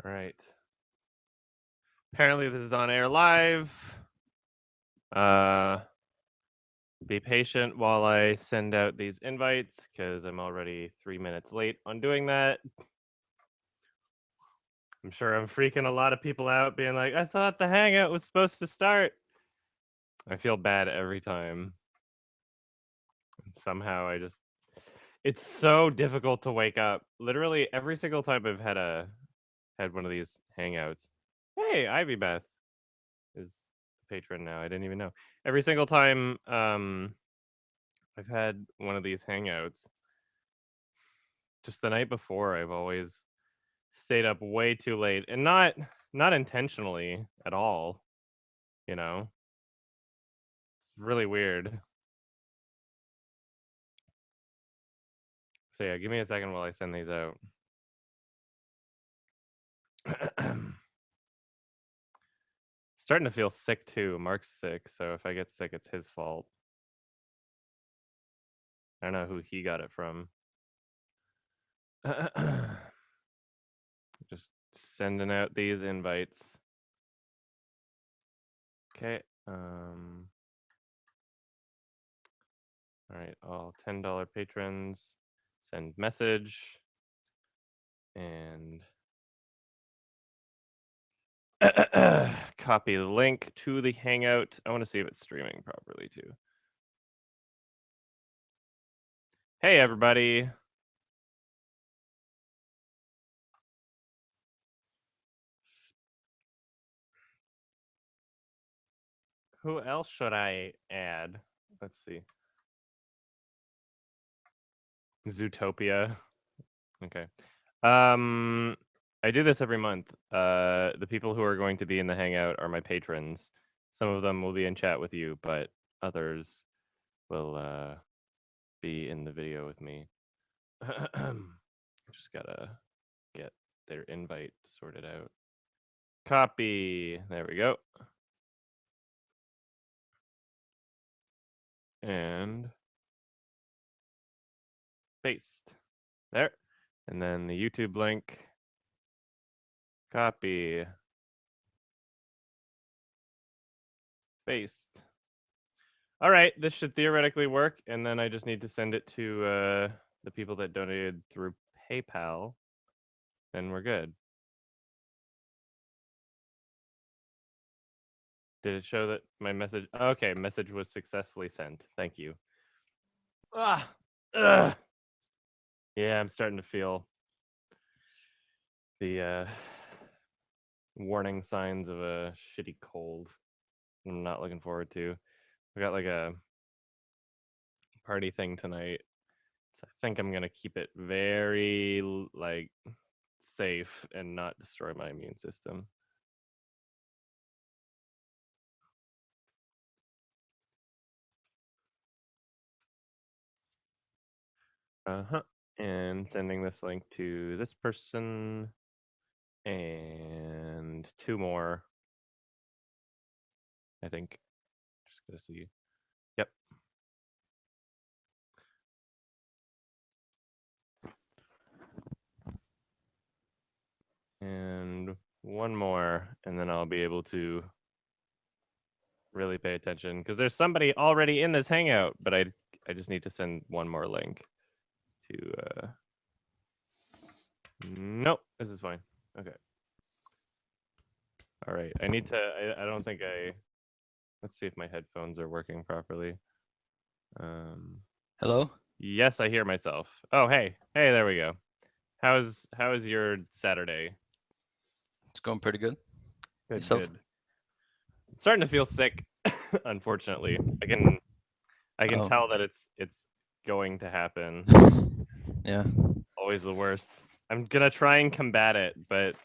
All right. Apparently this is on air live. Be patient while I send out these invites because I'm already 3 minutes late on doing that. I'm sure I'm freaking a lot of people out being like, I thought the Hangout was supposed to start. I feel bad every time. And somehow it's so difficult to wake up. Literally every single time I've had one of these Hangouts. Hey, Ivy Beth is a patron now. I didn't even know. Every single time I've had one of these Hangouts, just the night before, I've always stayed up way too late, and not intentionally at all. You know, it's really weird. So yeah, give me a second while I send these out. Starting to feel sick too. Mark's sick, so if I get sick, it's his fault. I don't know who he got it from. Just sending out these invites. Okay. All right, all $10 patrons, send message, and copy the link to the Hangout. I want to see if it's streaming properly too. Hey, everybody. Who else should I add? Let's see. Zootopia. Okay. I do this every month. The people who are going to be in the Hangout are my patrons. Some of them will be in chat with you, but others will be in the video with me. Just gotta get their invite sorted out. Copy. There we go. And paste. There. And then the YouTube link. Copy. Paste. All right, this should theoretically work, and then I just need to send it to the people that donated through PayPal. Then we're good. Did it show that my message? Okay, message was successfully sent. Thank you. Ugh. Yeah, I'm starting to feel the warning signs of a shitty cold. I'm not looking forward to. We got like a party thing tonight, so I think I'm gonna keep it very like safe and not destroy my immune system. And sending this link to this person and 2 more. I think. Just gonna see. Yep. And 1 more, and then I'll be able to really pay attention because there's somebody already in this Hangout, but I just need to send 1 more link to nope, this is fine. Okay. All right, I need to I don't think let's see if my headphones are working properly. Hello? Yes, I hear myself. Oh, hey, there we go. How is your Saturday? It's going pretty good. Good, Yourself? good. I'm starting to feel sick. Unfortunately, I can tell that it's going to happen. Yeah. Always the worst. I'm gonna try and combat it, but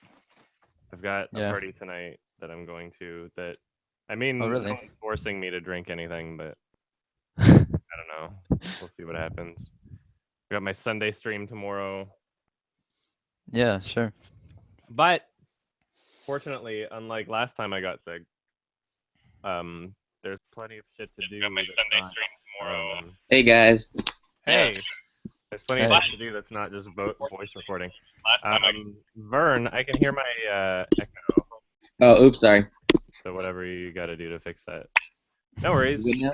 I've got a party tonight that I'm going to. That I mean, really? no one's forcing me to drink anything, but I don't know. We'll see what happens. I got my Sunday stream tomorrow. Yeah, sure. But fortunately, unlike last time I got sick, there's plenty of shit to do. Got my Sunday stream tomorrow. Hey guys. Hey. There's plenty of Hey. stuff to do that's not just voice recording. Vern, I can hear my echo. Oh, oops, sorry. So whatever you got to do to fix that. No worries. You good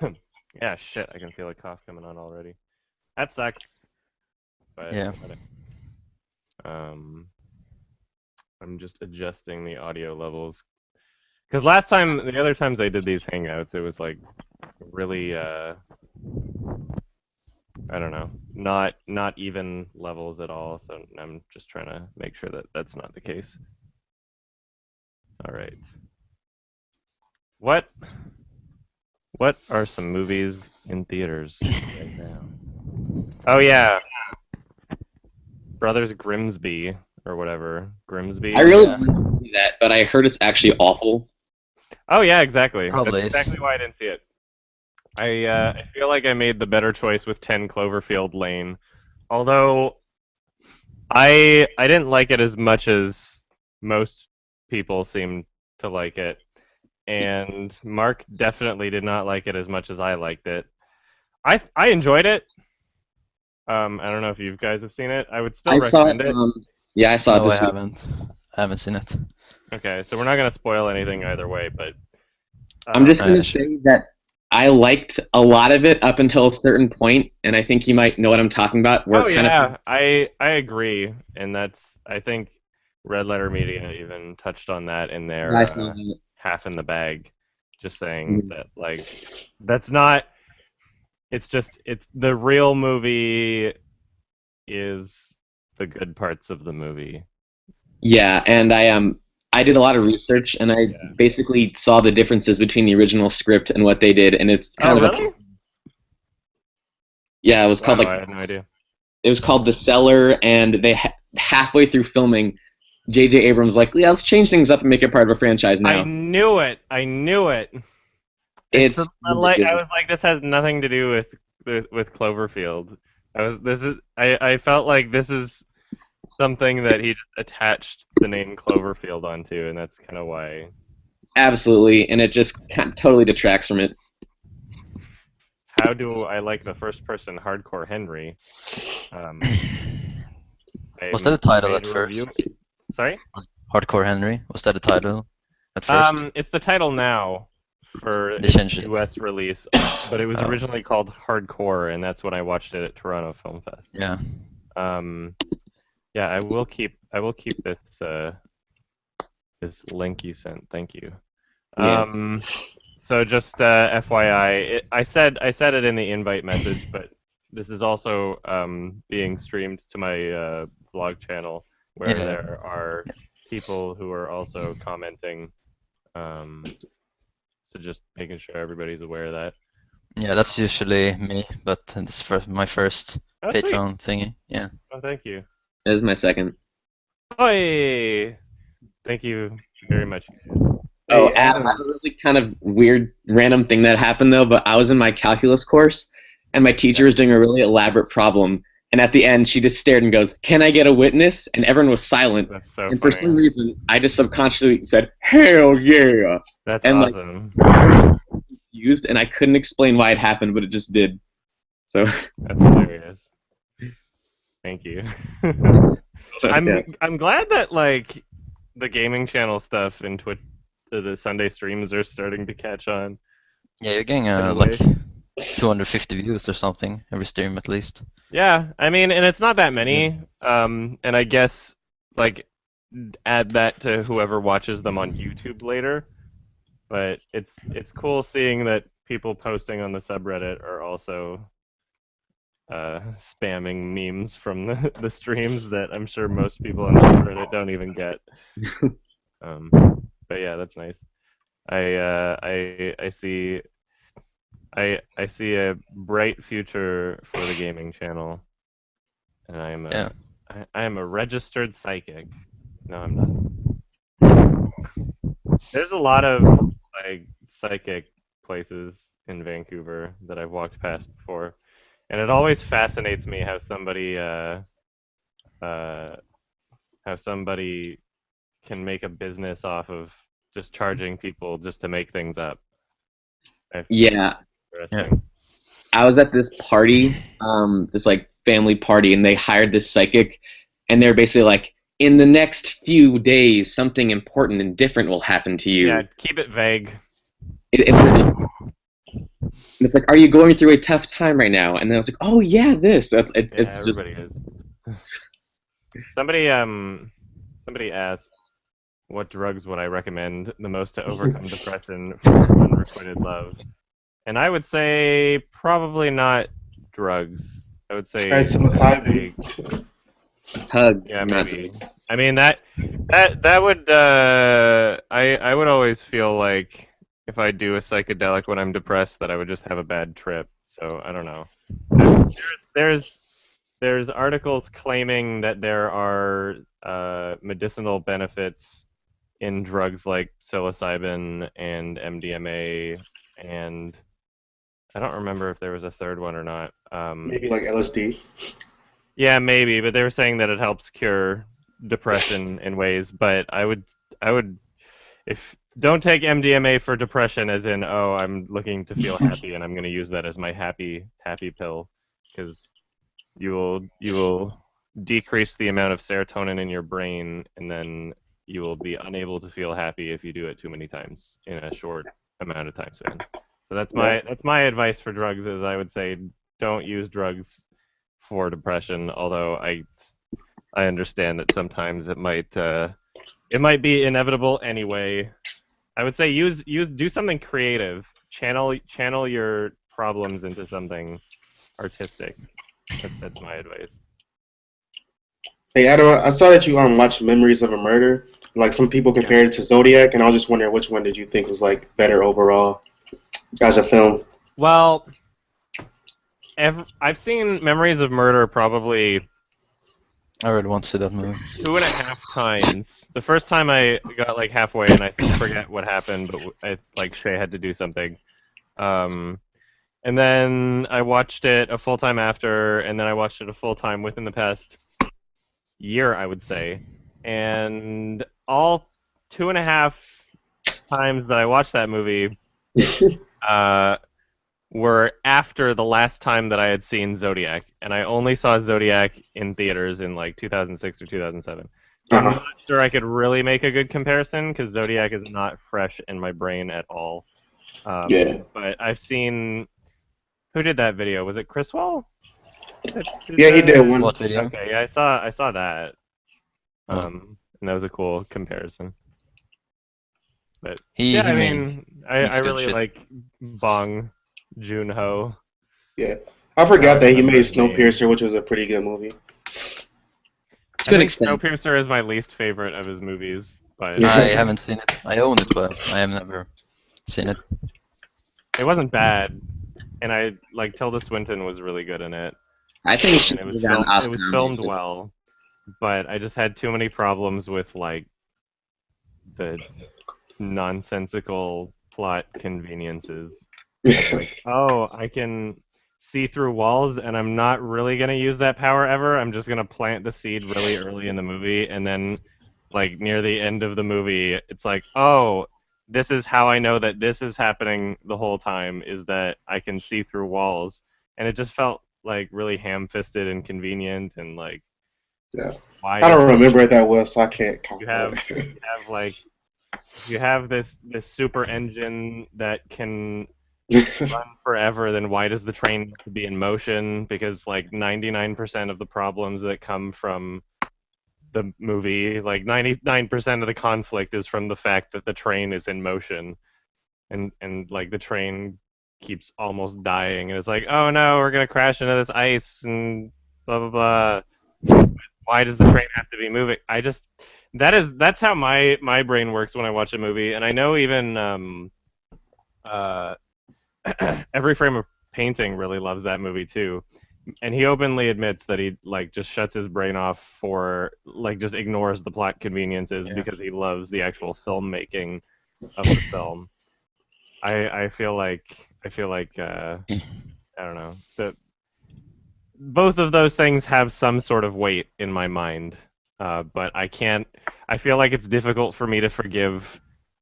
now? Yeah, shit. I can feel a cough coming on already. That sucks. But Yeah. I'm just adjusting the audio levels. Because the other times I did these hangouts, it was like really, I don't know, not even levels at all. So I'm just trying to make sure that that's not the case. All right. What are some movies in theaters right now? Oh yeah, Brothers Grimsby or whatever. Grimsby. I really Yeah. want to see that, but I heard it's actually awful. Oh yeah, exactly. Probably That's is. exactly why I didn't see it. I feel like I made the better choice with 10 Cloverfield Lane. Although I didn't like it as much as most people seem to like it. And Mark definitely did not like it as much as I liked it. I enjoyed it. I don't know if you guys have seen it. I would still I saw recommend it. it. Yeah, I saw it No, I this week. haven't. I haven't seen it. Okay, so we're not gonna spoil anything either way, but I'm just going to sure. say that I liked a lot of it up until a certain point, and I think you might know what I'm talking about. Where oh it kind yeah, of, I agree, and I think Red Letter Media even touched on that in their I saw that. half in the bag, just saying Mm. that like that's not. It's the real movie is the good parts of the movie. Yeah, and I did a lot of research, and I basically saw the differences between the original script and what they did, and it's kind of really? Yeah, it was called Wow, like I had no idea. it was called The Cellar, and they halfway through filming, J.J. Abrams like, yeah, let's change things up and make it part of a franchise now. I knew it. It's I was like, this has nothing to do with Cloverfield. I felt like this is something that he just attached the name Cloverfield onto, and that's kind of why. absolutely, and it just kind of totally detracts from it. How do I like the first person hardcore Henry? Was that the title made at a first? review- Sorry? Hardcore Henry? Was that the title at first? It's the title now for They its changed it. US release, but it was Oh. originally called Hardcore, and that's when I watched it at Toronto Film Fest. Yeah. Yeah, I will keep this this link you sent. Thank you. Yeah. So just FYI, I said it in the invite message, but this is also being streamed to my vlog channel where Yeah. there are people who are also commenting. So just making sure everybody's aware of that. Yeah, that's usually me, but this is my first Oh, sweet. Patreon thingy. Yeah. Oh, thank you. That is my second. Oi! Thank you very much. Oh, Hey, Adam, I have a really kind of weird, random thing that happened though. But I was in my calculus course, and my teacher was doing a really elaborate problem. And at the end, she just stared and goes, "Can I get a witness?" And everyone was silent. That's so And funny. for some reason, I just subconsciously said, "Hell yeah!" That's and awesome. I was confused, and I couldn't explain why it happened, but it just did. So That's hilarious. Thank you. yeah. I'm glad that like the gaming channel stuff and Twitch, the Sunday streams are starting to catch on. Yeah, you're getting Anyway. like 250 views or something every stream at least. Yeah, I mean, and it's not that many. And I guess like add that to whoever watches them on YouTube later. But it's cool seeing that people posting on the subreddit are also spamming memes from the streams that I'm sure most people on the subreddit don't even get. But yeah, that's nice. I see I see a bright future for the gaming channel, and I am a registered psychic. No, I'm not. There's a lot of like psychic places in Vancouver that I've walked past before, and it always fascinates me how somebody can make a business off of just charging people just to make things up. Yeah. Interesting. I was at this party, this like family party, and they hired this psychic, and they're basically like, in the next few days, something important and different will happen to you. Yeah, keep it vague. It's like, are you going through a tough time right now? And then it's like, oh yeah, this. It's just Everybody is. Somebody asked, what drugs would I recommend the most to overcome depression from unrequited love? And I would say probably not drugs. I would say psilocybin. hugs. yeah, maybe. I mean that would I would always feel like if I do a psychedelic when I'm depressed that I would just have a bad trip. So I don't know. There's articles claiming that there are medicinal benefits in drugs like psilocybin and MDMA, and I don't remember if there was a third one or not. Maybe like LSD. Yeah, maybe, but they were saying that it helps cure depression in ways. But I would, if don't take MDMA for depression as in, oh, I'm looking to feel happy and I'm going to use that as my happy pill, because you will decrease the amount of serotonin in your brain, and then you will be unable to feel happy if you do it too many times in a short amount of time span. So that's my advice for drugs. Is I would say don't use drugs for depression. Although I understand that sometimes it might be inevitable anyway. I would say do something creative. Channel your problems into something artistic. That's my advice. Hey Adam, I saw that you watched Memories of a Murder. Like some people compared it to Zodiac, and I was just wondering which one did you think was like better overall as a film? Well, I've seen Memories of Murder probably I really want to see that movie. 2.5 times. The first time I got like halfway and I forget what happened, but Shay had to do something. And then I watched it a full time after, and then I watched it a full time within the past year, I would say. And all 2.5 times that I watched that movie were after the last time that I had seen Zodiac, and I only saw Zodiac in theaters in like 2006 or 2007. So I'm not sure I could really make a good comparison because Zodiac is not fresh in my brain at all. Yeah. But I've seen. Who did that video? Was it Chriswell? Yeah, he did one. What video? Okay, yeah, I saw that. And that was a cool comparison. But I mean, I really like Bong Joon-ho. Yeah, I forgot that he made Snowpiercer, which was a pretty good movie. I think Snowpiercer is my least favorite of his movies. But I haven't seen it. I own it, but I have never seen it. It wasn't bad, and I like Tilda Swinton was really good in it. I think it was filmed well, but I just had too many problems with like the nonsensical plot conveniences. Like, oh, I can see through walls, and I'm not really gonna use that power ever. I'm just gonna plant the seed really early in the movie, and then like near the end of the movie, it's like, oh, this is how I know that this is happening the whole time, is that I can see through walls. And it just felt like really ham-fisted and convenient, and like, yeah. Why I don't remember it that well, so I can't you have this super engine that can run forever, then why does the train have to be in motion? Because like 99% of the problems that come from the movie, like 99% of the conflict is from the fact that the train is in motion, and like the train keeps almost dying, and it's like, oh no, we're gonna crash into this ice and blah blah blah. Why does the train have to be moving? That's how my brain works when I watch a movie, and I know even Every Frame of Painting really loves that movie too. And he openly admits that he like just shuts his brain off for like just ignores the plot conveniences because he loves the actual filmmaking of the film. I feel like I don't know, that both of those things have some sort of weight in my mind, but I feel like it's difficult for me to forgive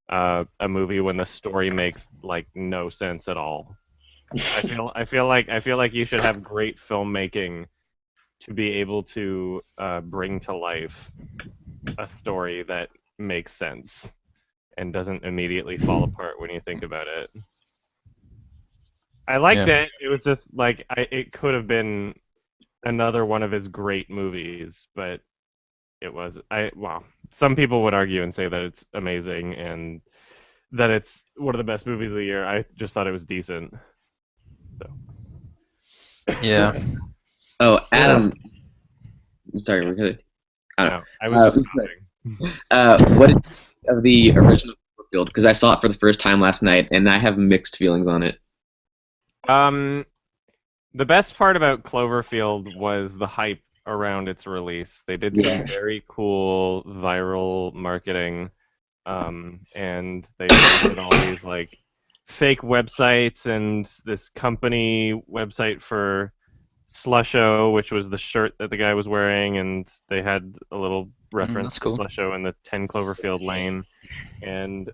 a movie when the story makes like no sense at all. I feel like you should have great filmmaking to be able to bring to life a story that makes sense and doesn't immediately fall apart when you think about it. I liked Yeah. it. It was just like it could have been another one of his great movies, but it was. Well, some people would argue and say that it's amazing and that it's one of the best movies of the year. I just thought it was decent. So. Yeah. Oh, Adam. Sorry, we're good. No, I was just commenting. What is of the original Cloverfield? Because I saw it for the first time last night, and I have mixed feelings on it. The best part about Cloverfield was the hype around its release. They did some very cool viral marketing, and they did all these like fake websites and this company website for Slusho, which was the shirt that the guy was wearing, and they had a little reference to cool. Slusho in the 10 Cloverfield Lane, and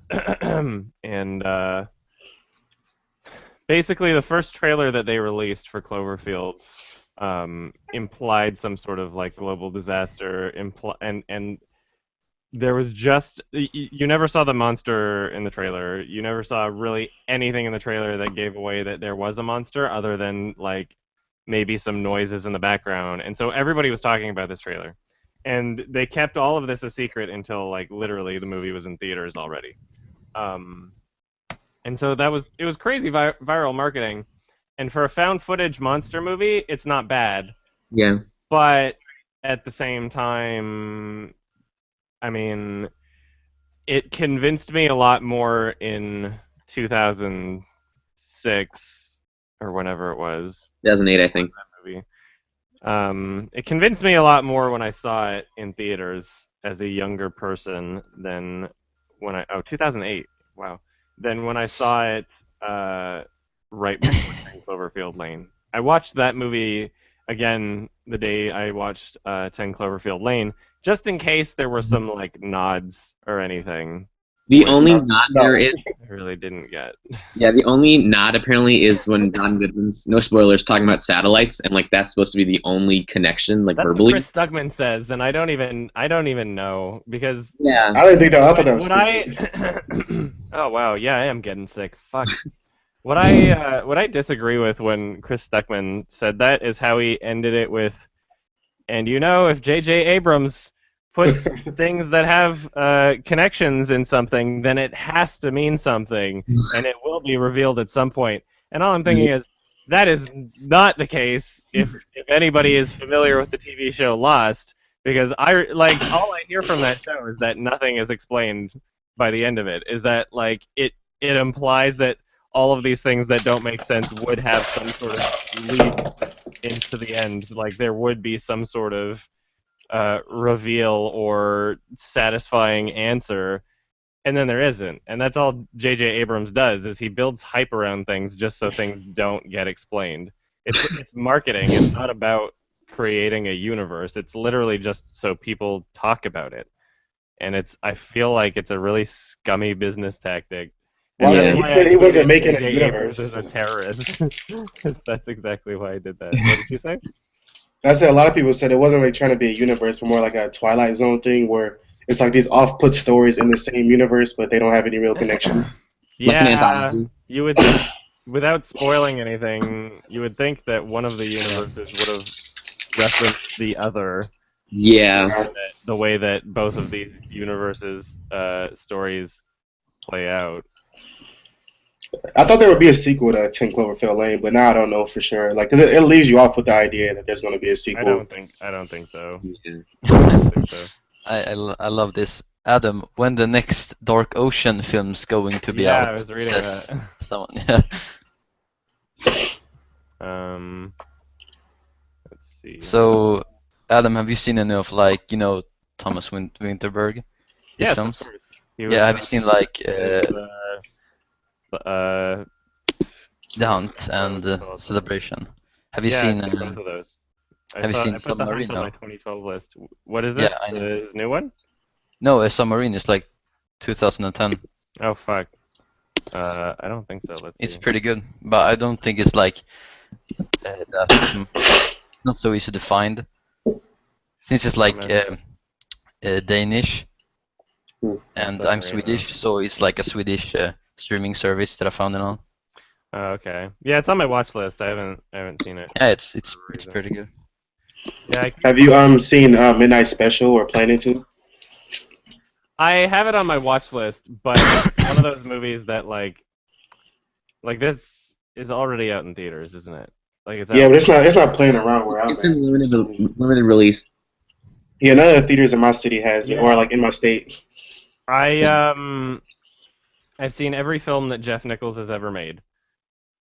basically the first trailer that they released for Cloverfield implied some sort of like global disaster, and there was just you never saw the monster in the trailer. You never saw really anything in the trailer that gave away that there was a monster, other than like maybe some noises in the background. And so everybody was talking about this trailer, and they kept all of this a secret until like literally the movie was in theaters already. And so it was crazy viral marketing. And for a found footage monster movie, it's not bad. Yeah. But at the same time, I mean, it convinced me a lot more in 2006 or whenever it was. 2008, I think. Movie. It convinced me a lot more when I saw it in theaters as a younger person than when 2008. Wow. Than when I saw it right before 10 Cloverfield Lane. I watched that movie again the day I watched 10 Cloverfield Lane, just in case there were some like nods or anything. The only nod there is... I really didn't get. Yeah, the only nod apparently is when John Goodman's, no spoilers, talking about satellites, and like that's supposed to be the only connection, like That's verbally. what Chris Stugman says, and I don't even know because. Yeah. I didn't think that. I thought that was stupid. Oh wow, yeah, I am getting sick. Fuck. What I disagree with when Chris Stuckman said that is how he ended it with, and you know, if J.J. Abrams puts things that have connections in something, then it has to mean something, and it will be revealed at some point. And all I'm thinking is, that is not the case if anybody is familiar with the TV show Lost, because all I hear from that show is that nothing is explained by the end of it. Is that like it implies that all of these things that don't make sense would have some sort of leap into the end. Like there would be some sort of reveal or satisfying answer, and then there isn't. And that's all J.J. Abrams does, is he builds hype around things just so things don't get explained. It's marketing. It's not about creating a universe. It's literally just so people talk about it. And I feel like it's a really scummy business tactic. Well, Yeah. he said he wasn't making a J.J. universe. Abrams is a terrorist. That's exactly why I did that. What did you say? I said a lot of people said it wasn't like trying to be a universe, but more like a Twilight Zone thing where it's like these off-put stories in the same universe, but they don't have any real connections. Yeah, you would think, without spoiling anything, you would think that one of the universes would have referenced the other. Yeah. The way that both of these universes' stories play out. I thought there would be a sequel to 10 Cloverfield Lane, but now I don't know for sure. Like, 'cause it leaves you off with the idea that there's going to be a sequel. I don't think so. Yeah. I don't think so. I love this. Adam, when the next Dark Ocean film's going to be out? I was reading says that. Someone, yeah. Let's see. So, Adam, have you seen any of Thomas Winterberg? His Yes, films? of course. Yeah, have you seen The Hunt and Celebration? Have you seen? both of those. Have you seen I put The Hunt Submarine? on No. my 2012 list. What is this? Yeah, I know. The new one? No, Submarine is like 2010. Oh fuck. I don't think so. Let's It's see. pretty good, but I don't think it's like not so easy to find. since it's like Promise. Danish Hmm. and That's I'm right, Swedish, so it's like a Swedish streaming service that I found it on. Oh, okay. Yeah, it's on my watch list. I haven't seen it. Yeah, it's reason. pretty good. Yeah, Have you seen Midnight Special or planning to? I have it on my watch list, but it's one of those movies that like this is already out in theaters, isn't it? Like it's out. Yeah, but it's not playing around where I'm It's at. in limited release. Yeah, none of the theaters in my city has it, Yeah. or like in my state. I've seen every film that Jeff Nichols has ever made.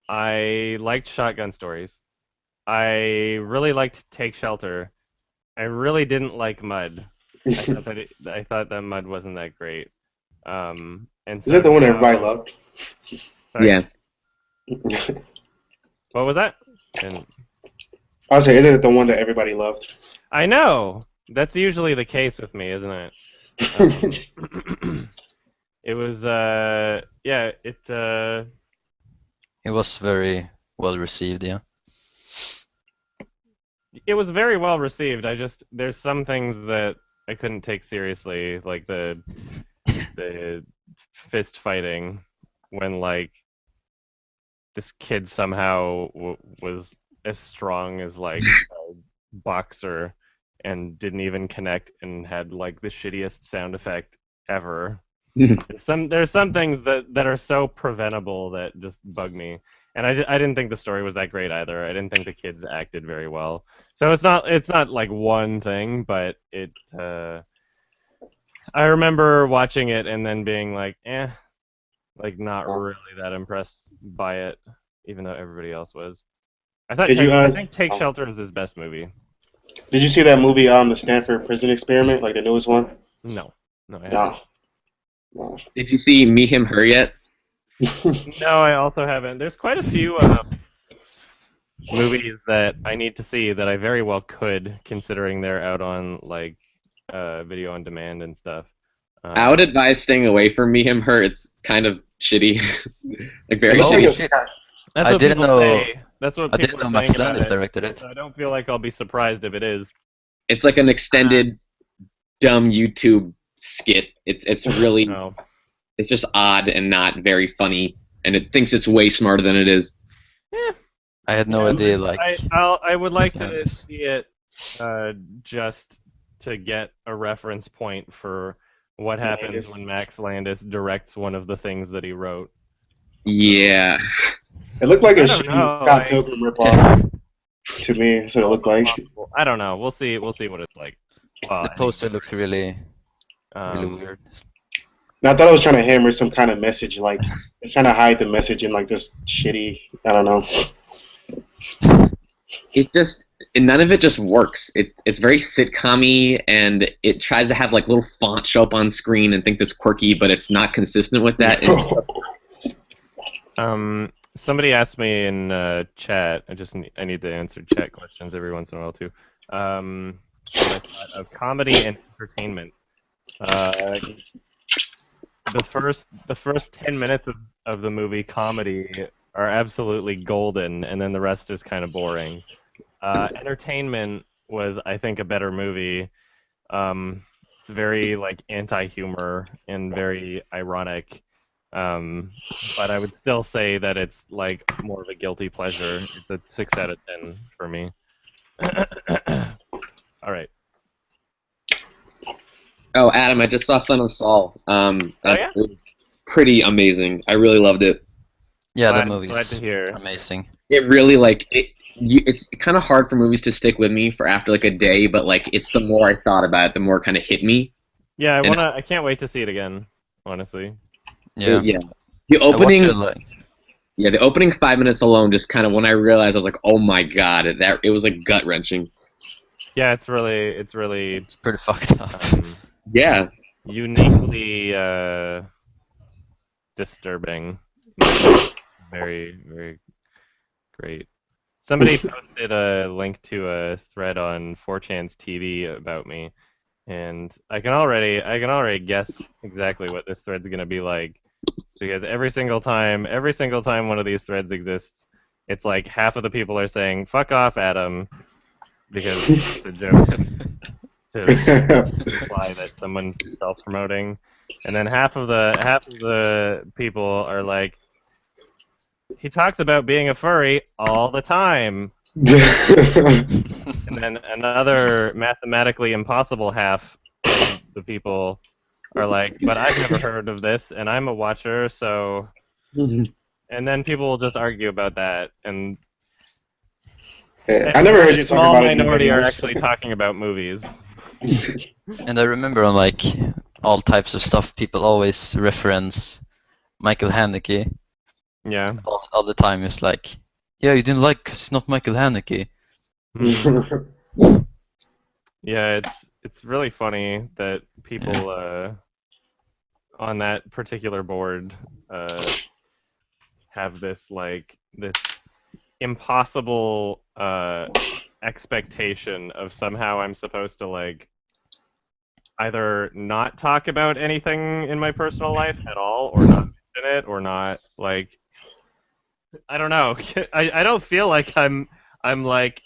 I liked Shotgun Stories. I really liked Take Shelter. I really didn't like Mud. I thought that Mud wasn't that great. And Is that the one that everybody now- loved? Sorry? Yeah. What was that? And I was saying, isn't it the one that everybody loved? I know that's usually the case with me, isn't it? It was yeah It was very well received, yeah. it was very well received. There's some things that I couldn't take seriously, like the fist fighting when like this kid somehow was as strong as like a boxer and didn't even connect and had like the shittiest sound effect ever. There's some things that are so preventable that just bug me, and I didn't think the story was that great either. I didn't think the kids acted very well. So it's not like one thing, but it. I remember watching it and then being like, like not really that impressed by it, even though everybody else was. I think Take Shelter is his best movie. Did you see that movie, the Stanford Prison Experiment, like the newest one? No, I haven't. No. No. Did you see Meet Him, Her yet? No, I also haven't. There's quite a few movies that I need to see that I very well could, considering they're out on like video on demand and stuff. I would advise staying away from Meet Him, Her. It's kind of shitty, like very I don't shitty. think it's- That's I what didn't people know- say. That's what I people didn't know are Max saying about Landis it. directed it. So I don't feel like I'll be surprised if it is. It's like an extended, dumb YouTube skit. It's really, No. it's just odd and not very funny, and it thinks it's way smarter than it is. I had no idea, like... I would like to Landis. see it just to get a reference point for what happens Landis. when Max Landis directs one of the things that he wrote. Yeah. It looked like a I don't shitty know, Scott like- Pilgrim ripoff to me. That's what it looked like. I don't know. We'll see what it's like. Well, The poster looks really um, weird. And I thought I was trying to hammer some kind of message, like it's trying to hide the message in like this shitty. I don't know. It just, and none of it just works. It's very sitcom-y, and it tries to have like little font show up on screen and think it's quirky, but it's not consistent with that. And Somebody asked me in chat. I need to answer chat questions every once in a while too. What I thought of comedy and entertainment. The first 10 minutes of the movie comedy are absolutely golden, and then the rest is kind of boring. Entertainment was, I think, a better movie. It's very like anti-humor and very ironic. But I would still say that it's like more of a guilty pleasure. It's a 6 out of 10 for me. All right. oh, Adam, I just saw Son of Saul. yeah? Pretty amazing. I really loved it. Yeah, the Glad movie's to hear. amazing. It really it's kind of hard for movies to stick with me for after like a day, but like it's the more I thought about it, the more it kind of hit me. Yeah, I can't wait to see it again. Honestly. Yeah. Yeah. The I watched opening, it, like, yeah, the opening 5 minutes alone, just kind of when I realized, I was like, oh my god, it was like gut wrenching. Yeah, it's really it's pretty fucked up. Yeah. uniquely disturbing. Very, very great. Somebody posted a link to a thread on 4chan's TV about me, and I can already guess exactly what this thread's gonna be like, because every single time one of these threads exists, it's like half of the people are saying "fuck off, Adam," because it's a joke, to imply that someone's self-promoting, and then half of the people are like, he talks about being a furry all the time, and then another mathematically impossible half of the people are like, but I've never heard of this, and I'm a watcher, so. And then people will just argue about that, and I never heard you talk small about it. minority are actually talking about movies. And I remember on like all types of stuff, people always reference Michael Haneke Yeah. all the time. It's like, yeah, you didn't like 'cause it's not Michael Haneke. Yeah, it's really funny that people on that particular board have this impossible expectation of somehow I'm supposed to like either not talk about anything in my personal life at all, or not mention it, or not like, I don't know. I don't feel like I'm like,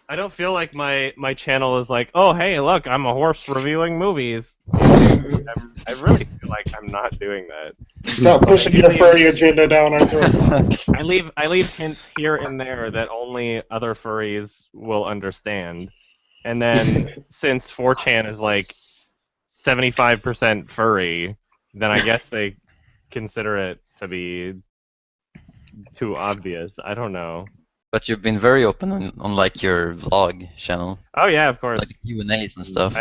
I don't feel like my channel is like, oh hey look, I'm a horse reviewing movies. I really feel like I'm not doing that. Stop pushing your furry agenda down our throats. I leave hints here and there that only other furries will understand. And then since 4chan is like 75% furry, then I guess they consider it to be too obvious. I don't know. But you've been very open on like your vlog channel, Oh yeah, of course. like Q&As and stuff.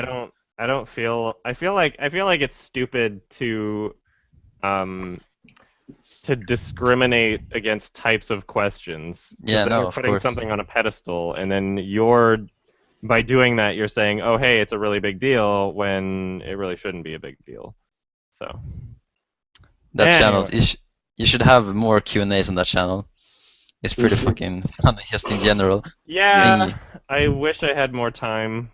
I don't feel. I feel like it's stupid to discriminate against types of questions. 'Cause Yeah, then no, you're of putting course. something on a pedestal, and then by doing that, you're saying, oh hey, it's a really big deal, when it really shouldn't be a big deal. So That channel, anyway. you should have more Q&As on that channel. It's pretty fucking funny, just in general. Yeah, I wish I had more time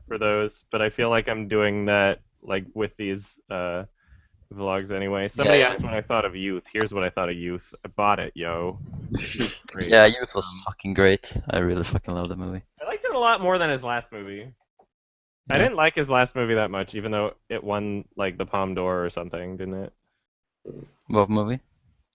for those, but I feel like I'm doing that like with these vlogs anyway. Somebody Yeah. asked what I thought of Youth. Here's what I thought of Youth. I bought it, yo. Great. Yeah, Youth was fucking great. I really fucking love the movie. I liked it a lot more than his last movie. I Yeah. didn't like his last movie that much, even though it won like the Palme d'Or or something, didn't it? What movie?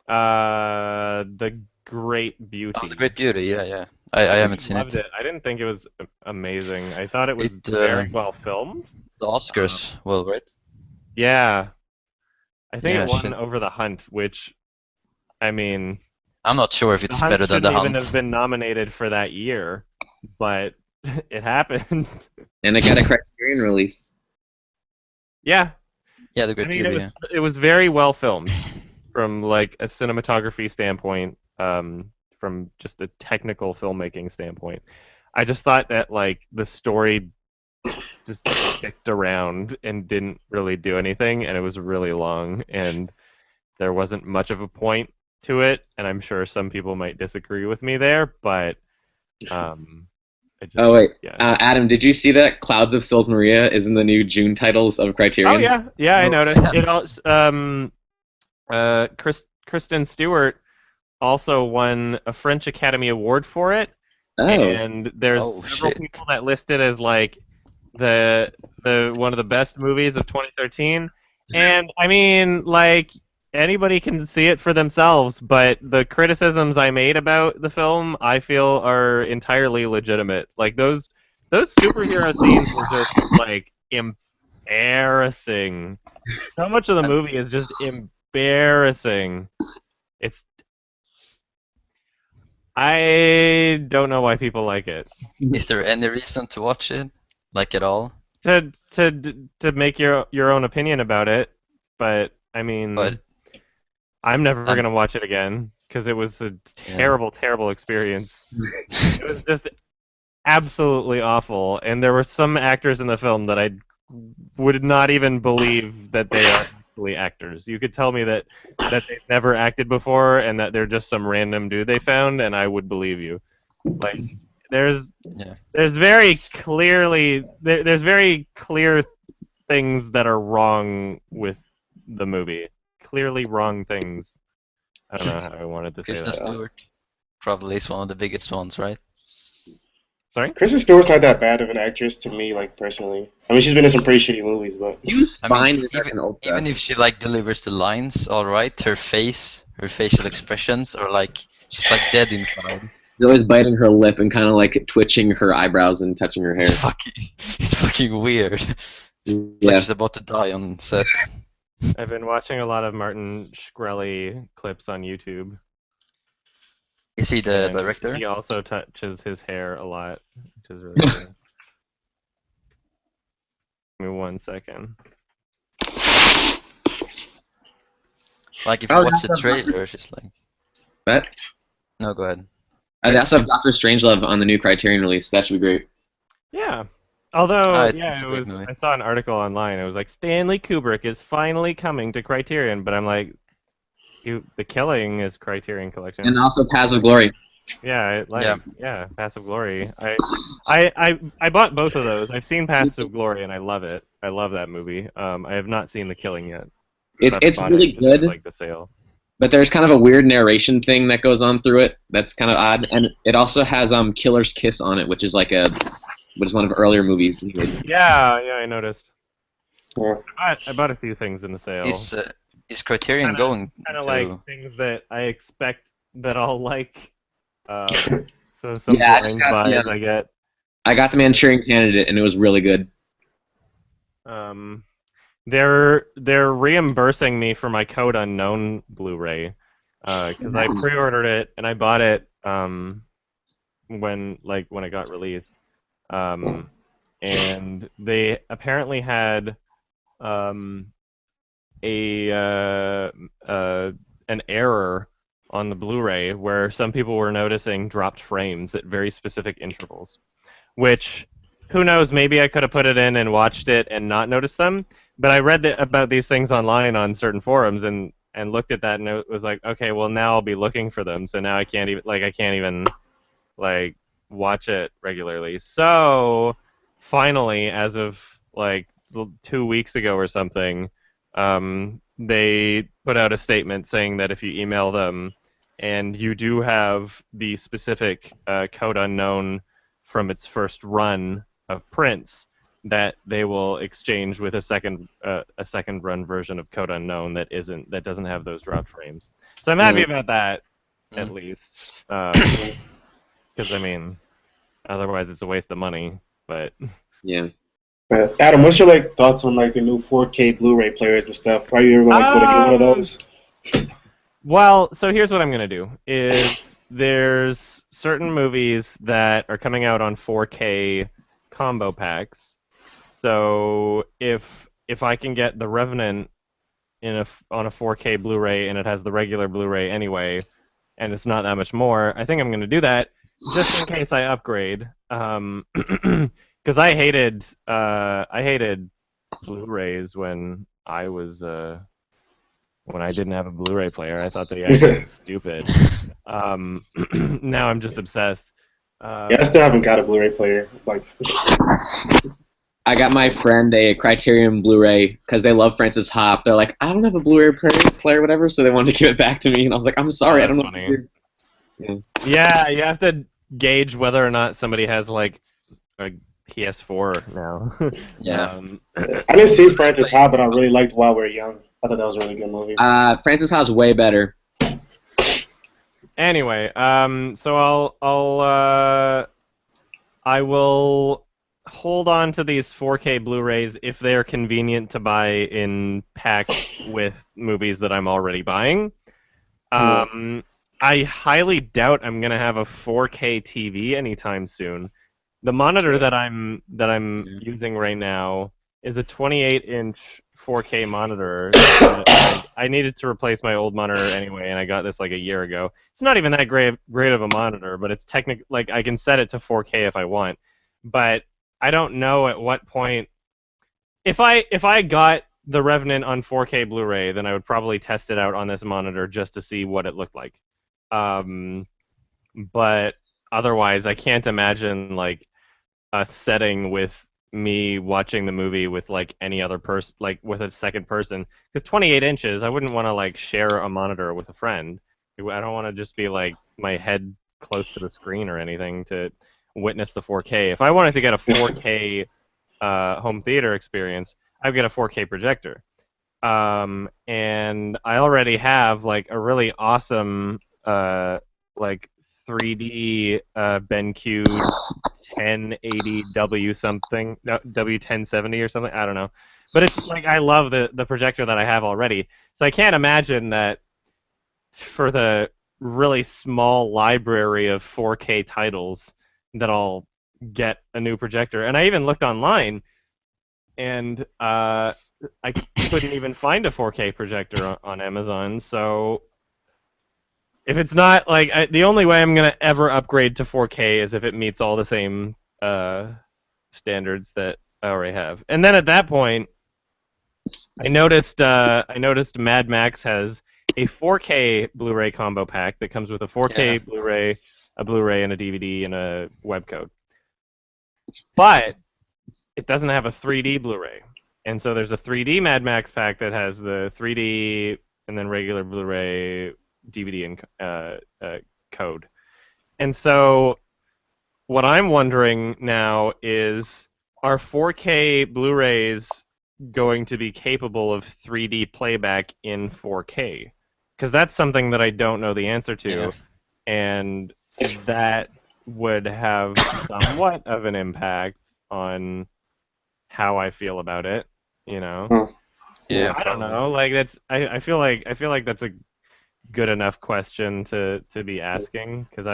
The Great Beauty. Oh, The Great Beauty, yeah. I haven't seen Loved it. it. I didn't think it was amazing. I thought it was It, very well filmed. The Oscars, well, right? Yeah. I think Yeah, it won shit. over The Hunt, which, I mean, I'm not sure if The it's Hunt better than The shouldn't even Hunt. have been nominated for that year, but it happened. And it got a Criterion release. Yeah, Yeah, The I Great mean, Beauty. it was very well filmed from like a cinematography standpoint, from just a technical filmmaking standpoint. I just thought that like the story just sticked around and didn't really do anything, and it was really long, and there wasn't much of a point to it, and I'm sure some people might disagree with me there, but I just, Oh wait, yeah. Adam, did you see that Clouds of Souls Maria is in the new June titles of Criterion? Oh yeah, I Oh, noticed. yeah. It all Kristen Stewart also won a French Academy Award for it, Oh, and there's Oh, several shit. people that list it as like the one of the best movies of 2013. And I mean, like, anybody can see it for themselves, but the criticisms I made about the film, I feel, are entirely legitimate. Like those superhero scenes were just like embarrassing. So much of the movie is just embarrassing. I don't know why people like it. Is there any reason to watch it? Like at all? To make your own opinion about it, but I mean, But I'm never gonna watch it again because it was a terrible experience. It was just absolutely awful, and there were some actors in the film that I would not even believe that they are actually actors. You could tell me that they've never acted before and that they're just some random dude they found, and I would believe you. Like, there's very clear things that are wrong with the movie. Clearly wrong things. I don't know how I wanted to say Kristen that. Stewart probably is one of the biggest ones, right? Sorry? Kristen Stewart's not that bad of an actress to me, like personally. I mean, she's been in some pretty shitty movies, but He was I fine mean, in American Old even if she like delivers the lines all right, her facial expressions are like she's like dead inside. She's always biting her lip and kind of like twitching her eyebrows and touching her hair. It's fucking weird. It's like Yeah. she's about to die on set. I've been watching a lot of Martin Shkreli clips on YouTube. Is he the and director? He also touches his hair a lot, which is really cool. Give me 1 second. Like if you Oh, watch the that's trailer, it's just like. What? No, go ahead. They also have Doctor Strangelove on the new Criterion release. That should be great. Yeah. Although, it's yeah, a it great was. movie. I saw an article online. It was like Stanley Kubrick is finally coming to Criterion, but I'm like, The Killing is Criterion Collection. And also Paths of Glory. Yeah, Yeah. yeah, Paths of Glory. I bought both of those. I've seen Paths of Glory and I love it. I love that movie. I have not seen The Killing yet. It's Bought really it just as, good, like the sale. but there's kind of a weird narration thing that goes on through it. That's kind of odd, and it also has Killer's Kiss on it, which is one of the earlier movies he made. Yeah, I noticed. Yeah. I bought a few things in the sale. Is Criterion Kinda- going Kind of to? like things that I expect that I'll like. So some Yeah, I blind just got- buys yeah. I get. I got the Manchurian Candidate, and it was really good. They're reimbursing me for my Code Unknown Blu-ray because I pre-ordered it and I bought it when it got released, and they apparently had an error on the Blu-ray where some people were noticing dropped frames at very specific intervals, which, who knows, maybe I could have put it in and watched it and not noticed them, but I read about these things online on certain forums and looked at that and it was like, okay, well now I'll be looking for them, so now I can't even watch it regularly. So finally, as of 2 weeks ago or something, they put out a statement saying that if you email them and you do have the specific Code Unknown from its first run of prints, that they will exchange with a second run version of Code Unknown that doesn't have those drop frames. So I'm happy about that, at least, because I mean, otherwise it's a waste of money. But Yeah. Adam, what's your thoughts on the new 4K Blu-ray players and stuff? Are you ever going to get one of those? Well, so here's what I'm gonna do: is there's certain movies that are coming out on 4K combo packs. So if I can get The Revenant on a 4K Blu-ray and it has the regular Blu-ray anyway, and it's not that much more, I think I'm gonna do that just in case I upgrade. Because I hated Blu-rays when I was when I didn't have a Blu-ray player. I thought they actually were stupid. Now I'm just obsessed. Yeah, I still haven't got a Blu-ray player. I got my friend a Criterion Blu-ray because they love Francis Hop. They're like, I don't have a Blu-ray player, whatever, so they wanted to give it back to me, and I was like, I'm sorry, I don't know. Funny. Yeah, you have to gauge whether or not somebody has a PS4 now. Yeah. I didn't see Francis Ha, but I really liked While We're Young. I thought that was a really good movie. Francis Ha's way better. Anyway, so I will hold on to these 4K Blu-rays if they are convenient to buy in packs with movies that I'm already buying. I highly doubt I'm gonna have a 4K TV anytime soon. The monitor that I'm using right now is a 28-inch 4K monitor. I needed to replace my old monitor anyway, and I got this a year ago. It's not even that great of a monitor, but it's I can set it to 4K if I want. But I don't know at what point. If I got The Revenant on 4K Blu-ray, then I would probably test it out on this monitor just to see what it looked like. But otherwise, I can't imagine a setting with me watching the movie with any other person, with a second person, because 28 inches, I wouldn't want to share a monitor with a friend. I don't want to just be my head close to the screen or anything. witness the 4K. If I wanted to get a 4K home theater experience, I'd get a 4K projector. And I already have like a really awesome like 3D BenQ 1080W something, no, W1070 or something. I don't know, but it's like I love the projector that I have already. So I can't imagine that for the really small library of 4K titles that I'll get a new projector. And I even looked online, and I couldn't even find a 4K projector on Amazon. So if it's not like the only way I'm gonna ever upgrade to 4K is if it meets all the same standards that I already have. And then at that point, I noticed Mad Max has a 4K Blu-ray combo pack that comes with a 4K Blu-ray, a Blu-ray, and a DVD and a web code. But it doesn't have a 3D Blu-ray. And so there's a 3D Mad Max pack that has the 3D and then regular Blu-ray, DVD, and code. And so what I'm wondering now is, are 4K Blu-rays going to be capable of 3D playback in 4K? Because that's something that I don't know the answer to, and that would have somewhat of an impact on how I feel about it. You know? Yeah, I don't know. Like that's. I feel like that's a good enough question to be asking, because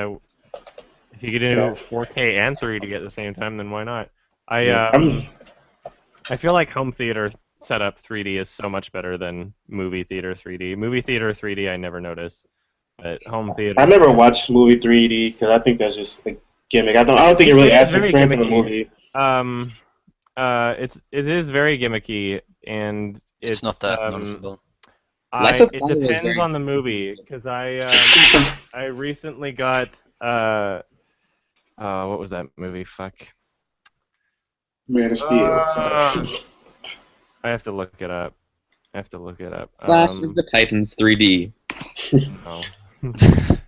if you could do 4K and 3D at the same time, then why not? I feel like home theater setup 3D is so much better than movie theater 3D. Movie theater 3D I never notice, but home theater. I never watched movie 3D because I think that's just a gimmick. I don't think it really adds to the experience of the movie. It is very gimmicky, and it's not that noticeable. It depends on the movie, because I recently got what was that movie? Fuck. Man of Steel. I have to look it up. Clash of the Titans 3D. No.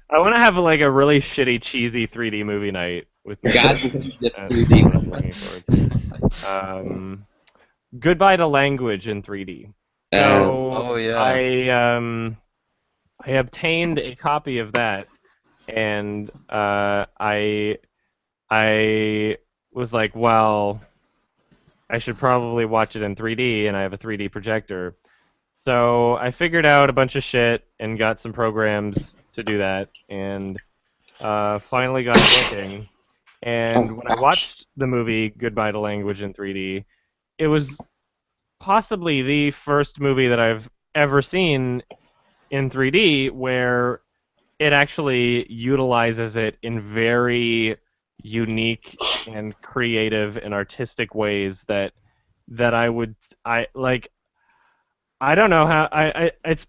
I want to have like a really shitty, cheesy 3D movie night with me. God, 3D. Goodbye to Language in 3D. So I obtained a copy of that, and I was like, well, I should probably watch it in 3D, and I have a 3D projector. So I figured out a bunch of shit and got some programs to do that, and finally got it working. And when I watched the movie Goodbye to Language in 3D, it was possibly the first movie that I've ever seen in 3D where it actually utilizes it in very unique and creative and artistic ways that I don't know how it's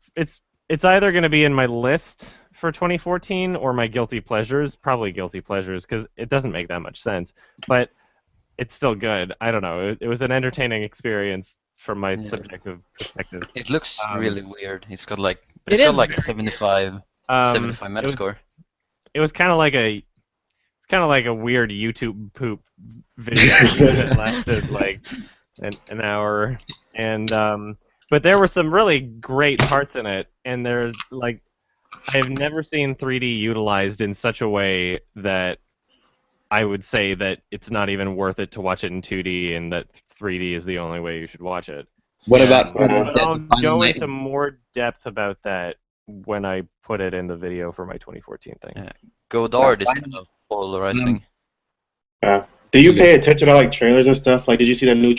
either going to be in my list for 2014 or my guilty pleasures, probably guilty pleasures, because it doesn't make that much sense, but it's still good. I don't know. It was an entertaining experience from my subjective perspective. It looks really weird. It's got like a 75 Metascore. It was kind of like a weird YouTube poop video that lasted like an hour, and but there were some really great parts in it, and there's like I have never seen 3D utilized in such a way that I would say that it's not even worth it to watch it in 2D, and that 3D is the only way you should watch it. What about? But I'll go into more depth about that when I put it in the video for my 2014 thing. Yeah. Godard is kind of polarizing. Yeah. Do you pay attention to like trailers and stuff? Like, did you see the new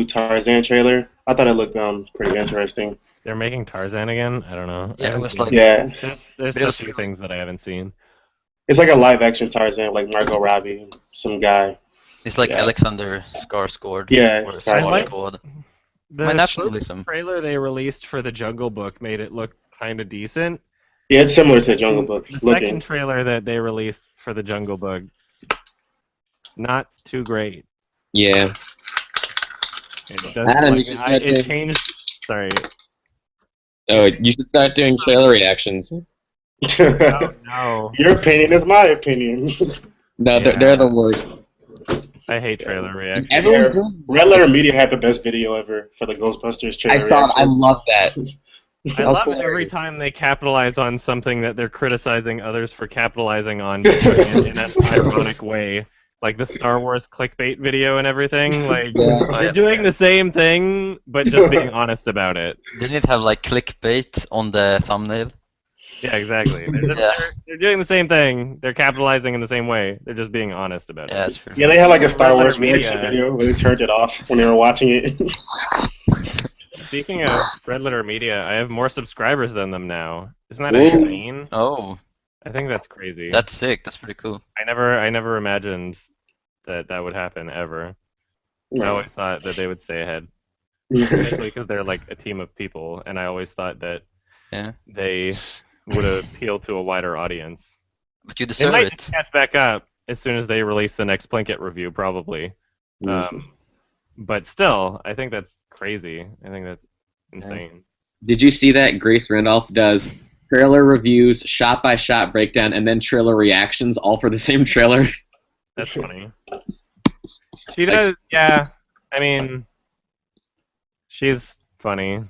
Tarzan trailer? I thought it looked pretty interesting. They're making Tarzan again? I don't know. Yeah, it was like there's a few things that I haven't seen. It's like a live action Tarzan, like Margot Robbie and some guy. It's like Alexander Skarsgård. Yeah, Skarsgård. My nationalism. Trailer they released for the Jungle Book made it look kind of decent. Yeah, it's similar to Jungle Book. The second trailer that they released for the Jungle Book, not too great. Yeah. It changed. Sorry. Oh, you should start doing trailer reactions. No. Your opinion is my opinion. No, Yeah. they're the worst. I hate trailer reactions. Everyone's Yeah, doing Red Letter Media had the best video ever for the Ghostbusters trailer. I saw it. I reaction. love that. I That was love every hilarious. time they capitalize on something that they're criticizing others for capitalizing on, doing it in an ironic way. Like the Star Wars clickbait video and everything. Like Yeah. Oh, they're yeah. doing the same thing, but just being honest about it. Didn't it have like clickbait on the thumbnail? Yeah, exactly. They're Yeah. they're doing the same thing. They're capitalizing in the same way. They're just being honest about Yeah, it. it's pretty Yeah, they had like a Red Star Wars Letter reaction Media. video where they turned it off when they were watching it. Speaking of Red Letter Media, I have more subscribers than them now. Isn't that Ooh. insane? Oh, I think that's crazy. that's sick. That's pretty cool. I never imagined that would happen ever. I always thought that they would stay ahead, especially because they're like a team of people, and I always thought that Yeah. they would appeal to a wider audience. But you They deserve might it. catch back up as soon as they release the next Plinkett review, probably. But still, I think that's crazy. I think that's insane. Did you see that Grace Randolph does trailer reviews, shot-by-shot breakdown, and then trailer reactions all for the same trailer? That's funny. She does, yeah. I mean, she's funny.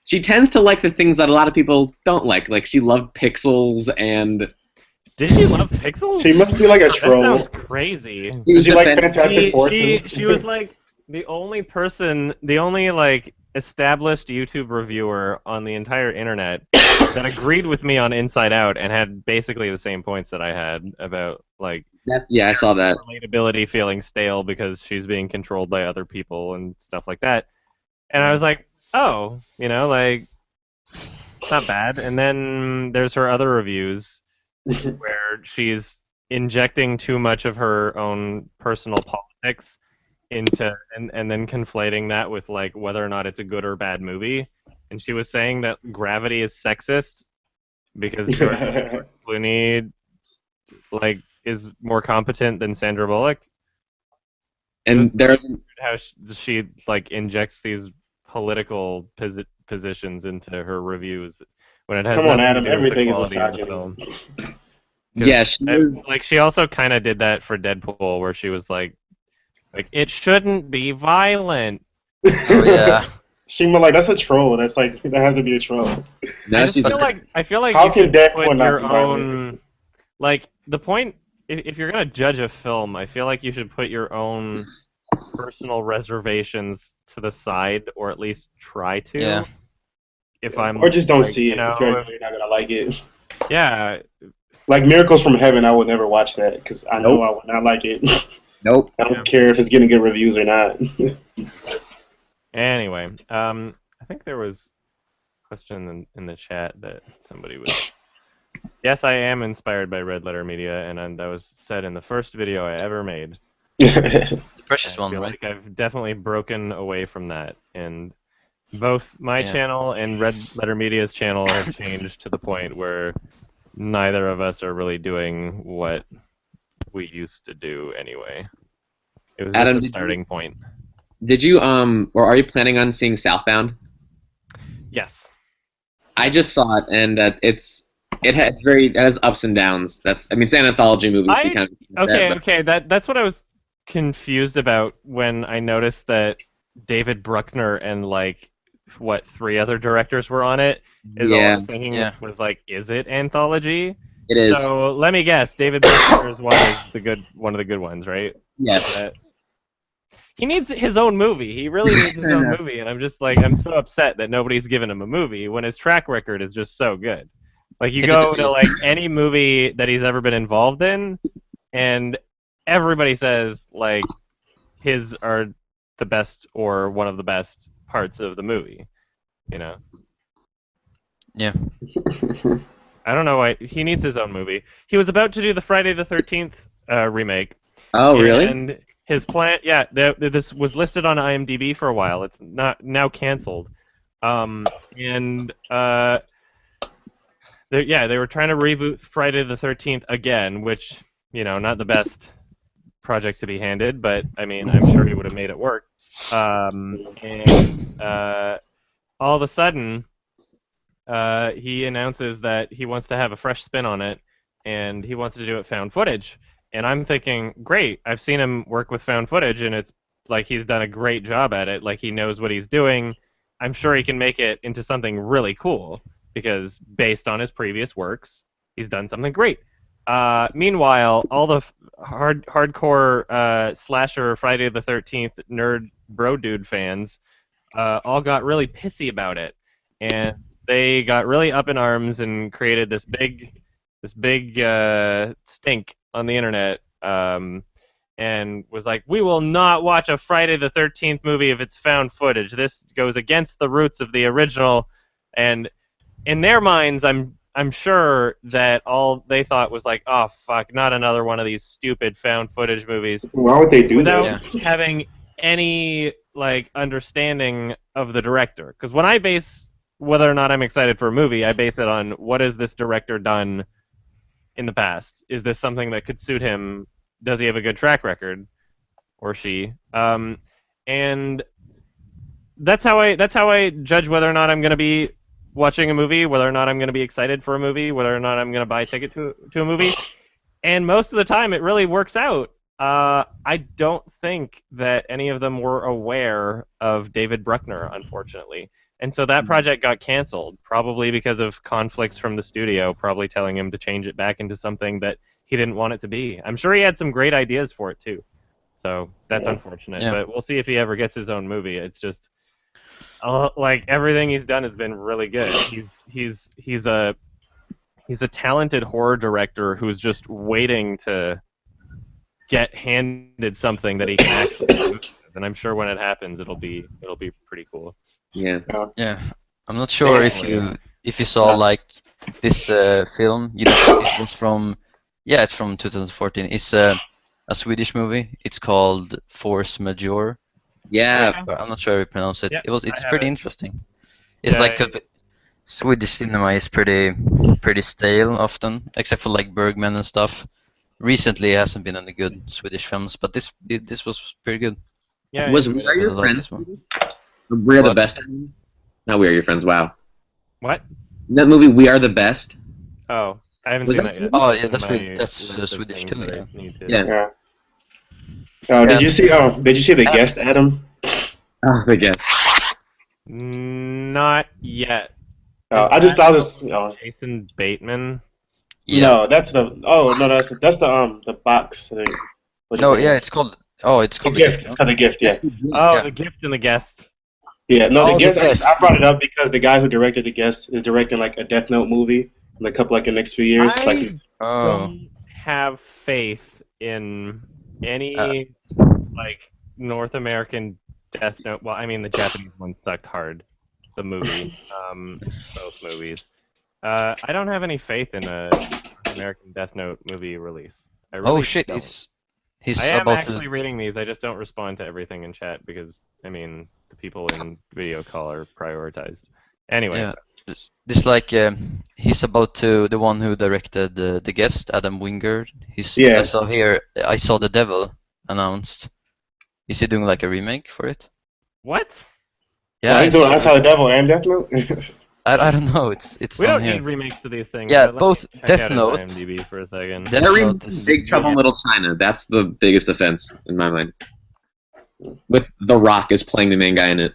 She tends to like the things that a lot of people don't like. Like she loved Pixels and Did she love Pixels? She must be like a That troll. sounds crazy. she was Does she like defending- Fantastic Four too? She was like the only person, the only like established YouTube reviewer on the entire internet that agreed with me on Inside Out and had basically the same points that I had about like yeah, I saw that. relatability feeling stale because she's being controlled by other people and stuff like that. And I was like, oh, like it's not bad. And then there's her other reviews where she's injecting too much of her own personal politics into and then conflating that with like whether or not it's a good or bad movie. And she was saying that Gravity is sexist because George Clooney like is more competent than Sandra Bullock. And there's How she like injects these political positions into her reviews when it has Come on, nothing to Adam. do with the Everything is quality of the misogyny. film. yeah, she was, Like she also kind of did that for Deadpool, where she was like it shouldn't be violent. Oh yeah. She like that's a troll. That's like that has to be a troll. now I just she's feel like How you can should Deadpool put not your be violent? own like the point. If you're gonna judge a film, I feel like you should put your own personal reservations to the side, or at least try to. Yeah. If I'm Or just don't like, see it. you know, If you're not gonna like it. yeah, Like Miracles from Heaven, I would never watch that because I know I would not like it. nope. I don't care if it's getting good reviews or not. Anyway, I think there was a question in the chat that somebody was. Yes, I am inspired by Red Letter Media, and that was said in the first video I ever made. The precious I one, feel right? like I've definitely broken away from that, and both my Yeah. channel and Red Letter Media's channel have changed to the point where neither of us are really doing what we used to do anyway. It was just Adam, a did you- starting point. Did you or are you planning on seeing Southbound? Yes. I just saw it and it has ups and downs. It's an anthology movie. So you kind of Okay. That's what I was confused about when I noticed that David Bruckner and like what 3 other directors were on it. All I Yeah, was thinking Yeah. was like, is it anthology? it is. So let me guess, David Bruckner's one is one of the good ones, right? Yes. He needs his own movie. He really needs his I own know. movie, and I'm so upset that nobody's given him a movie when his track record is just so good. Like you He go did- to like any movie that he's ever been involved in, and everybody says like his are the best or one of the best parts of the movie. You know. Yeah. I don't know why he needs his own movie. He was about to do the Friday the 13th remake. Oh, really? And his plan, yeah, this was listed on IMDb for a while. It's not now canceled. They were trying to reboot Friday the 13th again, which not the best project to be handed, but I mean, I'm sure he would have made it work. All of a sudden, he announces that he wants to have a fresh spin on it, and he wants to do it found footage. And I'm thinking, great, I've seen him work with found footage, and it's like he's done a great job at it. Like he knows what he's doing. I'm sure he can make it into something really cool because based on his previous works, he's done something great. Meanwhile, all the hardcore slasher Friday the 13th nerd bro dude fans all got really pissy about it, and they got really up in arms and created this big stink on the internet, and was like, we will not watch a Friday the 13th movie if it's found footage. This goes against the roots of the original. And in their minds, I'm sure that all they thought was like, oh fuck, not another one of these stupid found footage movies. Why would they do without that? having any like understanding of the director? Because when I base whether or not I'm excited for a movie, I base it on what has this director done in the past. Is this something that could suit him? Does he have a good track record, or she? And that's how I judge whether or not I'm going to be watching a movie, whether or not I'm going to be excited for a movie, whether or not I'm going to buy a ticket to a movie. And most of the time, it really works out. I don't think that any of them were aware of David Bruckner, unfortunately. And so that project got canceled, probably because of conflicts from the studio, probably telling him to change it back into something that he didn't want it to be. I'm sure he had some great ideas for it, too. So that's unfortunate. Yeah. But we'll see if he ever gets his own movie. It's just, like, everything he's done has been really good. He's a talented horror director who's just waiting to get handed something that he can actually do. And I'm sure when it happens, it'll be pretty cool. Yeah. Yeah, I'm not sure if you saw like this film. You know, it was from it's from 2014. It's a Swedish movie. It's called Force Majeure. Yeah. I'm not sure how you pronounce it. Yeah, It's I pretty have it. interesting. It's Yeah, like Swedish cinema is pretty stale often, except for like Bergman and stuff. Recently, it hasn't been any good Swedish films, but this was pretty good. Yeah, I Was enjoyed We Are it. Your I like Friends? this one. We're the What? best. No, We Are Your Friends. Wow. What? That movie, We Are the Best. Oh, I haven't Was seen that that yet. Oh yeah, It's that's in my that's list of Swedish things too. that Yeah. I need to- Yeah. Yeah. Did you see? Did you see The Guest, Adam? Oh, I guess. Not yet. I just Jason Bateman. Yeah. no, that's the that's the box. No, yeah, it's called The The Gift. Gift. It's called The Gift. Yeah. Oh, Yeah. The Gift and the Guest. Yeah. No, Oh, The The Guest. Guest. I brought it up because the guy who directed The Guest is directing like a Death Note movie in a couple the next few years. I Like, Oh. don't have faith in any like North American Death Note. Well, I mean the Japanese one sucked hard. The movie, both movies. I don't have any faith in a North American Death Note movie release. I really Oh shit, don't. he's I am about actually to. reading these. I just don't respond to everything in chat because I mean the people in video call are prioritized. Anyway, Yeah. This like he's about to the one who directed The Guest, Adam Wingard. Yeah. I saw The Devil announced. Is he doing like a remake for it? what? Yeah, he's doing I Saw the it. Devil and Death Note. I don't know. It's We on don't here. need remakes to these things. Yeah, but let both me check Death out his Note- IMDb for a second. Death That Note is is- Big Trouble in Little China. That's the biggest offense in my mind. With The Rock is playing the main guy in it.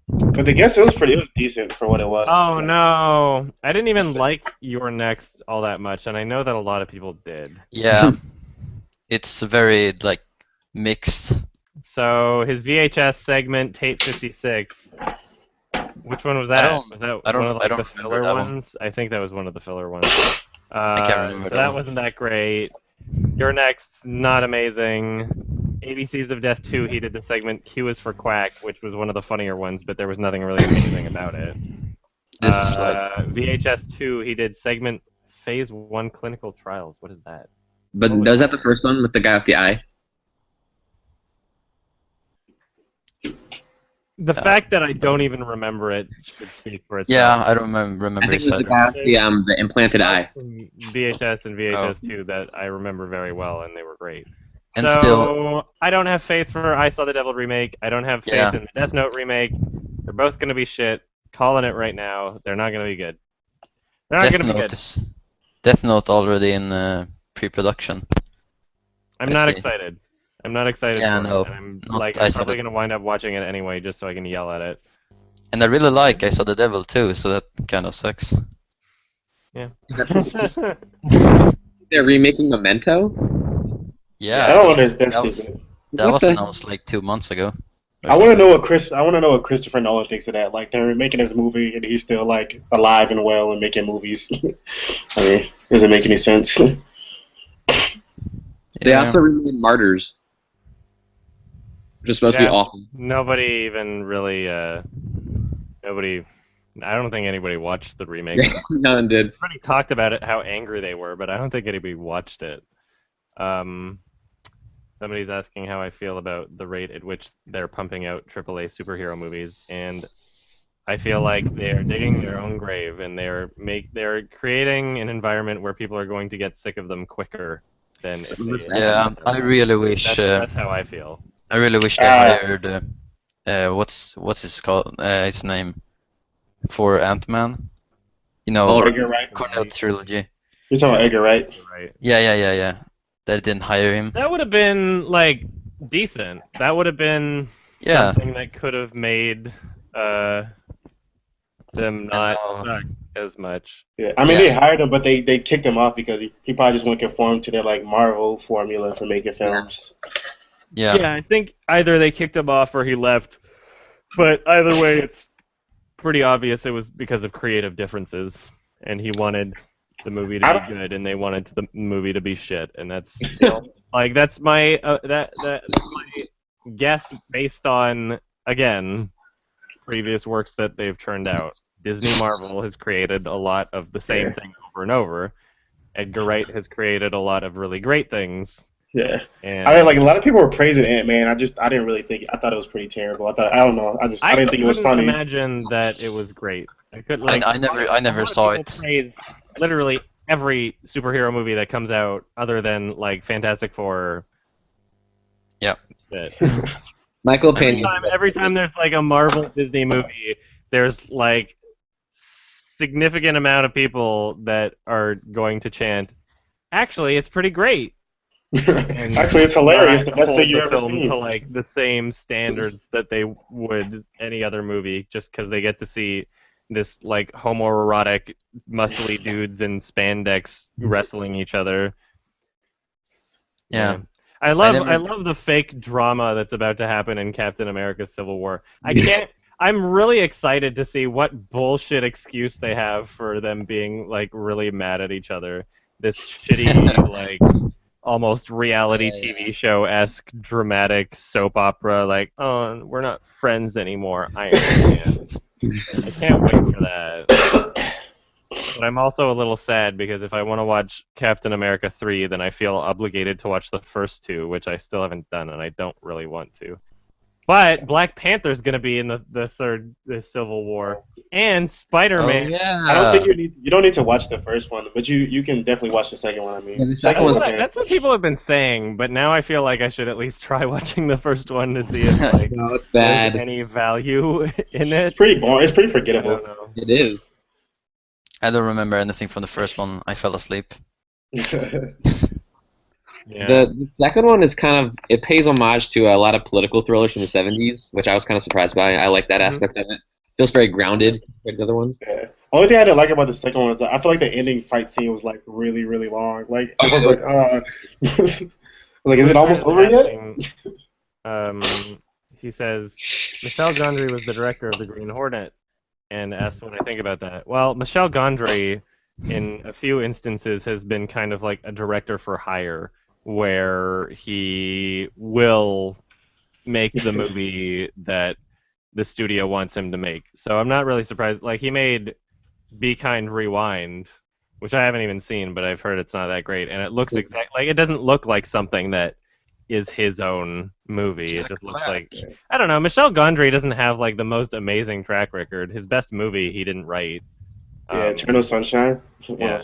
But The Guest, it was decent for what it was. Oh no, I didn't even like Your Next all that much, and I know that a lot of people did. Yeah, it's very like mixed. So his VHS segment, tape 56. Which one was that? Was that I don't- one of I like, don't the remember filler that one. ones? I think that was one of the filler ones. I can't remember So that that one. wasn't that great. Your Next, not amazing. ABCs of Death 2, he did the segment Q is for Quack, which was one of the funnier ones, but there was nothing really amazing about it. This is like VHS 2, he did segment Phase 1 Clinical Trials. What is that? But was that the first one with the guy with the eye? The fact that I don't even remember it should speak for itself. yeah, I don't remember I think it was the this guy either. with the implanted eye. VHS and VHS Oh. 2 that I remember very well, and they were great. And so, still, I don't have faith for I Saw the Devil remake. I don't have faith Yeah. in the Death Note remake. They're both going to be shit. Calling it right now. They're not going to be good. They're not Death going to be Note good. Death Note already in pre-production. I'm I not see. excited. I'm not excited Yeah, for no, it. And I'm not- like, I I'm saw probably the- gonna wind up watching it anyway, just so I can yell at it. And I really like I Saw the Devil too, so that kind of sucks. Yeah. They're remaking Memento. Yeah, I don't want that's, to. That's that was stupid. that What was the- announced like 2 months ago. or I want to something. know what I want to know what Christopher Nolan thinks of that. Like they're making this movie and he's still like alive and well and making movies. I mean, doesn't make any sense. They Yeah. also remade Martyrs, which is supposed to be Yeah. awful. Nobody even really. Nobody. I don't think anybody watched the remake. No one did. Everybody talked about it, how angry they were, but I don't think anybody watched it. Somebody's asking how I feel about the rate at which they're pumping out AAA superhero movies, and I feel like they're digging their own grave, and they're creating an environment where people are going to get sick of them quicker than if they. Yeah, I really wish. That's how I feel. I really wish they hired. What's his name for Ant-Man? You know, Edgar Wright. Cornell trilogy. You're talking about Edgar Wright. Right. Yeah. They didn't hire him. That would have been like decent. That would have been Yeah. something that could have made them not suck as much. Yeah, I mean Yeah. they hired him, but they kicked him off because he probably just wouldn't conform to their like Marvel formula for making films. Yeah. I think either they kicked him off or he left. But either way, it's pretty obvious it was because of creative differences, and he wanted the movie to be good, and they wanted the movie to be shit, and that's like that's my that's my guess based on again previous works that they've turned out. Disney Marvel has created a lot of the same thing over and over. Edgar Wright has created a lot of really great things. Yeah, and I mean, like a lot of people were praising Ant-Man. I didn't really think. I thought it was pretty terrible. I don't know. I didn't think it was couldn't funny. Imagine that it was great. I could like. I never saw it. Praise literally every superhero movie that comes out, other than like Fantastic Four. Yeah. Michael Pena. Every time there's like a Marvel Disney movie, there's like significant amount of people that are going to chant. Actually, it's pretty great. Actually, it's hilarious. The best thing you ever film seen. to like the same standards that they would any other movie, just because they get to see this like homoerotic, muscly dudes in spandex wrestling each other. Yeah. I love the fake drama that's about to happen in Captain America: Civil War. I'm really excited to see what bullshit excuse they have for them being like really mad at each other. This shitty like almost reality TV show-esque dramatic soap opera, like, oh, we're not friends anymore. I understand. I can't wait for that. But I'm also a little sad because if I want to watch Captain America 3, then I feel obligated to watch the first two, which I still haven't done, and I don't really want to. But Black Panther's going to be in the Civil War, and Spider-Man. Oh, yeah. I don't think you don't need to watch the first one, but you can definitely watch the second one. I mean, Yeah, the second one's one's okay. That's what people have been saying, but now I feel like I should at least try watching the first one to see if like No, it's there's bad. any value in It's it. pretty boring. It's pretty I forgettable. don't know. It is. I don't remember anything from the first one. I fell asleep. Yeah. The second one is kind of, it pays homage to a lot of political thrillers from the 70s, which I was kind of surprised by. I like that aspect of it. Feels very grounded compared to the other ones. Yeah. Only thing I didn't like about the second one is I feel like the ending fight scene was like really, really long. Like I was like, like, is it almost over yet? He says Michel Gondry was the director of the Green Hornet, and asks what I think about that. Well, Michel Gondry, in a few instances, has been kind of like a director for hire, where he will make the movie that the studio wants him to make. So I'm not really surprised. Like, he made Be Kind, Rewind, which I haven't even seen, but I've heard it's not that great, and it looks like it doesn't look like something that is his own movie. It just looks like, I don't know. Michel Gondry doesn't have like the most amazing track record. His best movie he didn't write. Yeah, Eternal Sunshine. Yeah.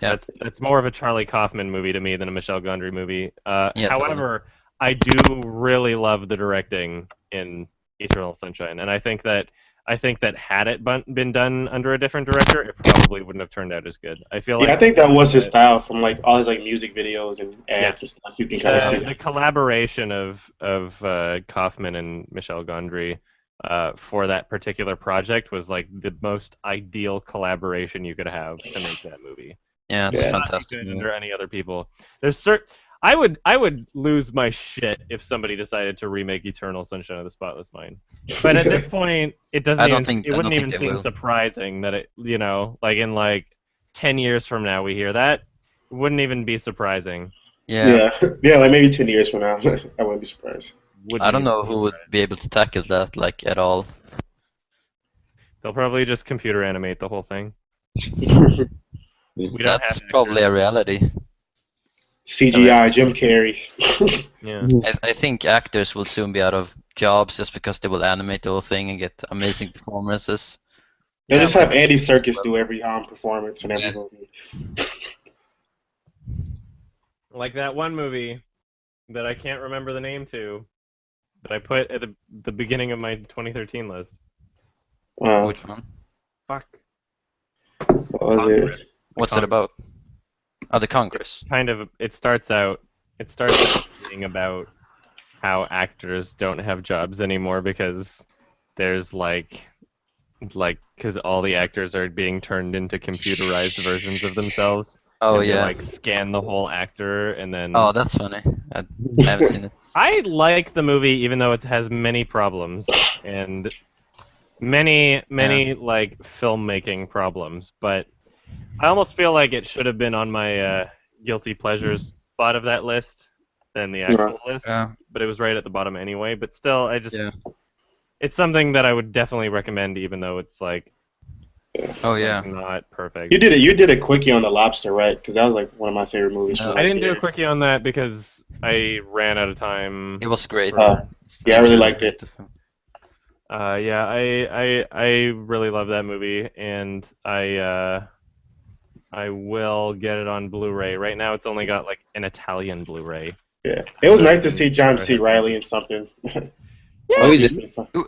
That's more of a Charlie Kaufman movie to me than a Michel Gondry movie. However, I do really love the directing in Eternal Sunshine, and I think that I think that had it been done under a different director, it probably wouldn't have turned out as good. I feel like I think that was his style from like all his like music videos and ads and stuff. You can kind of see the collaboration of Kaufman and Michel Gondry for that particular project was like the most ideal collaboration you could have to make that movie. Yeah, it's Yeah. fantastic. Under any other people, I would lose my shit if somebody decided to remake Eternal Sunshine of the Spotless Mind. But at this point, it doesn't. It wouldn't even seem surprising that it, like in like 10 years from now we hear that. It wouldn't even be surprising. Yeah. Like maybe 10 years from now, I wouldn't be surprised. I don't know who would be able to tackle that like at all. They'll probably just computer animate the whole thing. That's probably a reality. CGI, Jim Carrey. Yeah. I think actors will soon be out of jobs just because they will animate the whole thing and get amazing performances. They'll just have Andy Serkis do every performance in every movie. Like that one movie that I can't remember the name to, that I put at the beginning of my 2013 list. Wow. Which one? Fuck. What was it? What's it about? Oh, the Congress. It starts out being about how actors don't have jobs anymore because there's because all the actors are being turned into computerized versions of themselves. Oh, and yeah. They, like, scan the whole actor and then... Oh, that's funny. I haven't seen it. I like the movie even though it has many problems and many like filmmaking problems, but I almost feel like it should have been on my guilty pleasures spot of that list than the actual list, but it was right at the bottom anyway. But still, it's something that I would definitely recommend, even though it's like, not perfect. You did a quickie on the Lobster, right? Because that was like one of my favorite movies. I didn't do a quickie on that because I ran out of time. It was great. I really liked it. I really love that movie, and I will get it on Blu-ray. Right now, it's only got like an Italian Blu-ray. Yeah, it was nice to see John C. Reilly in something. Oh, he's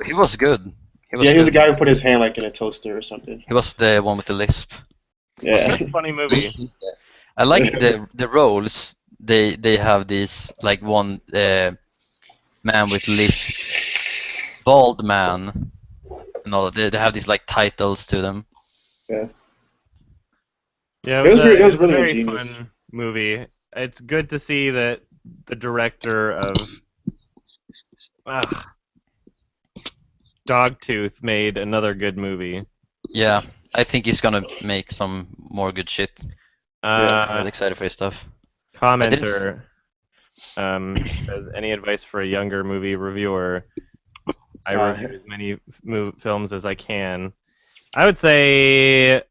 He was good. He was the guy who put his hand like in a toaster or something. He was the one with the lisp. Yeah, it's a funny movie. I like the roles. They have this like one man with lisp, bald man, and all. They have these like titles to them. Yeah. Yeah, it was really a very ingenious. fun movie. It's good to see that the director of Dogtooth made another good movie. Yeah, I think he's gonna make some more good shit. I'm really excited for his stuff. Commenter says, any advice for a younger movie reviewer? I review as many films as I can. I would say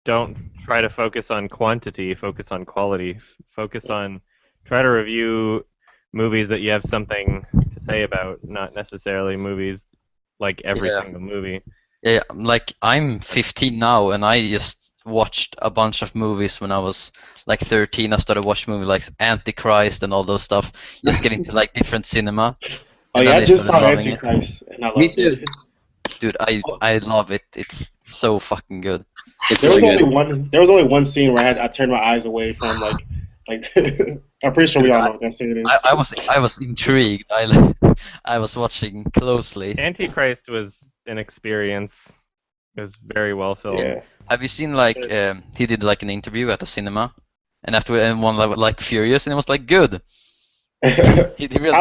don't try to focus on quantity, focus on quality. Try to review movies that you have something to say about, not necessarily movies like every single movie. Yeah, like I'm 15 now, and I just watched a bunch of movies when I was like 13. I started watching movies like Antichrist and all those stuff, just getting to like different cinema. Oh yeah, I just saw Antichrist, and I loved it. Dude, I love it. It's so fucking good. There was only one scene where I turned my eyes away from like I'm pretty sure we all know what that scene is. I was intrigued. I was watching closely. Antichrist was an experience. It was very well filmed. Yeah. Have you seen like he did like an interview at the cinema, and after one like Furious, and it was like good. He really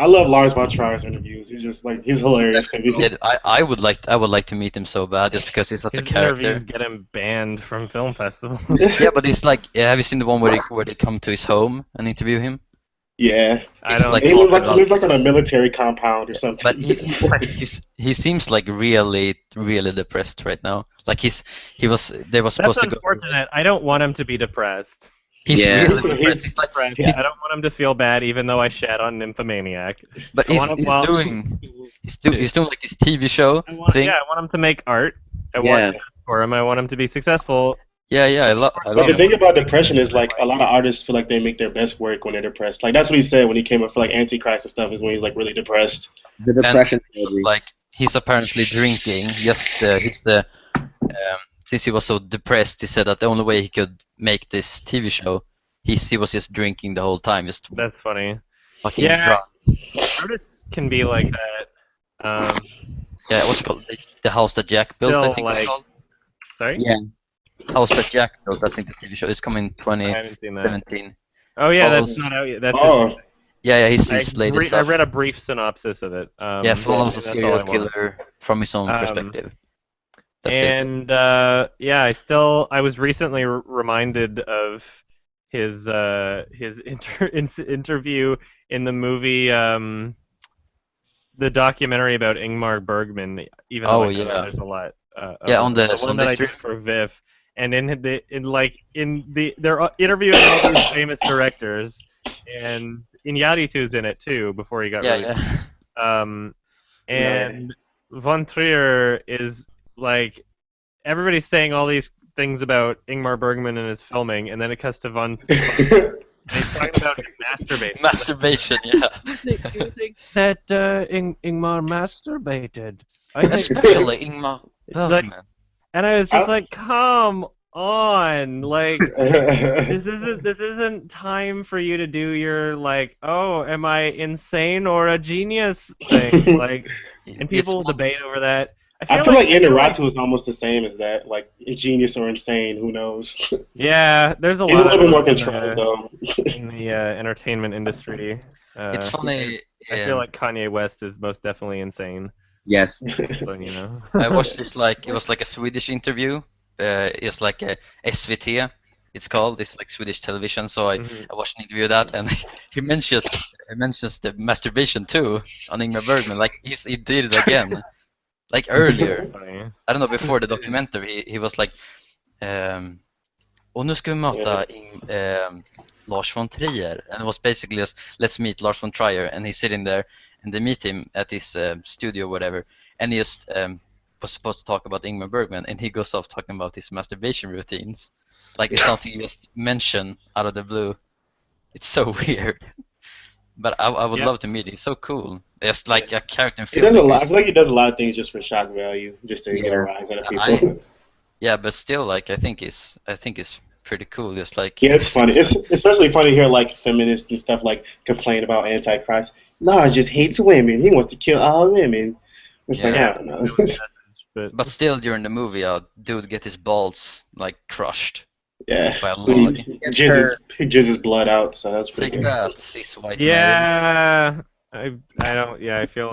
I love Lars von Trier's interviews. He's just like he's hilarious to me. Yeah, I would like to meet him so bad just because he's such His a character. interviews get him banned from film festivals. Yeah, but it's like have you seen the one where they come to his home and interview him? Yeah. I don't. Like, he lives like on a military compound or something. But he seems like really depressed right now. Like they were supposed That's to go. unfortunate. I don't want him to be depressed. He's really So depressed. He's like, I don't want him to feel bad, even though I shat on Nymphomaniac. but he's doing like this TV show thing. Yeah, I want him to make art. I want it for him. I want him to be successful. Yeah, I love But the it. thing about depression is like a lot of artists feel like they make their best work when they're depressed. Like that's what he said when he came up for like Antichrist and stuff is when he's like really depressed. The And depression. it was like he's apparently drinking. Just since he was so depressed, he said that the only way he could make this TV show, he was just drinking the whole time, just That's funny. fucking Yeah. drunk. Artists can be like that. Yeah, what's it called? The House That Jack Built, I Still, think it's like- called. Sorry? Yeah. House That Jack Built, I think the TV show is coming I 2017. haven't seen that. Oh yeah, Follows- that's not out yet. That's Oh, Yeah, his I latest stuff. read a brief synopsis of it. Yeah, follows a that's all serial I want. killer from his own Um, perspective. That's it. And yeah, I was recently reminded of his interview in the movie, the documentary about Ingmar Bergman. Even though Oh, I know that yeah. there's a lot. Yeah, on the one Sunday that I stream. did for Viv, and they're interviewing all these famous directors, and Iñárritu's in it too before he got Yeah, really. yeah. And von Trier is like, everybody's saying all these things about Ingmar Bergman and his filming, and then it cuts to von Trier, and he's talking about masturbating. Masturbation, yeah. Do you think that Ingmar masturbated? I think, Especially Ingmar Bergman. and I was just like, come on, like. This isn't time for you to do your like, oh, am I insane or a genius thing, like, and people It's- debate over that. I feel like Iñárritu is almost the same as that, like genius or insane. Who knows? yeah, there's a He's a lot little bit more of those controlled though. in the entertainment industry. It's funny. I feel like Kanye West is most definitely insane. Yes. So you know. I watched this it was like a Swedish interview. It's like a SVT. It's called. It's like Swedish television. So I watched an interview of that, and he mentions the masturbation too on Ingmar Bergman. Like he did it again, like earlier. Funny. I don't know, before the documentary, he was like, och nu ska vi möta Lars von Trier, and it was basically just, let's meet Lars von Trier, and he's sitting there, and they meet him at his studio or whatever, and he just was supposed to talk about Ingmar Bergman, and he goes off talking about his masturbation routines, like it's something you just mention out of the blue. It's so weird. But I would love to meet him. He's so cool. It's like a character in He film. does a lot. I feel like he does a lot of things just for shock value, just to get a rise out of people. Yeah, but still, like I think it's pretty cool. Just like Yeah, it's funny. It's especially funny to hear like feminists and stuff like complain about Antichrist. Lars just hates women. He wants to kill all women. It's like, I don't know. But still, during the movie, a dude get his balls like crushed. Yeah. By a He log. jizzes blood out, so that's pretty Take good. that, cis white man. Yeah, I don't. Yeah, I feel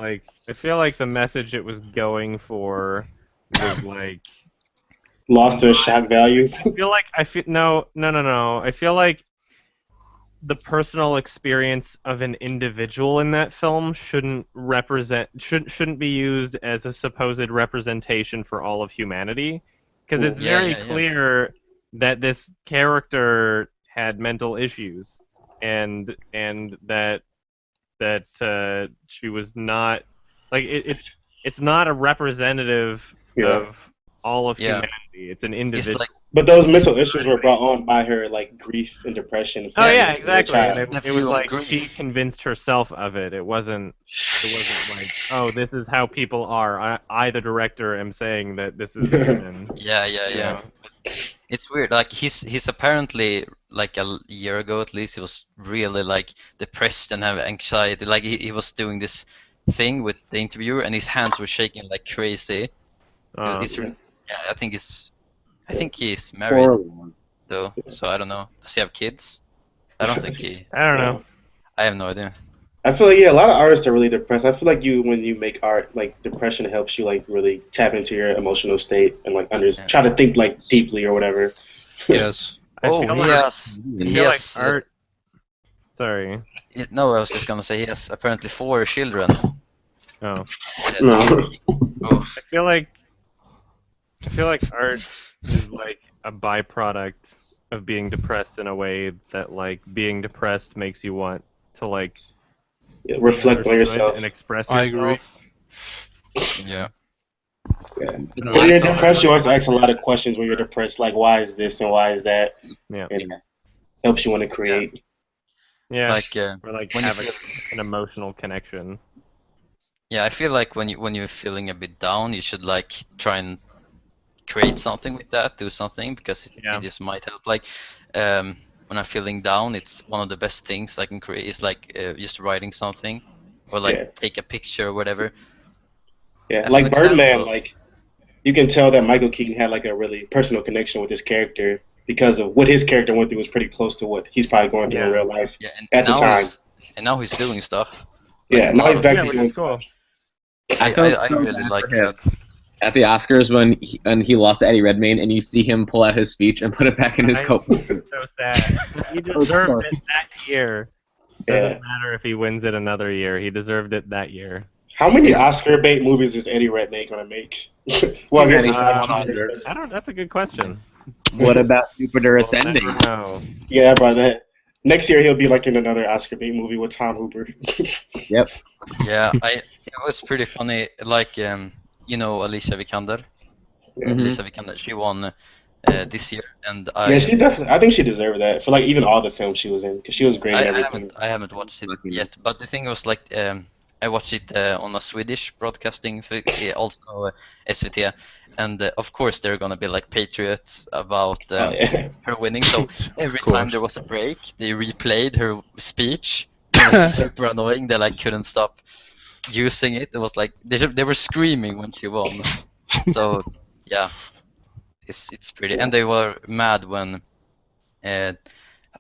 like the message it was going for was like. Lost to shock value. No. I feel like the personal experience of an individual in that film shouldn't be used as a supposed representation for all of humanity, because it's very clear that this character had mental issues, and that she was not like it's not a representative of all of humanity. It's an individual. Like, But those mental issues were brought on by her like grief and depression. Oh yeah, exactly. Child. And it was like she convinced herself of it. It wasn't like, oh, this is how people are. I the director, am saying that this is. yeah. know? It's weird. Like he's apparently like a year ago at least he was really like depressed and have anxiety. Like he was doing this thing with the interviewer and his hands were shaking like crazy. I think he's married though, so I don't know. Does he have kids? I don't think he. I don't know. I have no idea. I feel like a lot of artists are really depressed. I feel like when you make art, like depression helps you like really tap into your emotional state and like try to think like deeply or whatever. Yes. I feel like art. Sorry. No, I was just gonna say he has apparently 4 children. Oh. No. Oh. I feel like art is like a byproduct of being depressed in a way that like being depressed makes you want to like reflect on yourself and express I yourself. agree. Yeah. Yeah. Didn't When like you're it. depressed, you always ask a lot of questions when you're depressed, like why is this and why is that, Yeah. and helps you want to create. Yeah. Like Or like when you have feel, an emotional connection. yeah, I feel like when you're feeling a bit down, you should like try and create something with that, do something, because Yeah. it just might help. Like when I'm feeling down, it's one of the best things I can create is like just writing something, or like Yeah. take a picture or whatever. Yeah, As an like Birdman, example, like you can tell that Michael Keaton had like a really personal connection with his character because of what his character went through was pretty close to what he's probably going through in Yeah. real life yeah, and at the now time. now he's doing stuff. Like Yeah, a now lot he's of back Yeah, to which doing is cool. stuff. I, felt I so really bad like for him. that. At the Oscars when he lost to Eddie Redmayne, and you see him pull out his speech and put it back in his Right? coat. So sad. He was so- deserved it that year. Doesn't Yeah. matter if he wins it another year. He deserved it that year. How many Oscar bait movies is Eddie Redmayne gonna make? Well, I guess it's not. 100. I don't. That's a good question. What about Jupiter We'll Ascending? never know. Yeah, bro. That next year he'll be like in another Oscar bait movie with Tom Hooper. Yep. Yeah, it was pretty funny. Like you know, Alicia Vikander. Yeah. Mhm. Alicia Vikander, she won this year, and Yeah, she definitely. I think she deserved that for like even all the films she was in because she was great I in everything. haven't watched it Lucky me. yet, but the thing was like I watched it on a Swedish broadcasting, also SVT, and of course they're gonna be like patriots about Oh, yeah. her winning. So every course. time there was a break, they replayed her speech. It was super annoying. They like couldn't stop using it. It was like they were screaming when she won. So yeah, it's pretty. And they were mad when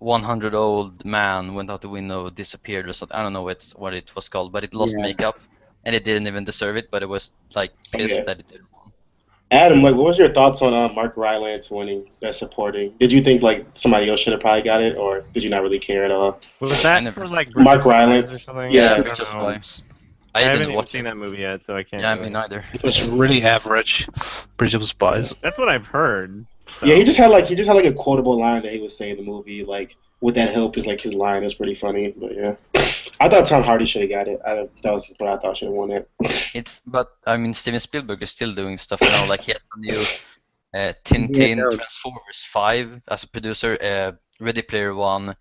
100-old man went out the window, disappeared or something. I don't know what it was called, but it lost Yeah. makeup, and it didn't even deserve it. But it was like pissed Yeah. that it didn't win. Adam, like, what was your thoughts on Mark Rylance winning Best Supporting? Did you think like somebody else should have probably got it, or did you not really care at all? Was I that never- for like Mark Bridge of Spies Rylance? or something? Yeah, I Bridge don't of know. Spies. I I haven't didn't even watch seen it. that movie yet, so I can't. Yeah, really- me neither. It was really average. Bridge of Spies. That's what I've heard. So. Yeah, he just had like a quotable line that he would say in the movie. Like, "With that help" is like his line. It's pretty funny, but yeah. I thought Tom Hardy should have got it. That was what I thought should have won it. But I mean, Steven Spielberg is still doing stuff now. Like he has the new Tintin, Yeah, no. Transformers 5 as a producer, Ready Player One,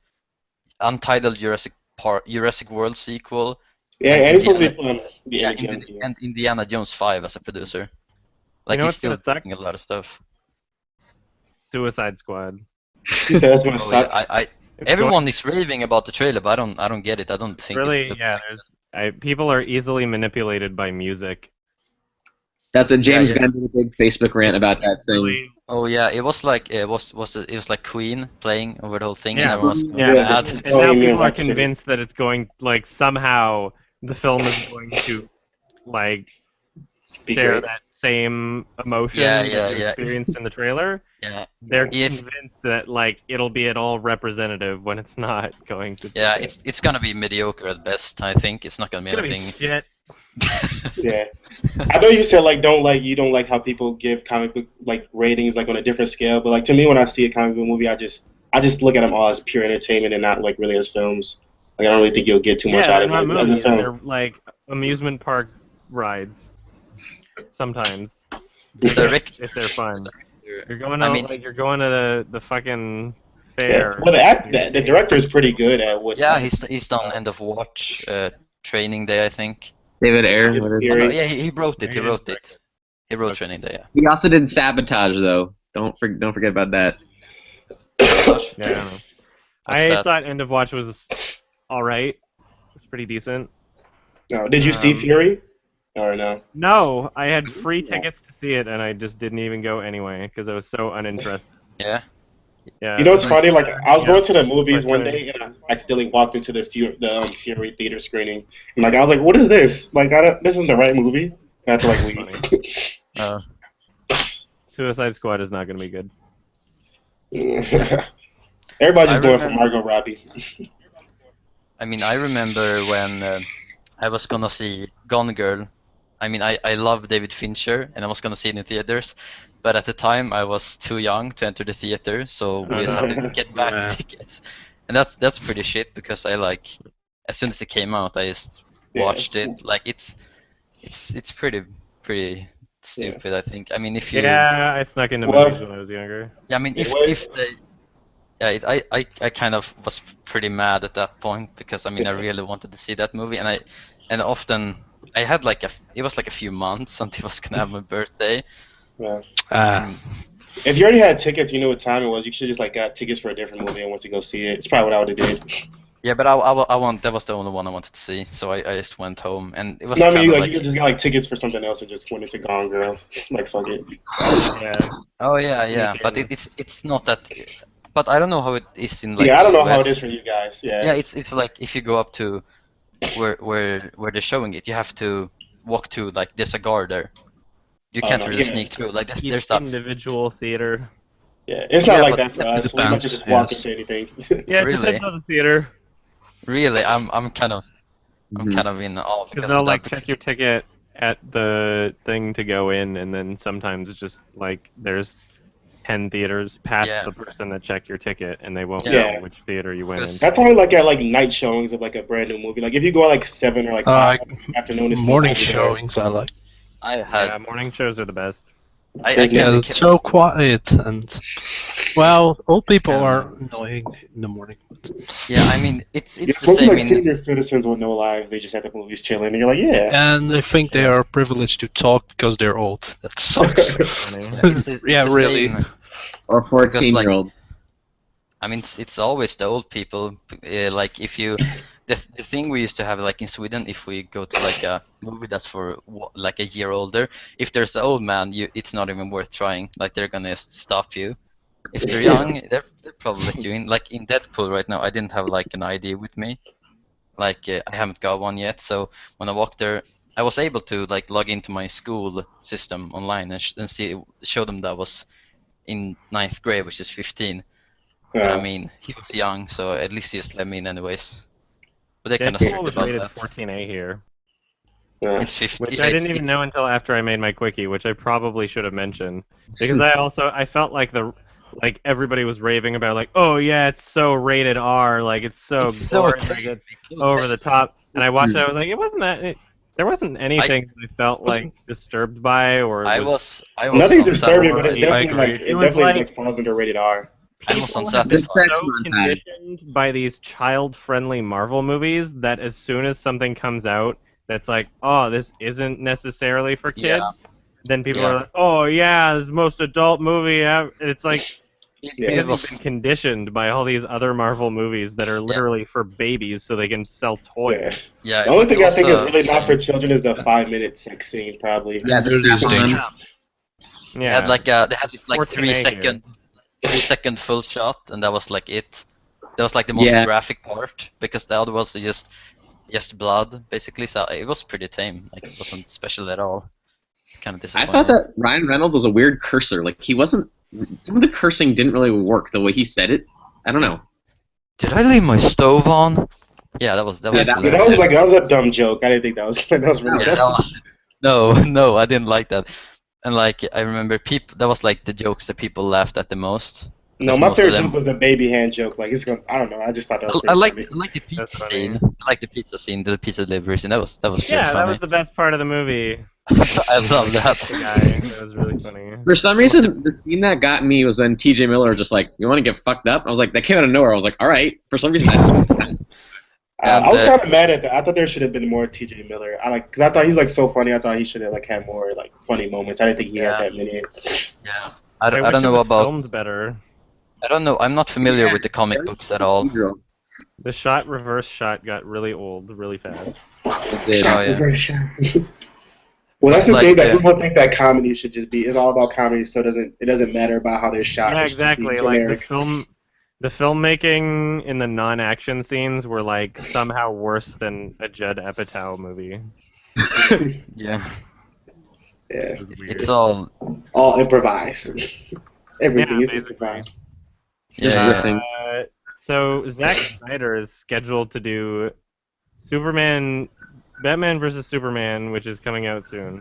Untitled Jurassic World sequel, Yeah, And and he's supposed to be Indiana- the yeah, Indiana Jones. and Indiana Jones 5 as a producer. Like know he's what's still gonna suck? doing a lot of stuff. Suicide Squad. He said that's gonna Oh, yeah, suck. It's everyone is raving about the trailer, but I don't get it. I don't think really, it's yeah. People are easily manipulated by music. That's what James Yeah, yeah. Gunn did a big Facebook rant about that thing. Really, Oh yeah, it was like it was like Queen playing over the whole thing, and Yeah. everyone was going Yeah. mad. and Oh, now you mean people are Rhapsody. convinced that it's going like somehow the film is going to like Be share great. that same emotion Yeah, that yeah, you yeah. experienced in the trailer. Yeah, They're It's- convinced that like it'll be at all representative when it's not going to. Be. yeah, it's gonna be mediocre at best. I think it's not gonna be It's gonna be anything. shit. Yeah, I know you said like you don't like how people give comic book like ratings like on a different scale, but like to me when I see a comic book movie, I just look at them all as pure entertainment and not like really as films. Like I don't really think you'll get too much Yeah, out they're of not it as a movies. film. They're like amusement park rides. Sometimes, The direct, if they're fun. You're going to I mean- like you're going to the fucking Yeah. fair. Well, You're the seeing director is pretty good at what. yeah, he's done End of Watch, Training Day, I think. David Ayer. His what is it? theory. Oh, no, yeah, he wrote it. He Yeah, wrote direct it. He wrote Training Day. Yeah. He also did Sabotage though. Don't forget about that. Yeah, I don't know. What's I that? thought End of Watch was all right. It's pretty decent. No, did you see Um, Fury? Or no? No, I had free tickets to see it, and I just didn't even go anyway because I was so uninterested. Yeah. Yeah. You know what's funny? Like I was Yeah. going to the movies one Right. day and I accidentally walked into the Fury theater screening. And like I was like, "What is this? Like this isn't the right movie." I had to like leave. Suicide Squad is not going to be good. Everybody's just I going for remember- Margot Robbie. I mean, I remember when I was gonna see Gone Girl. I mean, I love David Fincher, and I was gonna see it in theaters, but at the time I was too young to enter the theater, so we just had to get back Yeah. tickets. And that's pretty shit because I like, as soon as it came out, I just Yeah. watched it. Like it's pretty stupid. I think. I mean, if you. Yeah, I snuck into Well- movies when I was younger. Yeah, I mean, if What? if they. Yeah, I kind of was pretty mad at that point because I mean I really wanted to see that movie and often I had like it was like a few months until it was gonna have my birthday. Yeah. And If you already had tickets, you knew what time it was. You should just like got tickets for a different movie and went to go see it. It's probably what I would have did. yeah, but that was the only one I wanted to see, so I just went home and it was No, I kind mean, of like you could just got like tickets for something else and just went into Gone Girl. Like fuck it. Yeah. Oh yeah, but Sneak in. it's not that. But I don't know how it is in like. Yeah, I don't the know how US. it is for you guys. Yeah. Yeah, it's like if you go up to where they're showing it, you have to walk to like there's a guard there. You Oh, can't no, really yeah. sneak through. Like Each there's that. individual theater. Yeah, it's not Yeah, like but that for us. We might just depends, walk yes. into anything. Yeah, it Really? depends on the theater. Really, I'm kind of Mhm. in awe Because because they'll of like that. check your ticket at the thing to go in, and then sometimes it's just like there's 10 theaters past Yeah. the person that checked your ticket, and they won't Yeah. know which theater you went in. Because- That's only like at like night showings of like a brand new movie. Like if you go at like 7 or like 5 afternoon, it's Morning nobody there. showings I like. I Yeah, had morning shows are the best. I There's Yeah, can't it's so quiet and well, old people kinda- are annoying in the morning. yeah, I mean it's You're the supposed to same like in senior citizens with no lives. They just have the movies chilling. And you're like, yeah. And they think they are privileged to talk because they're old. That sucks. Funny. it's Yeah, the really. same. Or 14-year-old. I mean, it's always the old people. Like if you, the thing we used to have like in Sweden, if we go to like a movie that's for like a year older, if there's an old man, it's not even worth trying. Like they're gonna just stop you. If they're young, they're probably let you in. Like in Deadpool right now, I didn't have like an ID with me. Like I haven't got one yet. So when I walked there, I was able to like log into my school system online and show them that I was in 9th grade, which is 15. But I mean, he was young, so at least he just let me in anyways. But they're kind of Deadpool strict was about rated that. 14A here, It's 50. which I didn't even know until after I made my quickie, which I probably should have mentioned because I felt like everybody was raving about like, oh yeah, it's so rated R, like it's so It's so gory, like tame. it's over the top. And I It's watched it, true. I was like, there wasn't anything that I felt like disturbed by or I was was Nothing's on disturbing, Saturday. but it's I definitely like agree. it It was definitely like- like falls under rated R. I was on People have Saturday. been so montage. conditioned by these child-friendly Marvel movies that as soon as something comes out that's like, oh, this isn't necessarily for kids, Yeah. then people Yeah. are like, oh yeah, this is the most adult movie ever. It's like It Yeah. because was- you've been conditioned by all these other Marvel movies that are literally for babies so they can sell toys. yeah, The only it thing I was, think is really not for same. children is the 5-minute sex scene, probably. Yeah, the Really snap-on. dangerous. Yeah. They had like they had this like 14A here. 3-second full shot, and that was like it. That was like the most Yeah. graphic part because the other was just blood basically. So it was pretty tame. Like it wasn't special at all. Kind of I disappointing. thought that Ryan Reynolds was a weird cursor. Like he wasn't. Some of the cursing didn't really work the way he said it. I don't know. Did I leave my stove on? Yeah, that was Yeah, was that- Yeah, hilarious. that was a dumb joke. I didn't think that was really Yeah, dumb. that was no, I didn't like that. And like I remember people, that was like the jokes that people laughed at the most. No, Because my most of favorite them- joke was the baby hand joke. Like it's gonna, I don't know. I just thought that was I pretty like funny. I like the pizza That's funny. scene. I like the pizza scene, the pizza delivery scene. That was Yeah, really that funny. was the best part of the movie. I love The that. guy. That was really funny. For some reason, the scene that got me was when T.J. Miller was just like, "You want to get fucked up?" I was like, that came out of nowhere. I was like, "All right." For some reason, I just. And, I was kind of mad at that. I thought there should have been more T.J. Miller. Because I thought he's like so funny. I thought he should have like had more like funny moments. I didn't think he Yeah. had that many. Yeah. I wish don't it know was about. filmed better. I don't know. I'm not familiar with the comic books at all. The reverse shot got really old really fast. Oh, yeah. Very shy. Well, that's the Like, thing that people think that comedy should just be. It's all about comedy, so it doesn't matter about how they're shot. Yeah, It should just be exactly. Like generic. the filmmaking in the non-action scenes were like somehow worse than a Judd Apatow movie. Yeah. Yeah, It was weird. It's all. all improvised. Everything Yeah, is basically. improvised. Just Yeah. riffing. So Zack Snyder is scheduled to do Batman vs Superman, which is coming out soon.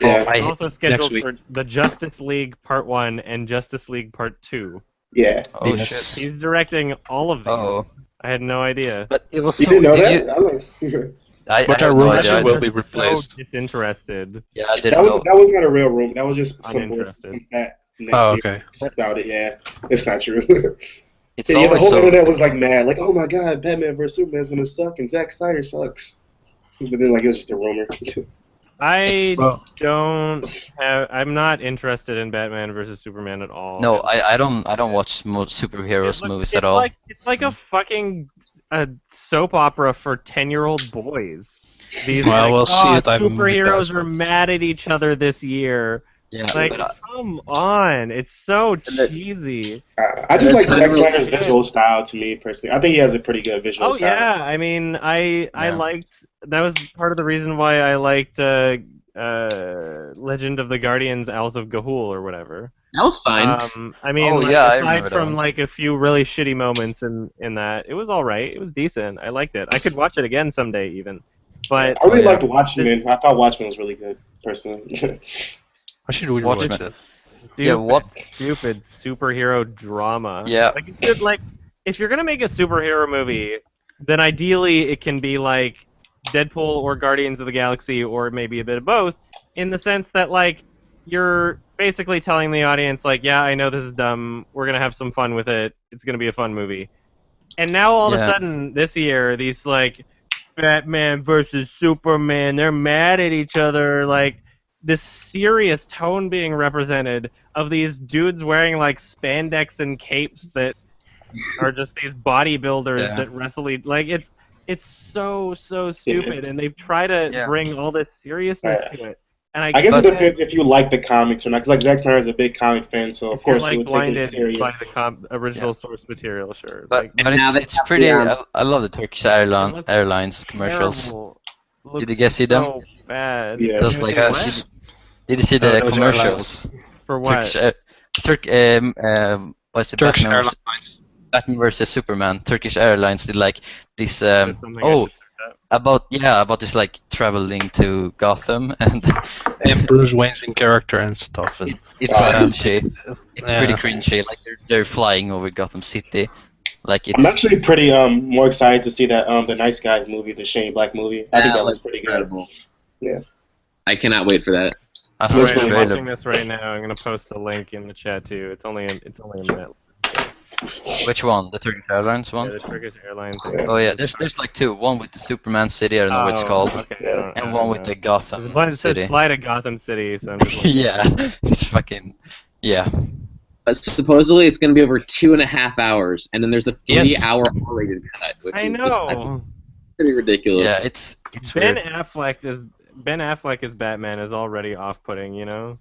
Yeah, I- He's also scheduled week. for the Justice League Part 1 and Justice League Part 2. yeah. Oh Yes. shit. He's directing all of these. Oh. I had no idea. But it was You so. didn't know did that? I like. I But have our no rumors idea. will be They're replaced. So disinterested. Yeah, I didn't know. That was not a real rumor. That was just some Uninterested. fat Oh, okay. about it. Yeah, it's not true. It's Yeah, the always whole so. internet was like mad, like, oh my god, Batman vs Superman's gonna suck and Zack Snyder sucks. But then like it was just a rumor. I Well, don't have. I'm not interested in Batman versus Superman at all. No, I don't watch superheroes movies at all. It's like a fucking soap opera for 10-year-old boys. These Well, we'll see it. I haven't moved superheroes past are it. mad at each other this year. Yeah, Like, but come on, it's so And that- cheesy. I just like That's Zack really Snyder's good. visual style. To me personally, I think he has a pretty good visual Oh style. yeah, I mean, I Yeah. liked that was part of the reason why I liked Legend of the Guardians, Owls of Ga'Hoole or whatever. That was fine. I mean, Oh, like, yeah, I aside remember that from one. like a few really shitty moments in that, it was all right. It was decent. I liked it. I could watch it again someday, even. But I really yeah. liked Watchmen. I thought Watchmen was really good, personally. I should rewatch Watchmen. that. stupid superhero drama. Yeah. Like, if you're gonna make a superhero movie, then ideally it can be like Deadpool or Guardians of the Galaxy or maybe a bit of both, in the sense that like you're basically telling the audience like, yeah, I know this is dumb. We're gonna have some fun with it. It's gonna be a fun movie. And now all of a Yeah. sudden this year, these like Batman versus Superman, they're mad at each other, like this serious tone being represented of these dudes wearing like spandex and capes that are just these bodybuilders Yeah. that wrestle like it's so stupid, and they've tried to Yeah. bring all this seriousness Yeah. to it. And I guess it But- depends if you like the comics or not. Because like Zack Snyder is a big comic fan, so of if you're course he like would take it blinded serious. by the original source material, sure. But like, And now they it's have pretty. the, I love the Turkish it looks Airlines commercials. terrible. Did you Looks guys see them? so bad. Yeah. Those Did like. you see what? Did you see No, the those commercials? For what? What's it? Turkish Batman versus, Airlines. Batman versus Superman. Turkish Airlines did like this. That's something I Oh, should check out. about this like traveling to Gotham, and And Bruce Wayne's in character and stuff. And it's Oh, cringy. It's Yeah. pretty cringy. Like they're flying over Gotham City. Like it's. I'm actually pretty more excited to see that the Nice Guys movie, the Shane Black movie. I think that was pretty good. incredible. Yeah. I cannot wait for that. I saw I'm the Which one? trailer. watching this right now. I'm gonna post a link in the chat too. It's only a minute. Which one? The Turkish Airlines Yeah, one? the Turkish Airlines. Oh yeah, there's like two. One with the Superman city, I don't know what it's Oh, called, Okay, Yeah. I don't and know. one with the Gotham There's one that says city. fly to Gotham City, so I'm just like, Yeah, it's fucking. Yeah. Supposedly it's going to be over 2.5 hours, and then there's a Yes. 3-hour R-rated cut, which I is just know. pretty ridiculous. Yeah, it's Ben weird. Affleck as Batman is already off-putting, you know.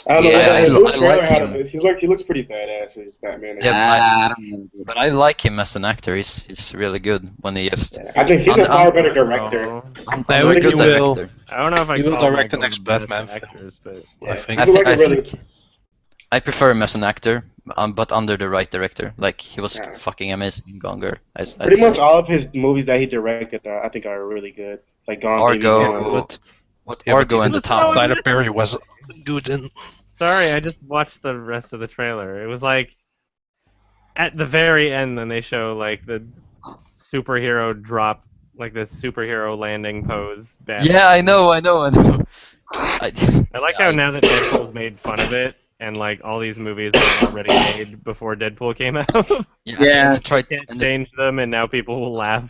I don't know. Yeah, the I new like trailer had him. He looks pretty badass as Batman. Yeah, I don't know. But I like him as an actor. He's really good when he just. Yeah, I think he's a far better director. I'm I very think good he will. director. I don't know if I He will call him, direct the like, next one of the Batman best film. actors, but I think. I, He's thi- like a I really- think I prefer him as an actor, but under the right director. Like he was Yeah. fucking amazing in Gone Girl. I'd Pretty much say. all of his movies that he directed, I think, are really good. Like Gone Baby Argo. Gone. What Yeah, but Argo and the Let's go Town. in. Tyler Perry was good in. sorry, I just watched the rest of the trailer. It was like at the very end, then they show like the superhero drop, like the superhero landing pose. Batman. Yeah, I know. I I like Yeah, how now that Deadpool's made fun of it, and like all these movies were already made before Deadpool came out. Yeah. and they tried, Can't and they, change them, and now people will laugh.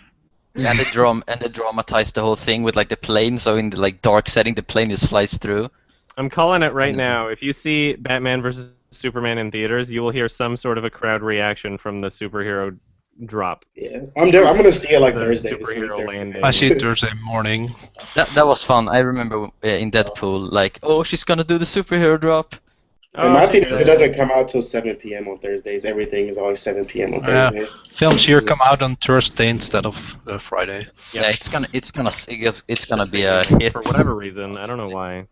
and they dramatized the whole thing with like the plane. So in the like dark setting, the plane just flies through. I'm calling it right And- now. If you see Batman versus Superman in theaters, you will hear some sort of a crowd reaction from the superhero drop. Yeah, I'm gonna see it like The Thursday. This superhero week, landing. I see it Thursday morning. That was fun. I remember in Deadpool, like, oh, she's gonna do the superhero drop. In my she theater, does. it doesn't come out till 7 p.m. on Thursdays. Everything is always 7 p.m. on Yeah. Thursday. Films here come out on Thursday instead of Friday. Yeah. Yeah, it's gonna be a hit. For whatever reason, I don't know why.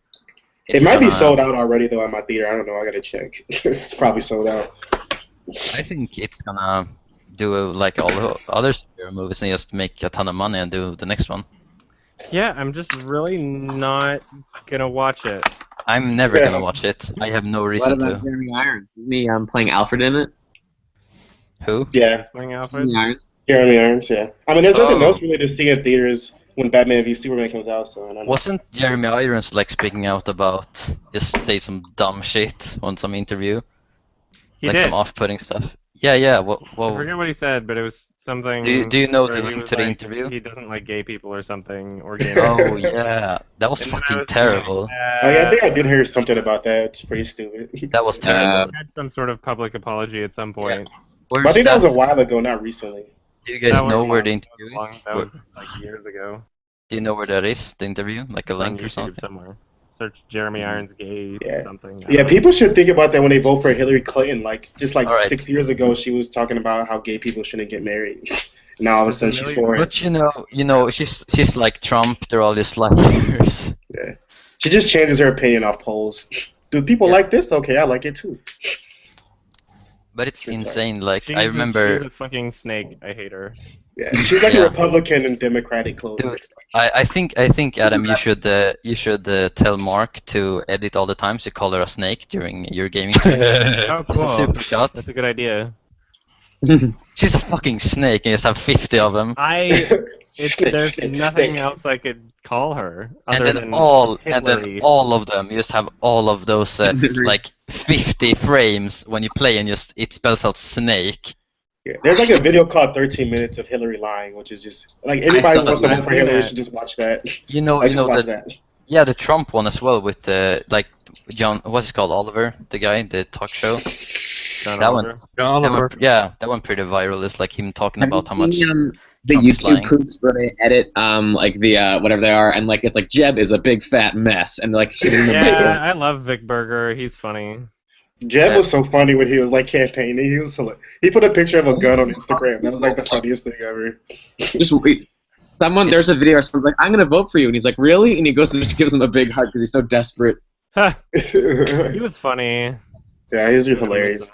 It It's might be gonna- sold out already though at my theater. I don't know. I gotta check. It's probably sold out. I think it's gonna do like all the other superhero movies and just make a ton of money and do the next one. Yeah, I'm just really not gonna watch it. I'm never Yeah. gonna watch it. I have no What reason about to. Jeremy Irons? Isn't he playing Alfred in it? Who? Yeah, Playing Alfred. Jeremy Irons? Jeremy Irons. Yeah. I mean, there's nothing Oh. else really to see in theaters when Batman v Superman comes out. So I don't know. Wasn't Jeremy Irons like speaking out about just say some dumb shit on some interview? He Like did. some off-putting stuff. Yeah. I forget what he said, but it was something. Do you know where the he link was to the like, interview? He doesn't like gay people or something, or gay. Oh yeah, that was And then I fucking was terrible. like, I think I did hear something about that. It's pretty stupid. That was terrible. He had some sort of public apology at some point. But I think that was a while ago, not recently. Do you guys That know was where the long- interview long- is? That was like years ago. Do you know where that is? The interview, like a It's on link or YouTube something? somewhere. Search Jeremy Irons gay Yeah. something. Yeah, people should think about that when they vote for Hillary Clinton. Like just like Alright. 6 years ago, she was talking about how gay people shouldn't get married. Now all of a sudden she's for it. But you know, she's like Trump. They're all just liars. Yeah, she just changes her opinion off polls. Do people like this? Okay, I like it too. But it's Good time. insane. Like She's I remember. she's a fucking snake. I hate her. Yeah, she's like Yeah. a Republican and Democratic clone. Dude, I think Adam, you should tell Mark to edit all the times you call her a snake during your gaming streams. Oh, It's a cool. super shot. That's a good idea. She's a fucking snake, and you just have 50 of them. There's nothing else I could call her And other then than all of them, you just have all of those like 50 frames when you play, and just it spells out snake. Yeah. There's like a video called 13 Minutes of Hillary Lying, which is just like anybody who wants to vote for Hillary should just watch that. You know Just watch that. that. Yeah, the Trump one as well with like John. What's he called? Oliver, the guy, the talk show. John That Oliver. one, that one pretty viral. It's like him talking about how much. The Trump is lying. YouTube poops where they edit like the whatever they are, and like it's like Jeb is a big fat mess, and like hitting the Yeah, I love Vic Berger. He's funny. Jeb was so funny when he was like campaigning. He was he put a picture of a gun on Instagram. That was like the funniest thing ever. Just wait. There's a video where someone's like, "I'm gonna vote for you," and he's like, "Really?" And he goes and just gives him a big hug because he's so desperate. He was funny. Yeah, he's hilarious.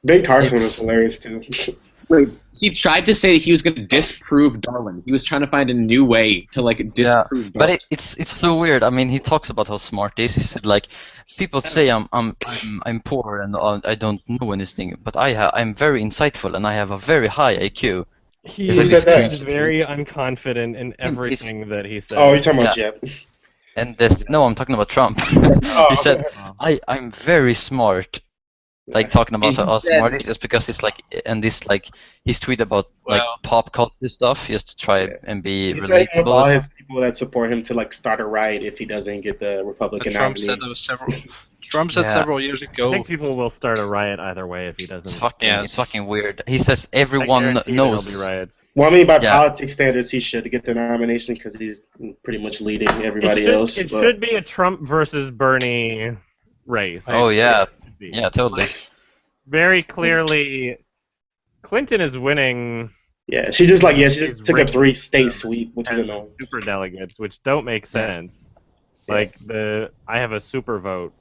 Ben Carson was hilarious too. Wait, he tried to say that he was gonna disprove Darwin. He was trying to find a new way to like disprove Darwin. But it's so weird. I mean, he talks about how smart he is. He said like, people say I'm poor and I don't know anything, but I'm very insightful and I have a very high IQ. He Who said that? is very unconfident in everything that he says. Oh, you're talking about Jeb. And no, I'm talking about Trump. He said I'm very smart. Like talking about how smart he is, just because it's like, and this like his tweet about like pop culture stuff, just to try and be He said he wants all relatable. his people that support him to like start a riot if he doesn't get the Republican Trump nominee. said there was several. Trump said several years I ago. think people will start a riot either way if he doesn't. It's fucking weird. He says I everyone guarantee knows. There'll be riots. Well, I mean, by Yeah. politics standards, he should get the nomination because he's pretty much leading everybody else. It but- should be a Trump versus Bernie race. Oh yeah, Be. yeah, totally. Very clearly, Clinton is winning. Yeah, she just She's took a rigged 3-state sweep, which is as annoying. super delegates, which don't make sense. Yeah. Like I have a super vote.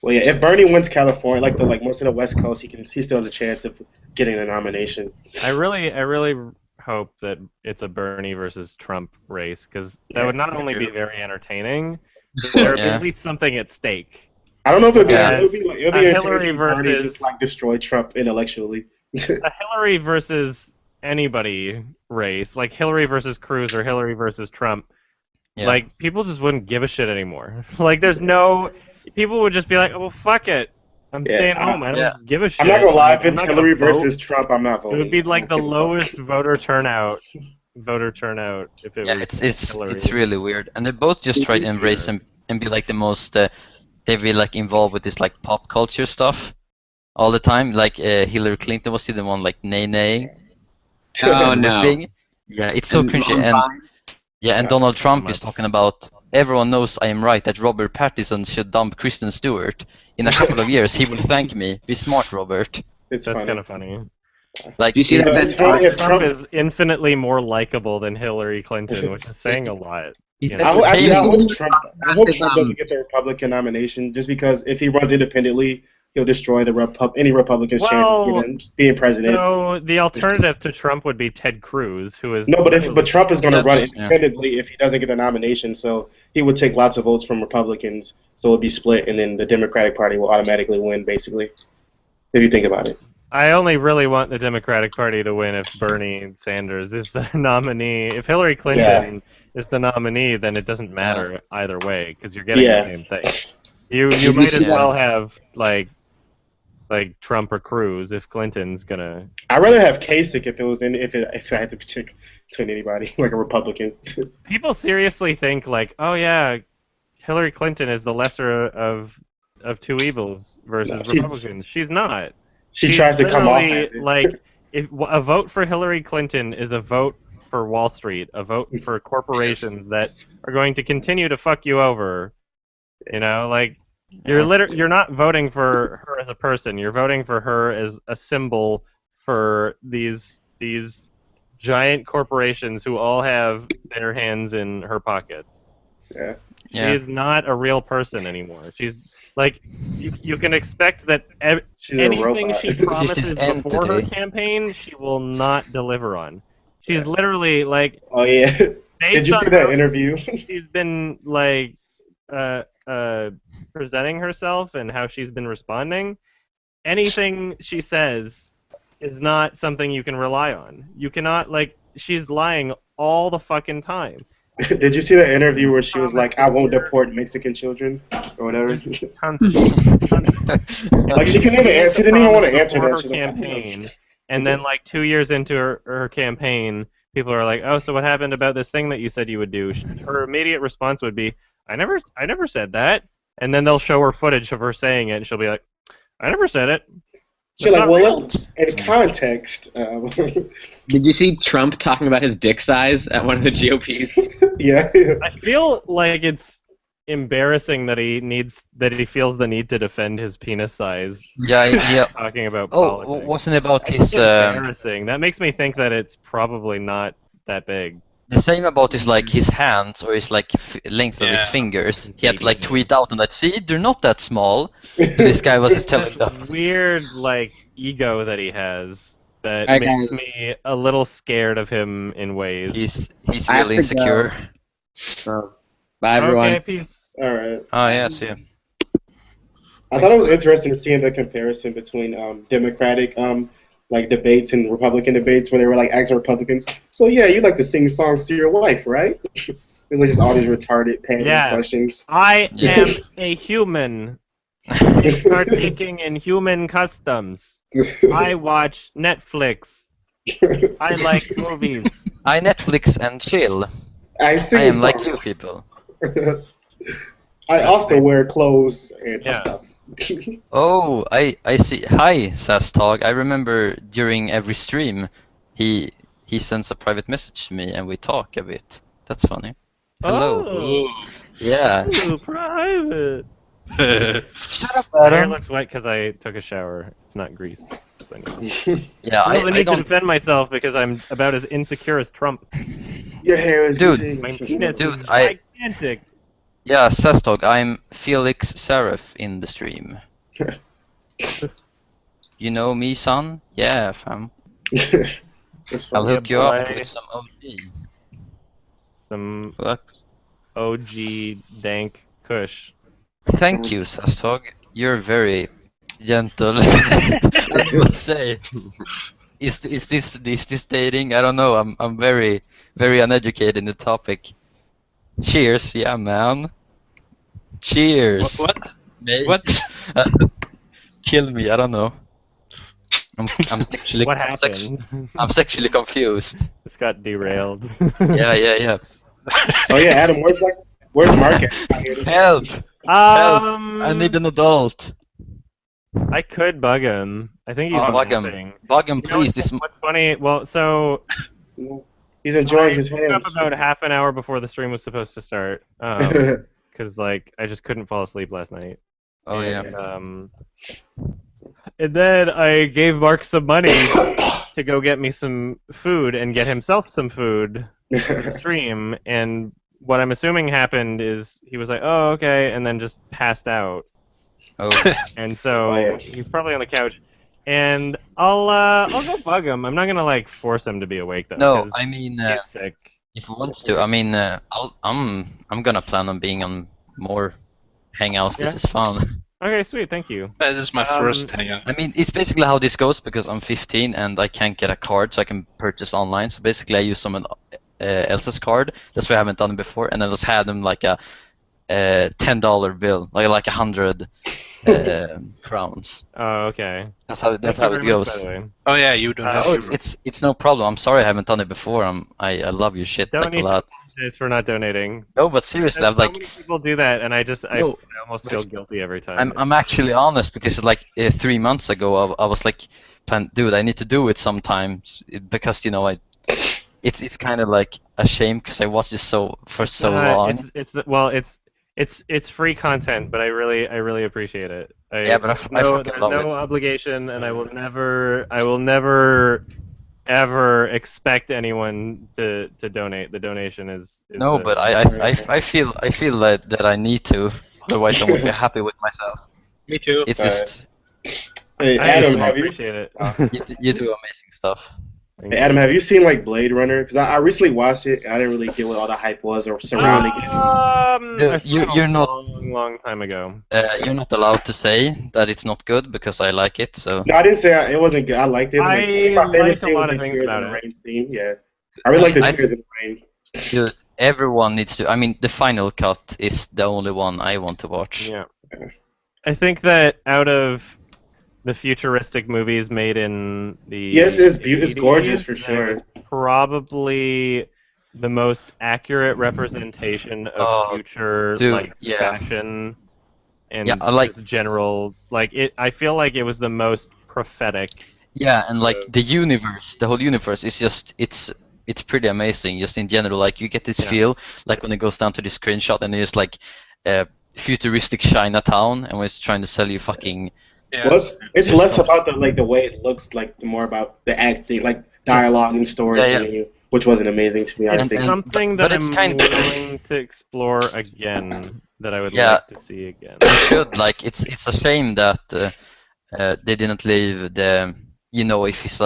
Well, yeah, if Bernie wins California, like most of the West Coast, he still has a chance of getting the nomination. I really hope that it's a Bernie versus Trump race because that would not only be very entertaining, but there would be at least something at stake. I don't know if it'd be Yeah. it'd be Hillary entertaining if Bernie versus- just like destroy Trump intellectually. A Hillary versus anybody race, like Hillary versus Cruz or Hillary versus Trump, Yeah. like people just wouldn't give a shit anymore. Like there's no, people would just be like, oh well, fuck it, I'm Yeah, staying home. I don't give a shit. I'm not gonna lie, if I'm it's not gonna Hillary vote. versus Trump, I'm not It voting. would be like I the don't give a fuck. lowest voter turnout if it Yeah, was it's Hillary. really weird, and they both just try to embrace and be like the most. They be like involved with this like pop culture stuff all the time. Like Hillary Clinton was the one like nay. Oh no. Thing. Yeah, it's so cringy. And Donald Trump is talking about. Everyone knows I am right that Robert Pattinson should dump Kristen Stewart. In a couple of years, he will thank me. Be smart, Robert. That's kind of funny. Like, Do you see that? It's funny if Trump Trump is infinitely more likable than Hillary Clinton, which is saying a lot. He's you know? I hope Trump doesn't get the Republican nomination, just because if he runs independently, he'll destroy any Republican's chance of being president. So the alternative to Trump would be Ted Cruz, who is but Trump is going to run Yeah. independently if he doesn't get the nomination, so he would take lots of votes from Republicans, so it would be split, and then the Democratic Party will automatically win, basically, if you think about it. I only really want the Democratic Party to win if Bernie Sanders is the nominee. If Hillary Clinton is the nominee, then it doesn't matter either way because you're getting Yeah. the same thing. You you might see as well that? have like Trump or Cruz if Clinton's gonna. I'd rather have Kasich if I had to pick between anybody, like a Republican. People seriously think like, oh yeah, Hillary Clinton is the lesser of two evils versus No, Republicans. She's not. She She's tries to come off literally, as it. like if a vote for Hillary Clinton is a vote for Wall Street, a vote for corporations that are going to continue to fuck you over. You know, like you're not voting for her as a person. You're voting for her as a symbol for these giant corporations who all have their hands in her pockets. Yeah. She is not a real person anymore. She's like, you can expect that She's a anything robot. she promises this before her entity. campaign, she will not deliver on. She's literally like, Oh yeah. Did based you on see that how interview? she's been like presenting herself and how she's been responding, anything she says is not something you can rely on. You cannot, like, she's lying all the fucking time. Did you see that interview where she was like, "I won't deport Mexican children" or whatever? Tons of shit. Like she couldn't even answer. She didn't even want to answer Before that. her She's like, campaign, and then like 2 years into her campaign, people are like, "Oh, so what happened about this thing that you said you would do?" Her immediate response would be, I never said that." And then they'll show her footage of her saying it, and she'll be like, "I never said it." She's That's like, not "Well, real." in context, Did you see Trump talking about his dick size at one of the GOPs? yeah." I feel like it's embarrassing that he feels the need to defend his penis size. Yeah. Talking about Oh, politics. wasn't it about That's his embarrassing. That makes me think that it's probably not that big. the same about his like his hands or his like length of his Yeah. fingers? He had to like tweet out on that. See, they're not that small. This guy was telling This them. weird like ego that he has that Alright, makes guys. me a little scared of him in ways. He's I have really to go. insecure. So, bye everyone. Okay, peace. All right. Oh yeah, see. I thought it was interesting seeing the comparison between Democratic like debates and Republican debates where they were like asking Republicans, "So yeah, you like to sing songs to your wife, right?" It's like just all these retarded pandering Yeah. questions. I Yeah. am a human partaking in human customs. I watch Netflix. I like movies. I Netflix and chill. I sing I am like you songs. people. I also wear clothes and Yeah. stuff. Oh, I see. Hi, Sastog. I remember during every stream, he sends a private message to me and we talk a bit. That's funny. Hello. Oh, Yeah. ooh, private. Shut up, My hair Adam. looks wet because I took a shower. It's not grease. Yeah, I feel the I need to don't. defend myself because I'm about as insecure as Trump. Your hair is Dude. good. My penis Dude, is I- gigantic. Yeah, Sastog. I'm Felix Seraph in the stream. You know me, son? Yeah, fam. That's I'll funny. hook you up boy. with some OG. Some Fuck. OG dank kush. Thank you, Sastog. You're very gentle. I would say. Is this dating? I don't know. I'm very uneducated in the topic. Cheers, yeah, man. Cheers. What? Mate. What? Kill me. I don't know. I'm sexually. What I'm happened? sexually confused. This got derailed. Yeah. Oh yeah, Adam, where's Mark at? Help! I need an adult. I could bug him. I think he's Bug him. napping. Bug him, You know please. what's, This. what's funny? Well, so He's enjoying I his woke up hands. about half an hour before the stream was supposed to start. Because like I just couldn't fall asleep last night. Oh yeah. And then I gave Mark some money to go get me some food and get himself some food for the stream. And what I'm assuming happened is he was like, "Oh, okay," and then just passed out. Oh. And so Oh, yeah. he's probably on the couch. And I'll go bug him. I'm not gonna like force him to be awake though. No, 'cause I mean, he's sick. if he wants to, I mean, I'm gonna plan on being on more hangouts. This Yeah. is fun. Okay, sweet. Thank you. This is my first hangout. I mean, it's basically how this goes because I'm 15 and I can't get a card, so I can purchase online. So basically, I use else's card. That's why I haven't done it before, and then just had them like a $10 bill, like 100 crowns. Oh, okay. That's how Thank you it very much, goes. by the way. Oh yeah, you don't have Oh, to. it's no problem. I'm sorry I haven't done it before. I love your shit Don't like a need to lot. apologize for not donating. No, but seriously, There's I've like so many people do that, and I No, almost feel guilty every time. I'm actually honest because like 3 months ago I was like, dude, I need to do it sometimes because it's kind of like a shame because I watched it for so long. It's free content, but I really appreciate it. Yeah, but I fucking there's love no obligation, and I will never ever expect anyone to donate. The donation is No, but I feel that I need to, otherwise I won't be happy with myself. Me too. It's just Hey, I Adam, just have you? appreciate it. you do amazing stuff. Thank Hey, you. Adam, have you seen like Blade Runner? Because I recently watched it. And I didn't really get what all the hype was or surrounding it. Dude, I saw it you're a not- long time ago. You're not allowed to say that it's not good because I like it. So No, I didn't say it wasn't good. I liked it. It was, like, I my favorite liked a scene was lot of the things tears in about the it. rain scene. Yeah, I really like the I- tears in the rain. dude, everyone needs to. I mean, the final cut is the only one I want to watch. Yeah. I think that out of the futuristic movies made in the Yes, it's gorgeous 80s, for that sure. was probably the most accurate representation of Oh, future dude, like yeah. fashion and Yeah, I like- just general like it. I feel like it was the most prophetic. Yeah, and like the whole universe is just it's pretty amazing just in general. Like you get this Yeah. feel like when it goes down to the screenshot and it's like futuristic Chinatown and when it's trying to sell you fucking Yeah. Well, it's less about the way it looks, like the more about the acting, like dialogue and storytelling, which wasn't amazing to me. I It's think. something but that it's I'm kind of- willing to explore again. That I would Yeah. like to see again. you should like it's a shame that they didn't leave the if it's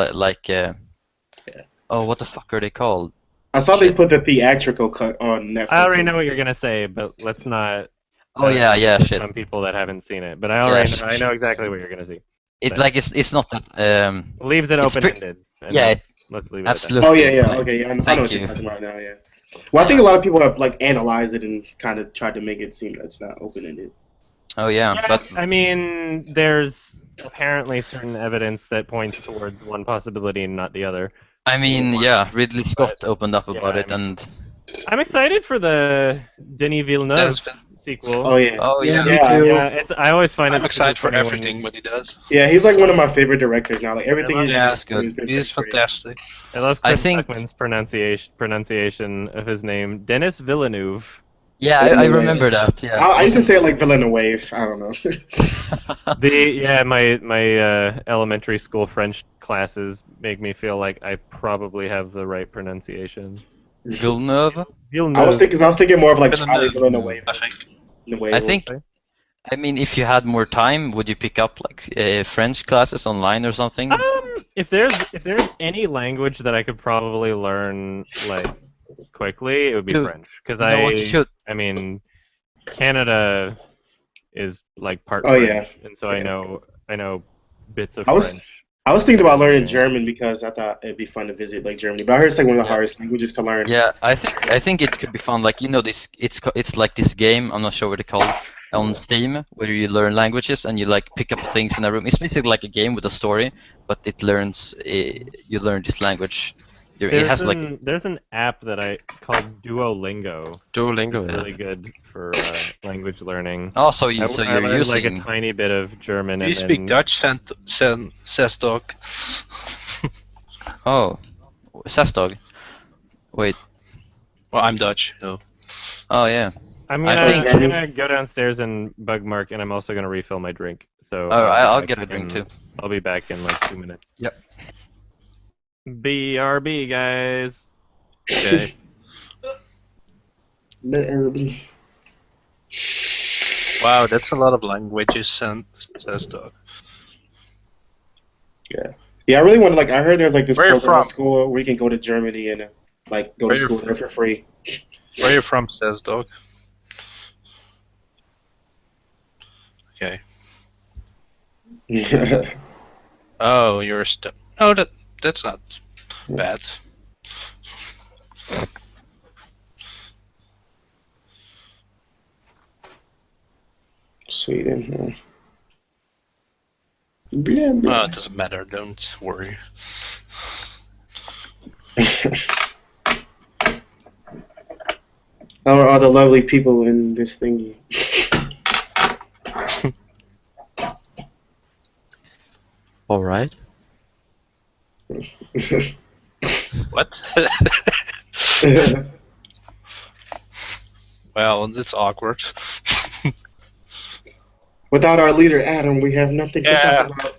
oh what the fuck are they called? I saw they Shit. put the theatrical cut on Netflix. I already know what you're gonna say, but let's not. Oh yeah, for shit. Some people that haven't seen it, but I already Yeah, know, I know exactly what you're gonna see. It's like it's not that Leaves it It's open-ended. and yeah, let's leave it at absolutely. Oh yeah, like, okay, yeah. I know thank what you're you. talking about now. Yeah. Well, I think a lot of people have like analyzed it and kind of tried to make it seem that it's not open-ended. Oh yeah, that. but I mean, there's apparently certain evidence that points towards one possibility and not the other. I mean, yeah, Ridley Scott opened up about yeah, it, and I'm excited for the Denis Villeneuve That was fun. sequel. Oh yeah. Yeah, me too. Yeah, it's. I always find I'm it excited for super funny when- everything what he does. Yeah, he's like one of my favorite directors now. Like everything he's Yeah, done, it's good. he's been He's pretty great. fantastic. I love I Chris think- Tuckman's pronunciation of his name, Denis Villeneuve. yeah, I Villeneuve. remember that. Yeah. I used to say it like Villeneuve. I don't know. My elementary school French classes make me feel like I probably have the right pronunciation. Villeneuve. Villeneuve. I was thinking more of like Charlie Villeneuve, Villeneuve. I think. In a way. I think. I mean, if you had more time, would you pick up like French classes online or something? If there's any language that I could probably learn like quickly, it would be Dude, French. Because you know what you should- I mean, Canada is like part Oh, French, yeah. and so I know bits of I was- French. I was thinking about learning German because I thought it'd be fun to visit like Germany, but I heard it's like one of the hardest languages to learn. Yeah, I think it could be fun. Like this, it's like this game. I'm not sure what it's called on Steam, where you learn languages and you like pick up things in a room. It's basically like a game with a story, but it learns. You learn this language. It has like There's an app that I called Duolingo. Duolingo. It's really good for language learning. oh, so you're I learned using like a tiny bit of German. You and speak then- Dutch, says dog. oh, Sastog. Wait. Well, I'm Dutch, so. Oh yeah. I'm I gonna, think- I'm gonna go downstairs and bug Mark, and I'm also gonna refill my drink. So Oh, I'll be get back a drink in- too. I'll be back in like 2 minutes. Yep. BRB, guys. Okay. Wow, that's a lot of languages, says dog. Yeah, I really want to I heard there's like this Where you program at from? school where you can go to Germany and like go Where to you school from? there for free. Where are you from, says dog? Okay. Oh, you're a step. No, that's not bad. Sweden. Blah, blah. It doesn't matter. Don't worry. How are all the lovely people in this thingy? All right. What? Well, that's awkward. Without our leader Adam, we have nothing to talk about.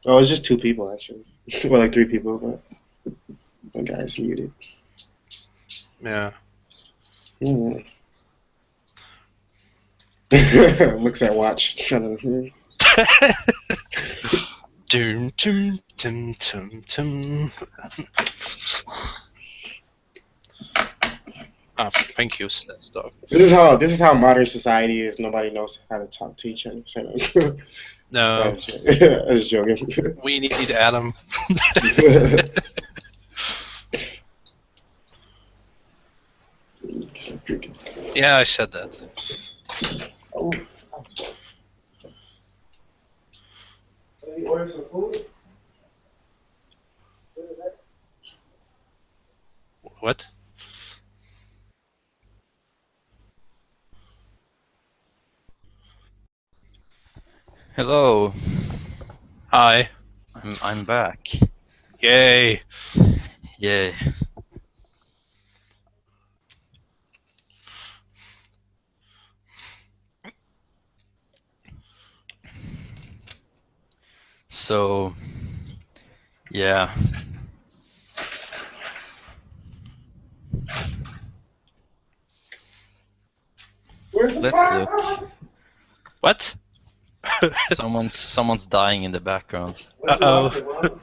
Oh, it's just 2 people actually. Well, like 3 people, but one guy's muted. Yeah. Mm. Looks at watch. Dum, dum, dum, dum, dum. Ah, thank you, Stuff. This is how modern society is. Nobody knows how to talk to each other. So, No, I was joking. we need Adam. Stop drinking. Yeah, I said that. Oh. You order some food? What? Hello. Hi. I'm back. Yay. Yay. So, yeah. Let's look. What? Someone's dying in the background. Uh-oh.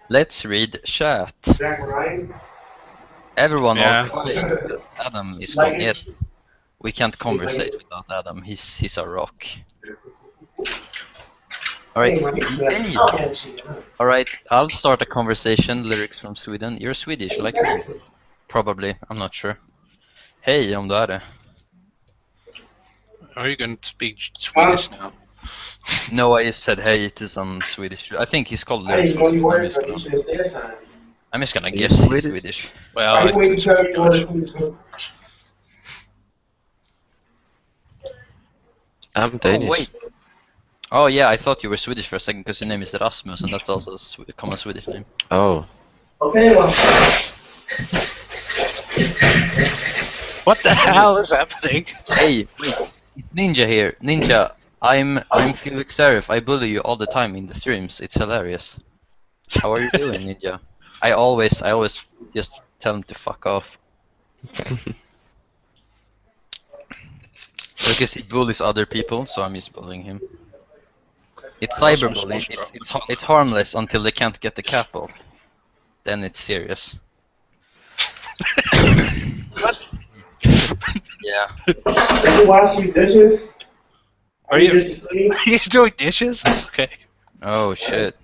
Let's read chat. Jack Ryan? Everyone Yeah. all quiet because Adam is not yet. We can't conversate without Adam. He's a rock. Alright. Hey. Alright, I'll start a conversation. Lyrics from Sweden. You're Swedish, like me. Probably, I'm not sure. Hej om du är det. Are you going to speak Swedish now? No, I just said hey to some Swedish. I think he's called lyrics from Sweden. I'm just gonna guess he's Swedish. Well, I think it's Dutch. I'm Danish. Oh, wait. Oh yeah, I thought you were Swedish for a second because your name is Rasmus and that's also a common Swedish name. Oh. Okay, well. What the hell is happening? Hey, wait, it's Ninja here. Ninja, I'm Felix Serif. I bully you all the time in the streams. It's hilarious. How are you doing, Ninja? I always just tell him to fuck off. Because he bullies other people, so I'm just bullying him. It's cyberbullying. It's harmless until they can't get the cap off. Then it's serious. What? Yeah. Are you washing dishes? Are you? He's doing dishes? Okay. Oh shit.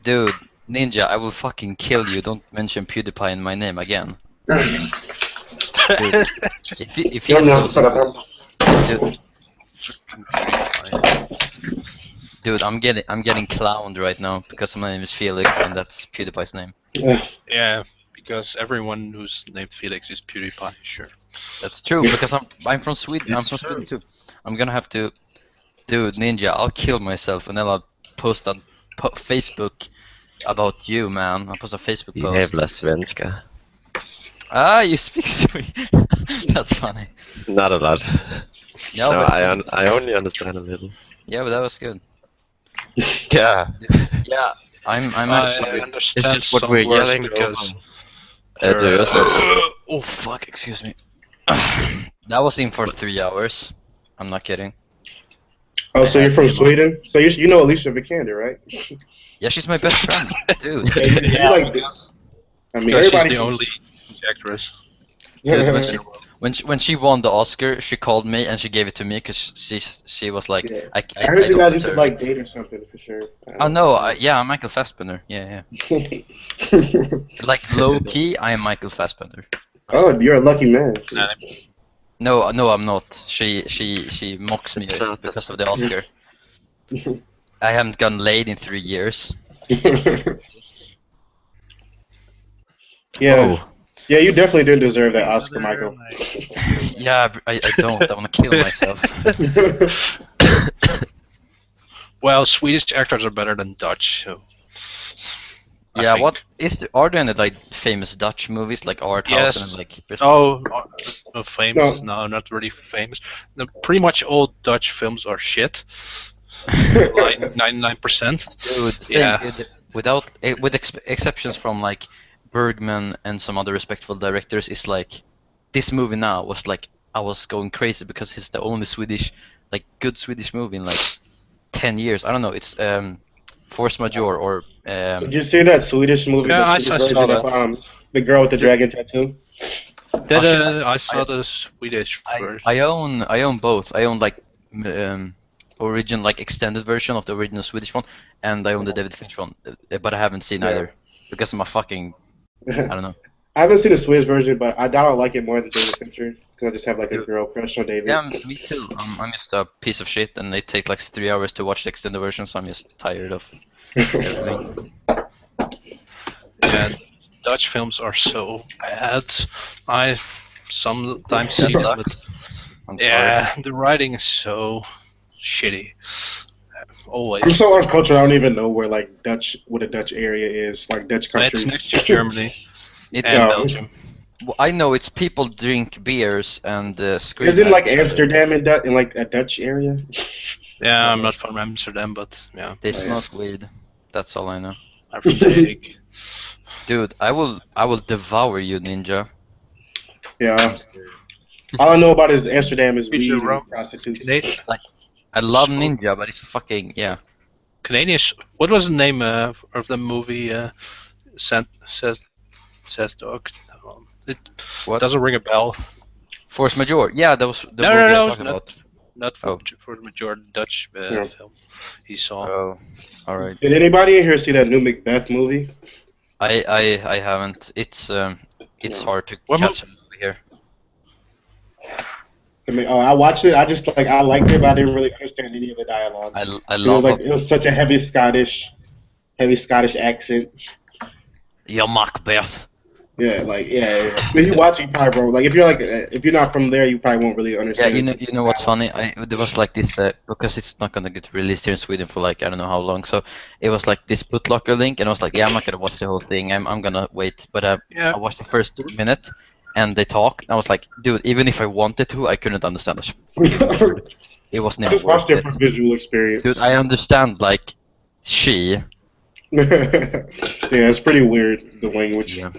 Dude, Ninja, I will fucking kill you. Don't mention PewDiePie in my name again. Dude, if he's so dude, I'm getting clowned right now because my name is Felix and that's PewDiePie's name. Yeah, because everyone who's named Felix is PewDiePie, sure. That's true because I'm from Sweden. I'm from Sweden too. I'm gonna have to, dude, Ninja. I'll kill myself and then I'll post on Facebook about you, man. I'll post a Facebook post. Jävla svenska. Ah, you speak Swedish. That's funny. Not a lot. No, No, but, I only understand a little. yeah, but that was good. Yeah. Yeah, I'm I actually. understand It's just what some we're words yelling because... Do you also? Oh fuck! Excuse me. That was in for 3 hours. I'm not kidding. Oh, so you're from Sweden? So you know Alicia Vikander, right? Yeah, she's my best friend, dude. Yeah, you like this. I mean, Because she's everybody. the only actress. Dude, when she won the Oscar, she called me and she gave it to me because she was like, Yeah. I I heard you don't guys used to deserve like it. date or something for sure. Oh no, yeah, I'm Michael Fassbender. Yeah, yeah. Like low key, I am Michael Fassbender. Oh, you're a lucky man. No, I'm not. She mocks me because of the Oscar. I haven't gotten laid in 3 years. Yeah. Oh. Yeah, you definitely didn't deserve that Oscar, Michael. Yeah, I don't. I want to kill myself. Well, Swedish actors are better than Dutch, so. I Yeah, think. what is the, are there any like famous Dutch movies like Art House Yes. and like? Oh, famous? No, not really famous. Pretty much all Dutch films are shit. Like 99%. Dude, same, Yeah. without with exceptions from like Bergman and some other respectful directors, is like this movie now was like I was going crazy because it's the only Swedish like good Swedish movie in like 10 years. I don't know. It's Force Majeure or Did you see that Swedish movie, Yeah, I the Swedish saw version of the girl with the dragon tattoo? I saw the Swedish I version. I own both. I own like original like extended version of the original Swedish one, and I own the David Fincher one, but I haven't seen Yeah. either because I'm a fucking I don't know. I haven't seen the Swedish version, but I doubt I'll like it more than David Fincher because I just have like a girl crush on David. Yeah, me too. I'm just a piece of shit, and it takes like 3 hours to watch the extended version, so I'm just tired of everything. Yeah, Dutch films are so bad. I sometimes see them, but I'm sorry. yeah, the writing is so shitty. Always. I'm so uncultured. I don't even know where like what a Dutch area is, like Dutch It's countries. next to Germany It's and Yeah. Belgium. well, I know it's people drink beers and scream. Isn't at like each other. Amsterdam in like a Dutch area? Yeah, I'm not from Amsterdam, but yeah, They Oh, yeah. smoke weed. That's all I know. I'm from The Hague. Dude, I will devour you, ninja. Yeah. All I know about is Amsterdam is Feature weed Rome. and prostitutes. I love So- ninja, but it's fucking yeah. Canadian. What was the name of the movie? Says dog. It What? doesn't ring a bell. Force Majeure. Yeah, that was the No, movie no, I no, talked about. Not Oh. for the majority Dutch Yeah. film he saw. Oh, all right. Did anybody in here see that new Macbeth movie? I haven't. It's No. hard to What catch a movie here. I mean, I watched it. I just like I liked it, but I didn't really understand any of the dialogue. I It was love like it was such a heavy Scottish accent. your Macbeth. Yeah, like yeah. When you watch, it, you probably won't. Like if you're not from there, you probably won't really Yeah, understand. you know what's funny? There was like this because it's not gonna get released here in Sweden for like I don't know how long. So it was like this bootlocker link, and I was like, yeah, I'm not gonna watch the whole thing. I'm gonna wait. But Yeah. I watched the first minute, and they talk. And I was like, dude, even if I wanted to, I couldn't understand this. It wasn't I even just watched worth it it. for visual experience. Dude, I understand like she, Yeah, it's pretty weird the language. yeah.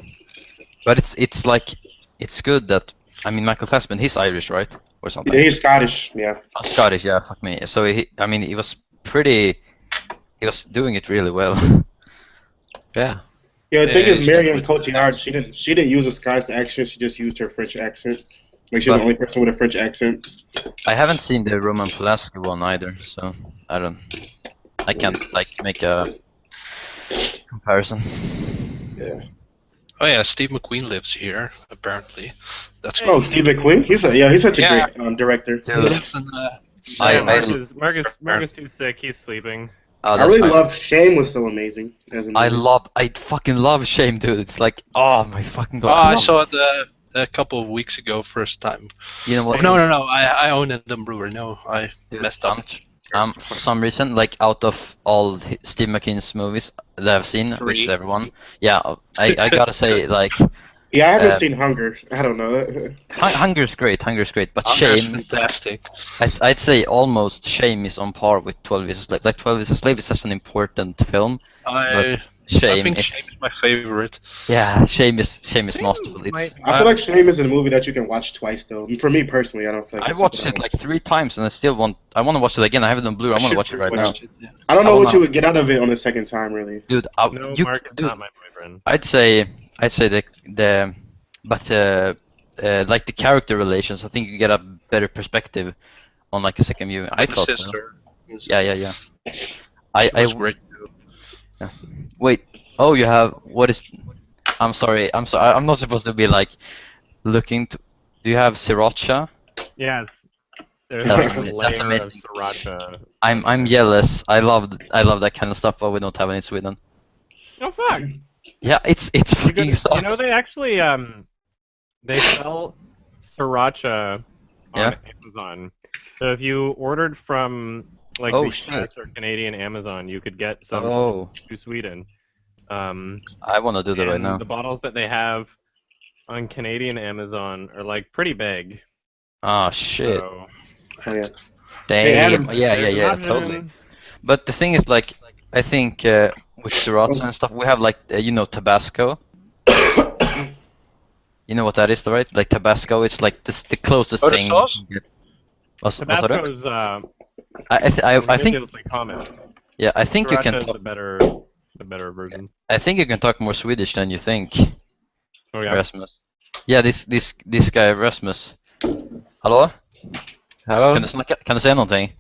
But it's like it's good that I mean Michael Fassbender, he's Irish, right, or something? Yeah, he's Scottish. Yeah. Oh, Scottish, yeah, fuck me. So I mean, he was doing it really well. Yeah. Yeah, the thing Yeah, is, he's Marion definitely- Cotillard, she didn't use a Scottish accent. She just used her French accent. Like she's But- the only person with a French accent. I haven't seen the Roman Polanski one either, so I can't like make a comparison. Yeah. Oh yeah, Steve McQueen lives here apparently. That's Oh, Steve McQueen. He's such a Yeah. great director. He Dude, lives in, I- Marcus too sick. He's sleeping. oh, I that's really fine. loved Shame was so amazing as a movie. I fucking love Shame, dude. It's like, oh my fucking god. I saw it a couple of weeks ago, first time. You know Oh, what? no, I own it in Brewer. No, I Dude, messed up. for some reason, like out of all Steve McQueen's movies that I've seen, which is 3. everyone, yeah, I gotta say, like, Yeah, I haven't Uh, seen Hunger. I don't know. Hunger's great, but Hunger's Shame, fantastic. I'd say almost Shame is on par with 12 Years a Slave. Like 12 Years a Slave is such an important film. I Shame think is, Shame is my favorite. yeah, Shame is masterful. It's Might- I feel like Shame is a movie that you can watch twice, though. For me personally, I don't think. I it's watched something it like 3 times and I want to watch it again. I have it on Blu-ray. I want to watch it right now. I don't I know will what you not- would get out of it on the second time, really. Dude, No, you, Mark is dude, not my boyfriend. I'd say but like the character relations, I think you get a better perspective on like a second viewing. I The thought so. sister. Yeah. She I was great too. wait. Oh, you have what is? I'm sorry. I'm not supposed to be like looking to. Do you have sriracha? Yes. There's That's like a that's layer of amazing. sriracha. I'm jealous. I love that kind of stuff, but we don't have it in Sweden. Oh fuck! Yeah, it's You, fucking could, sucks. you know they actually they sell sriracha on Yeah. Amazon. So if you ordered from like Oh, the shit. US or Canadian Amazon, you could get some Oh, to Sweden. I want to do that right And now. the bottles that they have on Canadian Amazon are like pretty big. Ah, shit. So Oh, yeah. Damn. Adam, Yeah, there's an totally. option. But the thing is, like, I think with sriracha and stuff, we have like Tabasco. You know what that is, right? Like Tabasco, it's like the closest Oh, the thing. sauce? You can get. What's that? Tabasco's I think ridiculously common. yeah, I think you can Sriracha is talk. the better version. I think you can talk more Swedish than you think, Oh yeah. Rasmus. Yeah, this guy Rasmus. Hallå? Hello? Kan du säga någonting?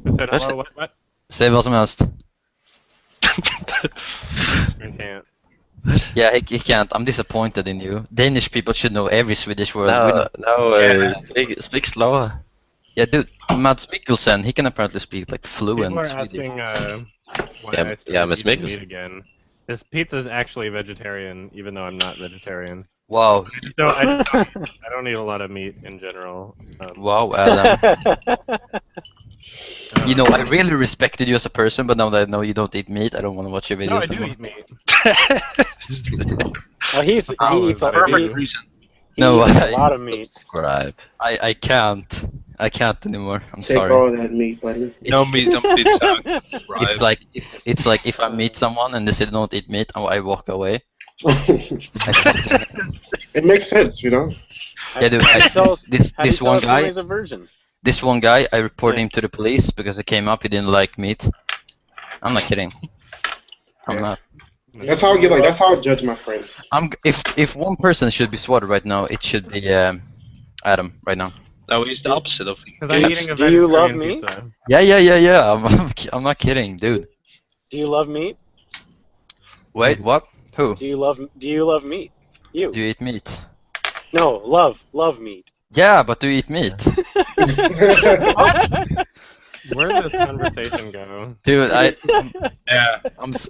I said hello. What? Säg vad som helst. You can't. Yeah, he can't. I'm disappointed in you. Danish people should know every Swedish word. We No, don't- no, speak slower. Yeah, dude, Mads Mikkelsen, he can apparently speak like fluent People are Swedish. asking why Yeah, I started yeah, Miss eating Mickles. meat again. This pizza's actually vegetarian, even though I'm not vegetarian. Wow, I don't eat a lot of meat in general. wow, Adam. You know, I really respected you as a person, but now that I know you don't eat meat, I don't want to watch your No, videos I do anymore. eat meat. Well, he eats a Perfect reason. he No, eats a I- lot of meat. Subscribe. I can't anymore. I'm Take sorry. all that meat, buddy. No meat on pizza. Right. It's like if I meet someone and they say they don't eat meat, I walk away. It makes sense, you know. Yeah, dude, How do you tell us- this how do you this tell one us when guy, he's a virgin? this one guy, I reported him to the police because he came up, he didn't like meat. I'm not kidding. I'm Yeah. not. That's how I get. Like that's how I judge my friends. If one person should be swatted right now, it should be Adam right now. No, he's the opposite of you. Because I'm eating a Do you love vegetarian meat? pizza. Yeah. I'm not kidding, dude. Do you love meat? Wait, what? Who? Do you love meat? You. Do you eat meat? No, love meat. Yeah, but do you eat meat? Where did this conversation go? Dude, Yeah.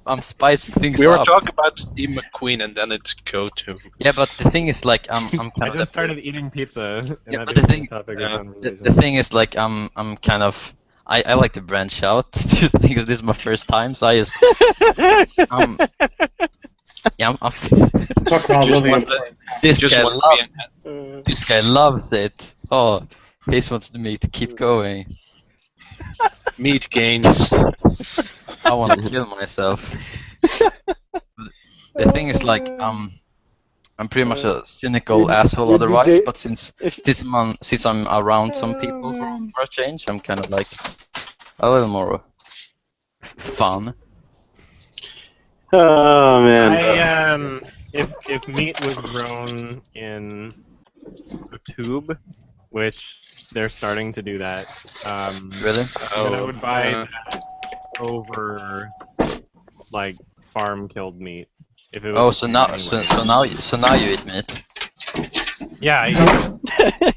I'm spicing things We were up. talking about Steve McQueen and then it's go to. Yeah, but the thing is, like, I'm I kind just of. started eating pizza, and Yeah, that but the became thing- topic of yeah, conversation. The thing is, like, I'm kind of. I like to branch out to things. This is my first time, so I just. Yeah, I'm Talk about Just really want the- important. this Just guy want loves. to be This guy loves it. Oh, he just wants me to keep going. meat gains. I want to kill myself. The thing is, like, I'm pretty much a cynical asshole you'd be otherwise, da- but since I'm around some people for a change, I'm kind of like a little more fun. Oh man. If meat was grown in a tube, which they're starting to do that, Really? then I would buy uh, that over like farm killed meat. If it was Oh, the so same now, anyway. so now you eat meat? Yeah, I,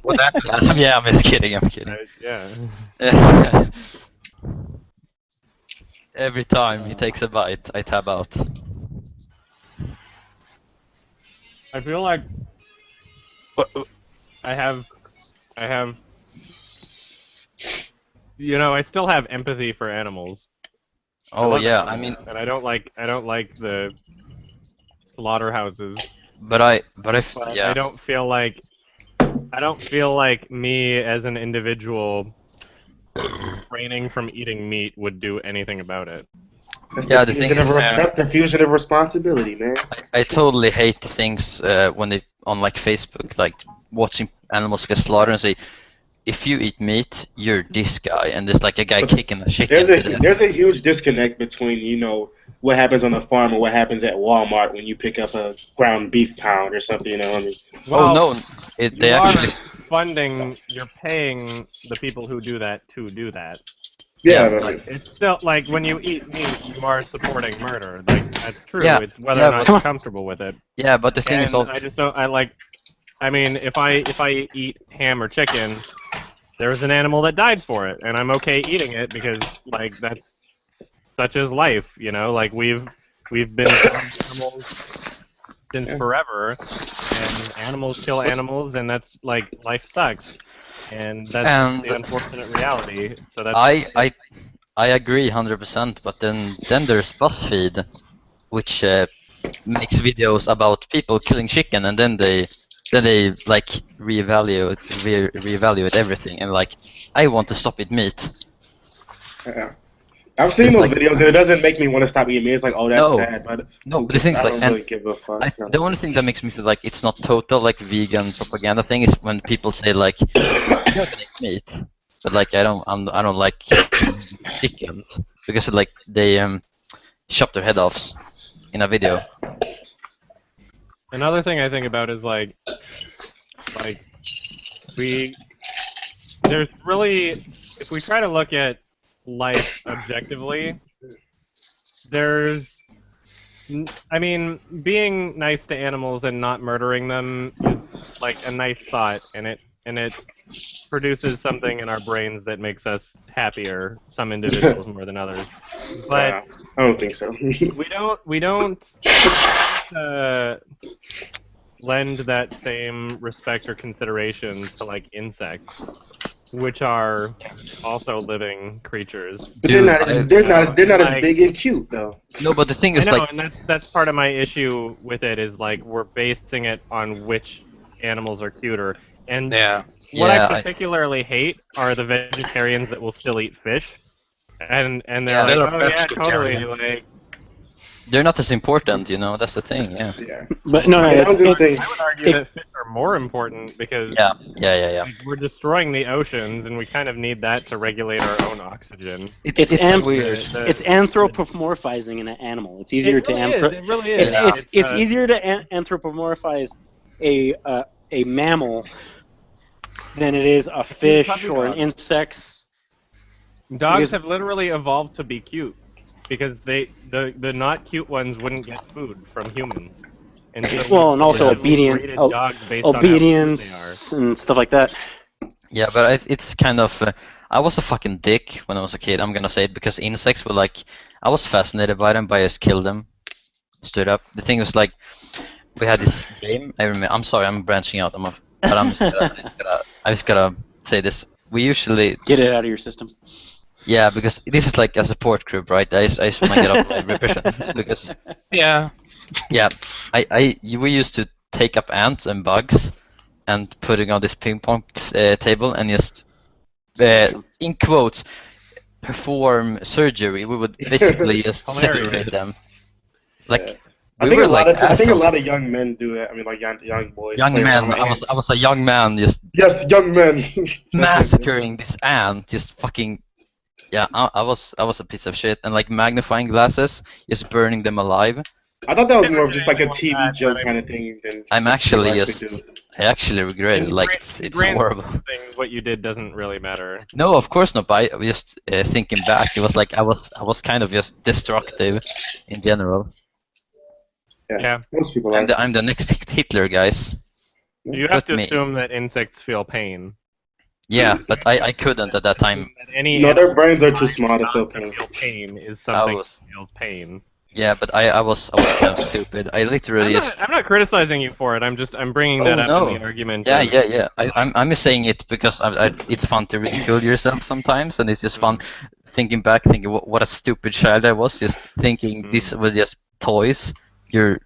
What happened? Yeah, I'm just kidding. I'm kidding. yeah. Every time he takes a bite, I tab out. I feel like I have, you know, I still have empathy for animals. Oh love yeah, animals, I mean, and I don't like the slaughterhouses. but But I don't feel like me as an individual refraining from eating meat would do anything about it. That's Yeah, the the thing fusion of is, that's the fusion of responsibility, man. I totally hate the things when they on like Facebook, like watching animals get slaughtered and say, if you eat meat, you're this guy, and there's like a guy But kicking a chicken. to death. There's a huge disconnect between, you know, what happens on the farm and what happens at Walmart when you pick up a ground beef pound or something, you know what I mean? Oh no, they you actually. are funding, you're paying the people who do that to do that. Yeah, Yeah, but- It's still like when you eat meat, you are supporting murder. Like that's true. Yeah, It's whether yeah, or not but- you're comfortable with it. Yeah, but the thing And is also. I just don't. I like. I mean, if I eat ham or chicken, there was an animal that died for it, and I'm okay eating it because like that's such is life, you know. Like we've been killing animals since forever, and animals kill animals, and that's like life sucks, and that's And the unfortunate reality. So that's I agree 100%, but then there's BuzzFeed, which makes videos about people killing chicken, and then they like reevaluate everything, and like I want to stop eating meat. Yeah. I've seen It's those like- videos, and it doesn't make me want to stop eating meat. It's like, oh, that's No. sad, but No, but the thing's I like, don't and really give a fuck. no. the only thing that makes me feel like it's not total like vegan propaganda thing is when people say like you're not gonna eat meat, but like I don't like chickens because like they chop their head off in a video. another thing I think about is like there's really, if we try to look at life objectively, I mean, being nice to animals and not murdering them is like a nice thought, and it produces something in our brains that makes us happier. Some individuals more than others, but I don't think so. we don't lend that same respect or consideration to like insects, which are also living creatures. But Dude, they're not as like- big and cute though. No, but the thing I is know, like and that's part of my issue with it is like we're basing it on which animals are cuter. And Yeah. what Yeah, I particularly hate are the vegetarians that will still eat fish, and they're Yeah, like, they're oh yeah, totally, pescatarian. like. they're not as important, you know. That's the thing. Yeah. Yeah. But no, Yeah, it's, that was the thing. I would argue that fish are more important because Yeah. like, we're destroying the oceans, and we kind of need that to regulate our own oxygen. It's weird. it's anthropomorphizing an animal. It's easier It to really is. It really is. it's easier to anthropomorphize a mammal than it is a fish puppy or an dog. insect's. Dogs because- have literally evolved to be cute because the not cute ones wouldn't get food from humans. And so Well, and also we obedient- breeded dogs based on how Obedience and stuff like that. Yeah, but it's kind of. I was a fucking dick when I was a kid. I'm gonna say it because insects were like. I was fascinated by them, but I just killed them. Straight up. The thing was like, we had this game. I remember. I'm sorry, I'm branching out. I just gotta say this. We usually. Get it out of your system. Yeah, because this is like a support group, right? I just want to get off my repression because. Yeah. Yeah, we used to take up ants and bugs and putting on this ping pong table and just, in quotes, perform surgery. We would basically just Hilarious. separate them. Like, I we think were a lot like of I think a assholes. lot of young men do that. I mean, like young boys. Young play man, around with I ants. was a young man just Yes, young men. That's it. massacring this ant, just fucking. Yeah, I was a piece of shit, and like magnifying glasses, just burning them alive. I thought that was more of just like a Never did TV anything joke like that, kind of thing than. I'm something actually people just, do. I actually regret it. Like it's grand horrible. things, what you did doesn't really matter. No, of course not. But I just thinking back, it was like I was kind of just destructive in general. Yeah. Most people are. I'm the next Hitler, guys. You have Put to me- assume that insects feel pain. Yeah, but I couldn't at that time. That any No, their animal brains are too designed small to not feel pain. Feel pain is I something was that feels pain. yeah, but I was kind of stupid. I literally just I'm not criticizing you for it. I'm bringing that Oh, up no. in the argument. yeah. I'm just saying it because it's fun to ridicule yourself sometimes, and it's just fun thinking back, thinking what a stupid child I was, just thinking this was just toys. You're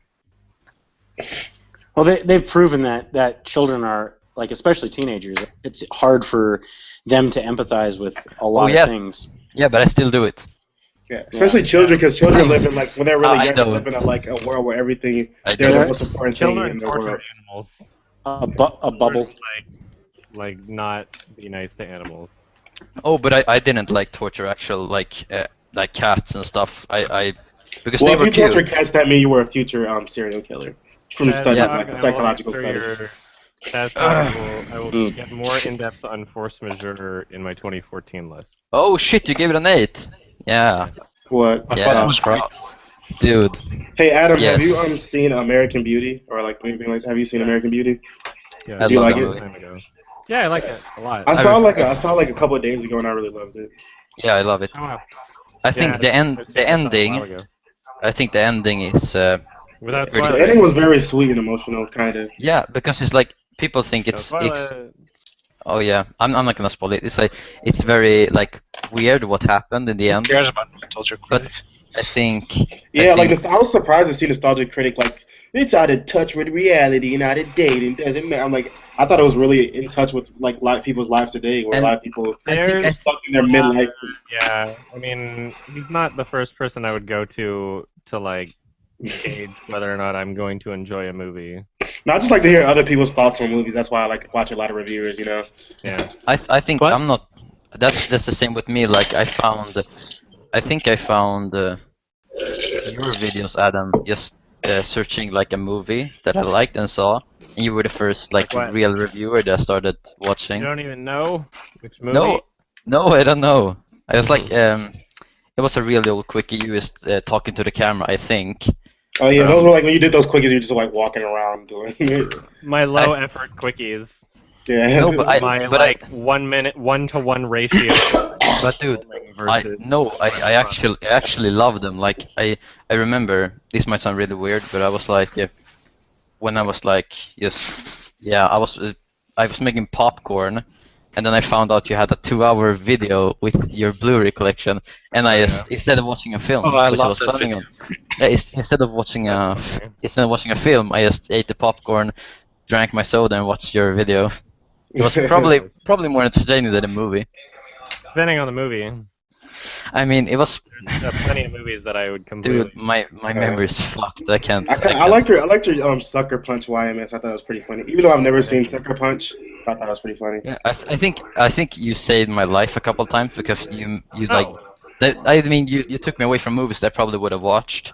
Well, they've proven that children are, like, especially teenagers, it's hard for them to empathize with a lot yeah. of things. yeah, but I still do it. Yeah, especially children, because children live in like when they're really I young, they don't. live in a world where everything I they're the don't. most important thing in Children the torture world. animals. A bubble. Like not be nice to animals. Oh, but I didn't like torture actual like cats and stuff. I because Well, they if were you cute. torture cats, that means you were a future psychological studies, Yeah. like psychological studies. I will get more in depth on force majeure in my 2014 list. Oh shit! You gave it an 8. Yeah, What? I Yeah. thought that was great. dude. Hey Adam, Yes. have you seen American Beauty or like anything like? Have you seen American Beauty? Yeah, I Do you love like that it? movie. time ago. Yeah, I like it a lot. I saw like a couple of days ago and I really loved it. Yeah, I love it. Oh, wow. I think the I've seen it a while ending. ago. I think the ending is Without pretty The spoilers. ending was very sweet and emotional, kind of. yeah, because it's like people think No it's spoilers. oh yeah, I'm not gonna spoil it. It's like it's very like weird what happened in the Who end. cares about nostalgia But critics? I think Yeah, think- like I was surprised to see Nostalgic Critic like it's out of touch with reality and out of date and doesn't matter. I'm like, I thought it was really in touch with like a lot of people's lives today, where And a lot of people I think There's- stuck in their midlife. Yeah, I mean, he's not the first person I would go to like gauge whether or not I'm going to enjoy a movie. No, I just like to hear other people's thoughts on movies. That's why I like to watch a lot of reviewers. You know. Yeah. I think What? I'm not. That's the same with me. Like I think I found your videos, Adam, just searching like a movie that I liked and saw, and you were the first like What? real reviewer that I started watching. You don't even know which movie? No, I don't know. I was like, it was a really old quickie. You was talking to the camera, I think. Oh yeah, those were like when you did those quickies, you're just like walking around doing it. My low effort quickies. Yeah. No, but My but I- like 1 minute 1-to-1 ratio. But dude, versus I actually love them. Like I remember this might sound really weird, but I was like, when I was like, I was making popcorn, and then I found out you had a 2-hour video with your Blu-ray collection, and I just instead of watching a film, Oh, I which I love was that planning video. on, instead of watching a film, I just ate the popcorn, drank my soda, and watched your video. It was probably more entertaining than the movie. Depending on the movie. I mean, it was. There are plenty of movies that I would completely. Dude, my memory is fucked. I can't. I liked your Sucker Punch YMS. I thought it was pretty funny. Even though I've never seen Sucker Punch, I thought it was pretty funny. Yeah, I think you saved my life a couple of times because you like. Oh. I mean, you took me away from movies that I probably would have watched.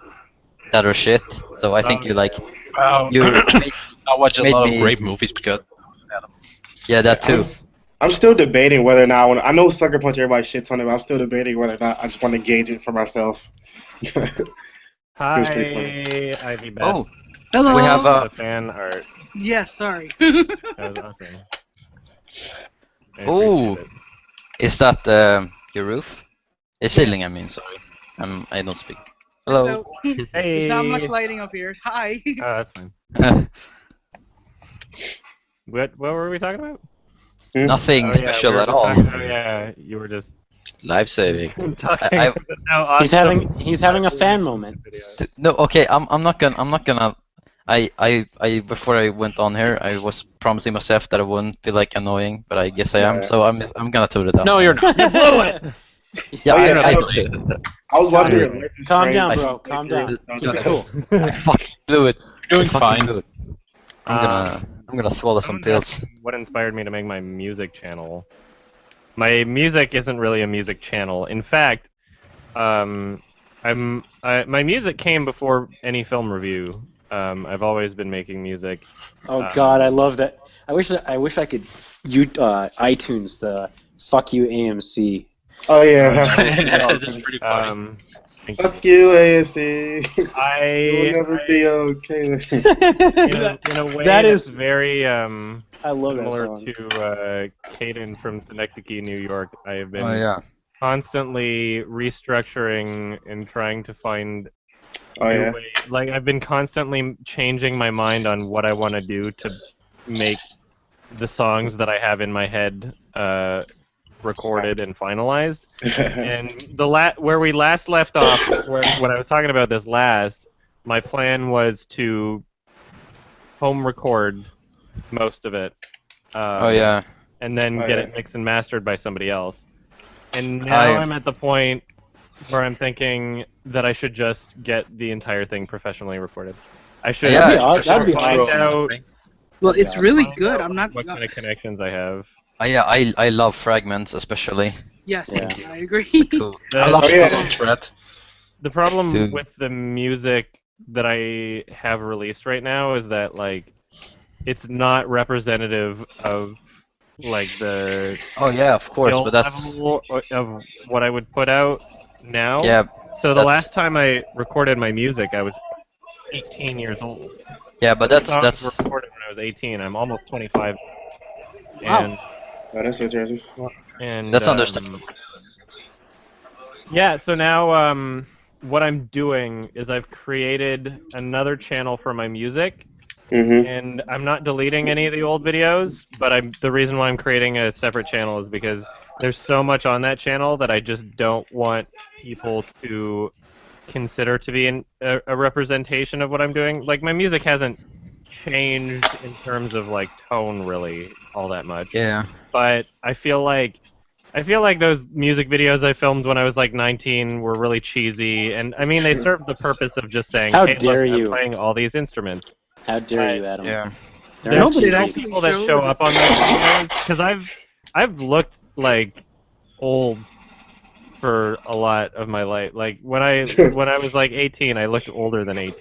That or shit. So I think you like. You I watch a made lot me- of rape movies because yeah, that too. I'm still debating whether or not I know Sucker Punch. Everybody shits on it, but I'm still debating whether or not I just want to gauge it for myself. Hi, was pretty funny. Ivy Beth. Oh, Hello. we have The fan art. Yes, sorry. That was awesome. I Oh. appreciate it. Is that your roof? A ceiling, I mean. Sorry, I don't speak. Hello. Hello. Hey. There's not much lighting up here. Hi. Oh, that's fine. What were we talking about? Nothing Oh, yeah, special we were at just all. talking- oh yeah, you were just Life saving. talking I- about how He's awesome having a fan moment. video. No, okay. I'm not gonna. I before I went on here, I was promising myself that I wouldn't be like annoying, but I guess I am. Yeah. So I'm gonna tone it down. no, you're not. You blew it. Yeah, Oh, yeah, I I was watching Yeah. your Life is Calm Strange. down, I- bro. Calm down. Cool. I fucking blew it. You're doing I fucking fine. blew it. I'm gonna swallow some Someone pills. asked what inspired me to make my music channel. My music isn't really a music channel. In fact, my music came before any film review. I've always been making music. Oh God, I love that. I wish I could iTunes the "Fuck You AMC." Oh yeah, that's That's pretty funny. Thank you. Fuck you, ASC. You'll I never be okay. in a way That that's is- very I love that similar song. to Caden from Synecdoche, New York. I have been Oh yeah. constantly restructuring and trying to find Oh new yeah. way. Like I've been constantly changing my mind on what I want to do to make the songs that I have in my head recorded and finalized. And where we last left off, when I was talking about this last, my plan was to home record most of it. Oh yeah. And then Oh, get yeah. it mixed and mastered by somebody else. And now I'm at the point where I'm thinking that I should just get the entire thing professionally recorded. I should Yeah, that'd be find awesome. out Well, it's really find good. out I'm not. what kind of connections I have. Yeah, I love fragments especially. Yes, Yeah. I agree. Cool. I love Oh, yeah. Shadow Threat. The problem Dude. with the music that I have released right now is that like it's not representative of like the Oh yeah, of course, skill but that's level of what I would put out now. yeah, So the that's- last time I recorded my music, I was 18 years old. yeah, but The that's songs that's were recorded when I was 18. I'm almost 25. Wow. And Oh, that's interesting. That's understandable. Yeah, so now what I'm doing is I've created another channel for my music, and I'm not deleting any of the old videos, but the reason why I'm creating a separate channel is because there's so much on that channel that I just don't want people to consider to be a representation of what I'm doing. Like, my music hasn't changed in terms of, like, tone, really, all that much. Yeah. But I feel like those music videos I filmed when I was like 19 were really cheesy, and I mean they served the purpose of just saying, How "Hey, dare look, you. I'm playing all these instruments." How dare you, Adam? Yeah. They're not There's cheesy. people that show up on those videos because I've looked like old for a lot of my life. Like when I was like 18, I looked older than 18.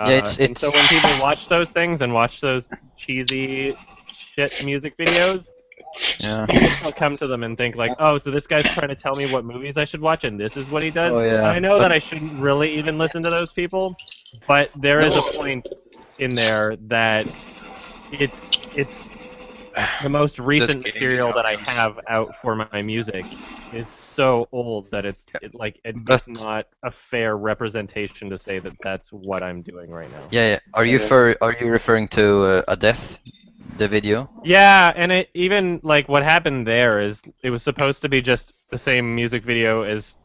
And so when people watch those things and watch those cheesy shit music videos. Yeah. I'll come to them and think like, oh, so this guy's trying to tell me what movies I should watch, and this is what he does. Oh, yeah. I know that I shouldn't really even listen to those people, but there is a point in there that it's the most recent material that I have out for my music is so old that it's not a fair representation to say that that's what I'm doing right now. Yeah. Are you referring to a death? The video? Yeah, and it even like what happened there is it was supposed to be just the same music video as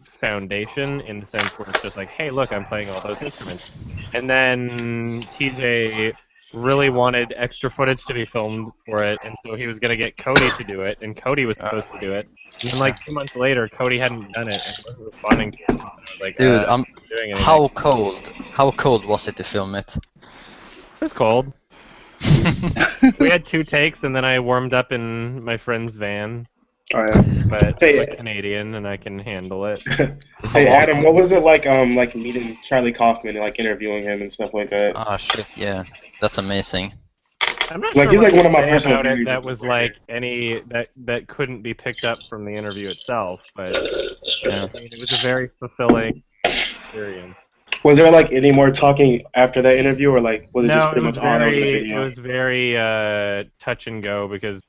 Foundation in the sense where it's just like, hey, look, I'm playing all those instruments, and then TJ really wanted extra footage to be filmed for it, and so he was gonna get Cody to do it, and Cody was supposed to do it, and then like 2 months later, Cody hadn't done it, and he wasn't responding to it. And I was like, dude, I'm not doing anything. How cold was it to film it? It was cold. We had 2 takes, and then I warmed up in my friend's van. Oh, yeah. But Hey, I'm a Canadian, and I can handle it. Hey, Adam, what was it like meeting Charlie Kaufman and like interviewing him and stuff like that? Oh shit, yeah, that's amazing. I'm not Like, sure he's like what one of to my say personal about it favorite that people. was like that couldn't be picked up from the interview itself, but I mean, it was a very fulfilling experience. Was there like any more talking after that interview, or like was it just No, pretty much all that was in the it video? was very touch and go because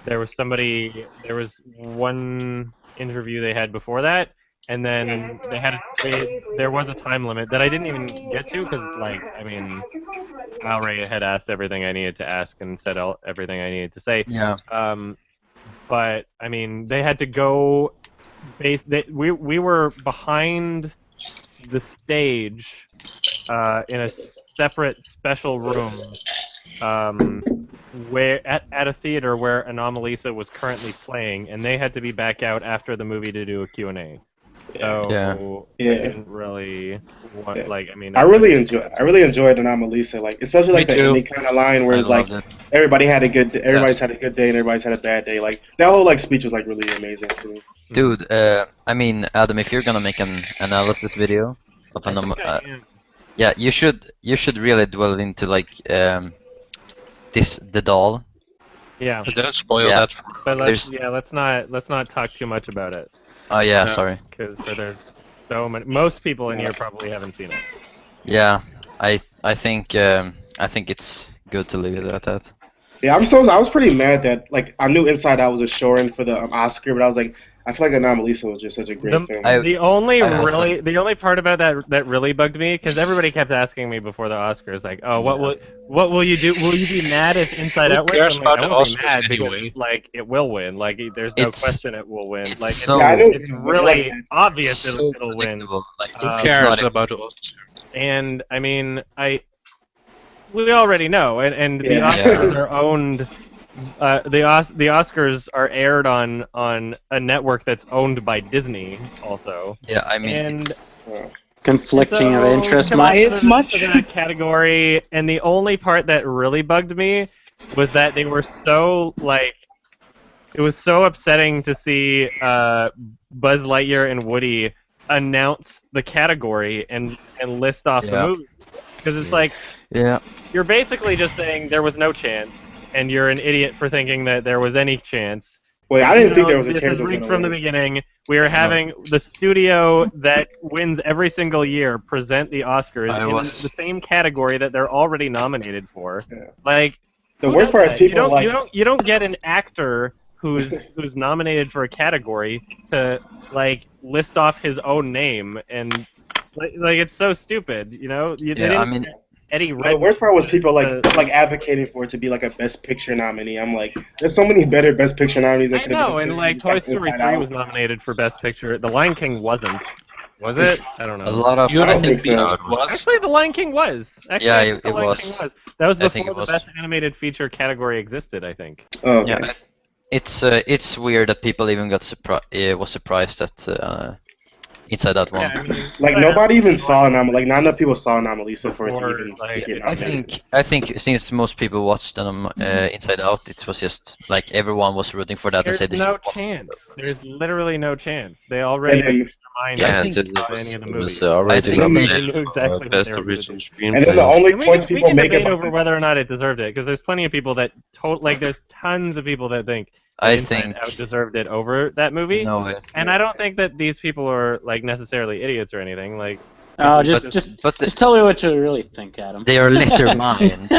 there was one interview they had before that, and then there was a time limit that I didn't even get to because, like, I mean, Alray had asked everything I needed to ask and said everything I needed to say. Yeah. But I mean, they had to go. We were behind the stage in a separate special room where at a theater where Anomalisa was currently playing, and they had to be back out after the movie to do a Q&A. So I didn't really want, like, I mean, I really enjoyed Anomalisa, like especially like the ending kind of line where it's like everybody's had a good day and everybody's had a bad day. Like that whole like speech was like really amazing to me. Dude, I mean, Adam, if you're gonna make an analysis video of yeah, you should really dwell into like the doll. Yeah. But don't spoil that. But let's not talk too much about it. Oh yeah, sorry. Because there's so many. Most people in here probably haven't seen it. Yeah, I think it's good to leave it at that. Yeah, I was pretty mad that like I knew Inside Out was a showing for the Oscar, but I was like, I feel like Anomalisa was just such a great film. The only part about that really bugged me because everybody kept asking me before the Oscars, like, oh, what will you do? Will you be mad if Inside Out wins? I'm like, I won't be mad because like it will win. Like there's no question it will win. Like it's really obvious it'll win. Like, who cares about it? And I mean, we already know, and the Oscars are owned. The Oscars are aired on a network that's owned by Disney, also. Yeah, I mean, and conflicting of interest. It's much for that category, and the only part that really bugged me was that they were so like. It was so upsetting to see Buzz Lightyear and Woody announce the category and list off the movie. Because it's like, you're basically just saying there was no chance, and you're an idiot for thinking that there was any chance. Well, I didn't think there was a chance. This is rigged from the beginning. we are having the studio that wins every single year present the Oscars in the same category that they're already nominated for. Yeah. Like, The worst part is people you don't get an actor who's nominated for a category to like list off his own name, and like it's so stupid, you know. I mean, Eddie the worst part was people like advocating for it to be like a Best Picture nominee. I'm like, there's so many better Best Picture nominees that I could have know, been. and like Toy Story 3 was nominated for Best Picture. The Lion King wasn't. Was it? I don't know. A lot of. You don't think think so? it was. Actually, The Lion King was. Actually, Yeah, I think it Lion was. King was. That was I think before it the was. Best Animated Feature category existed, I think. Oh, okay. Yeah, it's weird that people even was surprised that Inside Out won. Yeah, I mean, Like nobody even saw like not enough people saw Anomalisa for it to even Like, get I nominated. think since most people watched Inside Out, it was just like everyone was rooting for that and There's said they no should watch it. chance. There's literally no chance. They already And then- made their mind Yeah, up and about it any of the was movies. already think They nominated knew for exactly what Best they were gonna Original do. And then the Screenplay. only And points we people can make debate about over whether or not it deserved it, because there's plenty of people that there's tons of people that think that I Inside think Out deserved it over that movie. no way. And I don't think that these people are like necessarily idiots or anything. Like, Oh, But just tell me what you really think, Adam. they are lesser minds.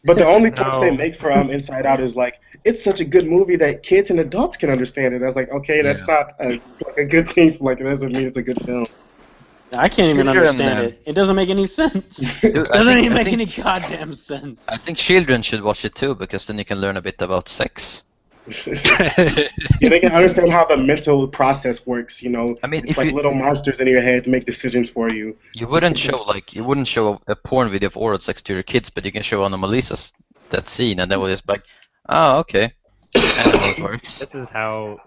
But the only points they No. make for Inside Out is like, it's such a good movie that kids and adults can understand it. I was like, okay, that's not a good thing. Like, it doesn't mean it's a good film. I can't even Children, understand it. It doesn't make any sense. Dude, I Doesn't think- even I make any think- goddamn sense. I think children should watch it too, because then you can learn a bit about sex. Yeah, they can understand how the mental process works. You know, I mean, it's if like you- little monsters in your head to make decisions for you. You wouldn't show a porn video of oral sex to your kids, but you can show Anomalisa's that scene, and then we'll just be like, oh, okay, I know how it works. this is how.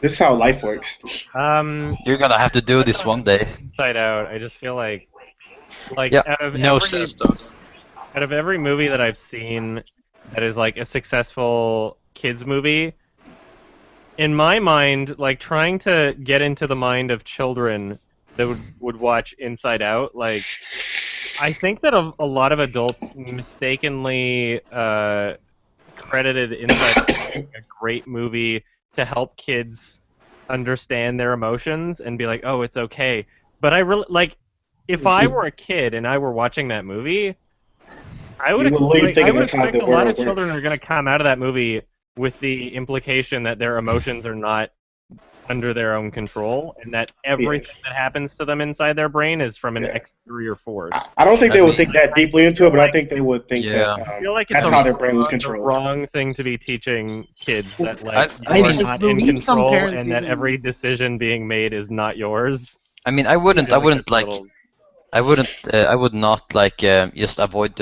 This is how life works. You're gonna have to do this one day. Inside Out. I just feel like Yeah, out of No every, sense, though. out of every movie that I've seen that is like a successful kids movie, in my mind, like trying to get into the mind of children that would watch Inside Out, like I think that a lot of adults mistakenly credited Inside Out as a great movie to help kids understand their emotions and be like, oh, it's okay. But I really like, if I were a kid and I were watching that movie, I would You would leave expect, thinking that's how a the lot world of children works. are going to come out of that movie with the implication that their emotions are not under their own control, and that everything that happens to them inside their brain is from an exterior force. I don't think I they would mean- think that deeply into it, but I think they would think Yeah. that I feel like it's that's how their brain was the controlled. wrong thing to be teaching kids, that like I you are mean- not in believe some control parents and that even- every decision being made is not yours. I mean, I wouldn't I like, little- I would not like just avoid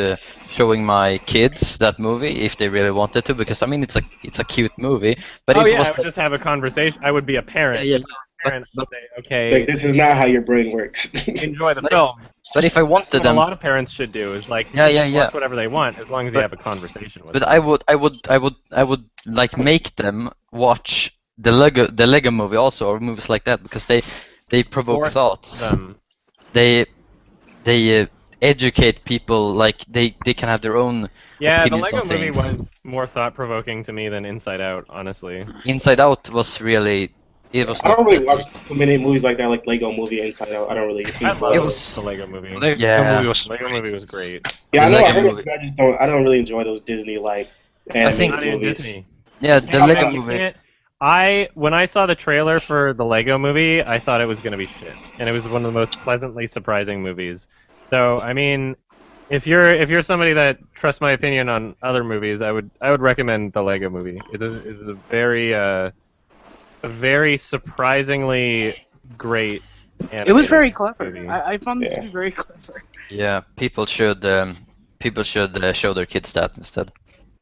showing my kids that movie if they really wanted to, because I mean it's a cute movie. But oh if it yeah, was I would just have a conversation. I would be a parent. Yeah, Parents would say, okay, Like, this is not how your brain works. enjoy the film. but if I That's wanted what a them, lot of parents should do, is like watch whatever they want as long as you But- have a conversation with but them. I would like make them watch the Lego movie also, or movies like that, because they provoke Force thoughts. them. They educate people, like they can have their own Yeah, the opinions Lego on movie things. was more thought-provoking to me than Inside Out, honestly. Inside Out was really it was I don't not really that watch too many movies like that, like Lego Movie, Inside Out. I don't really. I love It was- the Lego movie. Lego Yeah. movie was Lego movie was great. Yeah, I the know. I Lego heard movie. it, I just don't. I don't really enjoy those Disney like animated Not in movies. Disney. Yeah, the Yeah, Lego you movie. can't- when I saw the trailer for the Lego movie, I thought it was gonna be shit, and it was one of the most pleasantly surprising movies. So I mean, if you're somebody that trusts my opinion on other movies, I would recommend the Lego movie. It is a very surprisingly great. It was very animated clever. movie. I found it to Yeah. be very clever. Yeah, people should show their kids that instead.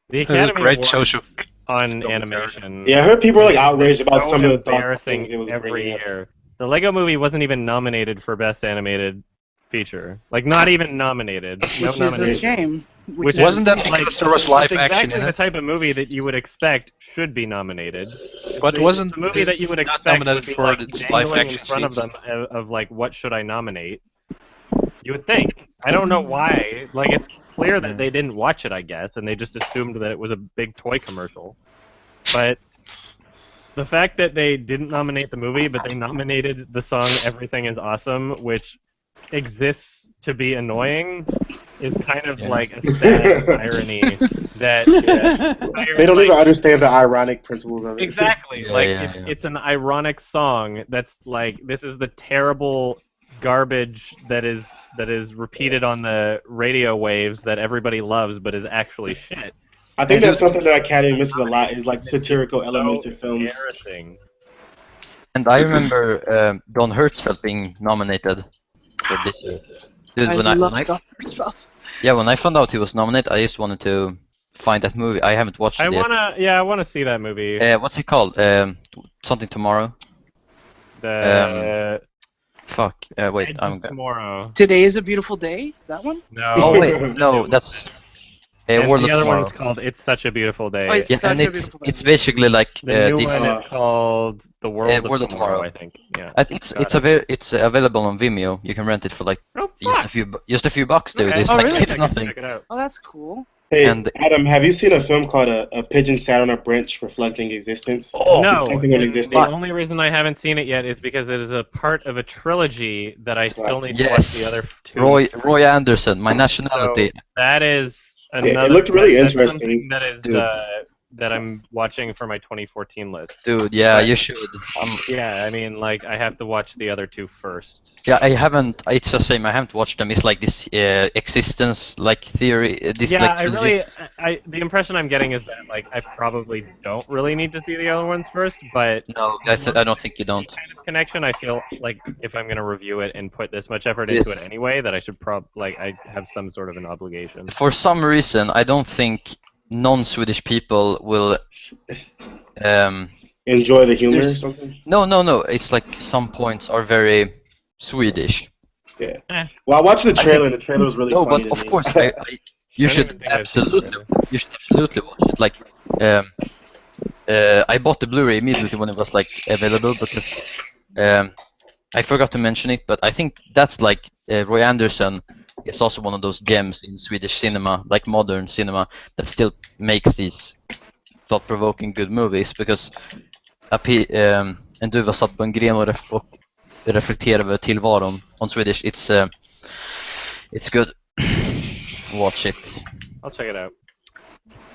The was Academy great Awards social- on social animation. Yeah, I heard people were like outraged It's about so some of the embarrassing things it was every bringing up. year. The Lego Movie wasn't even nominated for Best Animated Feature. Like, not even nominated. No Which is a nomination. shame. Which is- Wasn't that like, because there was live it's action exactly in the it? type of movie that you would expect should be nominated. But It's wasn't a movie that you would it's not expect nominated would be, for like, its dangling live action in front of scenes? them of like, what should I nominate? You would think. I don't know why. Like, it's clear that they didn't watch it, I guess, and they just assumed that it was a big toy commercial. But The fact that they didn't nominate the movie, but they nominated the song "Everything Is Awesome," which exists to be annoying, is kind of like a sad irony that they don't even understand the ironic principles of it. Exactly. It's an ironic song that's like, this is the terrible garbage that is repeated on the radio waves that everybody loves but is actually shit. I think that's something that Academy misses a lot, is like satirical elements in films. And I remember Don Hertzfeldt being nominated for this year. Dude, when I found out he was nominated, I just wanted to find that movie. I haven't watched it yet. I wanna see that movie. What's it called? Something Tomorrow. Fuck. Wait, I'm Tomorrow. Today is a Beautiful Day. That one? No. Oh wait, no, that's. World the of other Tomorrow. one's called "It's Such a Beautiful Day." Oh, it's Yeah, such and a beautiful day. it's basically like The new this. one is called "The World of Tomorrow," I think. Yeah. It's available on Vimeo. You can rent it for like just a few bucks, dude. Okay. It's Oh, like really? it's nothing. Check it out. Oh, that's cool. Hey, And- Adam, have you seen a film called A Pigeon Sat on a Branch Reflecting Existence? Oh, No, Reflecting on and existence. the only reason I haven't seen it yet is because it is a part of a trilogy that I still need to watch the Yes, other two. Roy Anderson, My Nationality. So that is another. Yeah, it looked really that's interesting. something that is Dude. that I'm watching for my 2014 list. Dude, yeah, you should. Yeah, I mean, like, I have to watch the other two first. Yeah, I haven't. It's the same. I haven't watched them. It's like this existence, like theory. This Yeah, like I trilogy. really, the impression I'm getting is that, like, I probably don't really need to see the other ones first, but No, I don't think you don't. kind of connection, I feel like if I'm gonna review it and put this much effort into it anyway, that I should I have some sort of an obligation. For some reason, I don't think non-Swedish people will. Enjoy the humor or something? No. It's like some points are very Swedish. Yeah. Well, I watched the trailer, and the trailer was really No, funny but to of me. course, you should absolutely watch it. Like, I bought the Blu-ray immediately when it was like available because I forgot to mention it, but I think that's like Roy Andersson is also one of those gems in Swedish cinema, like modern cinema, that still makes these thought-provoking good movies. Because En duva satt på en gren och reflekterar över tillvaron on Swedish. It's good. Watch it. I'll check it out.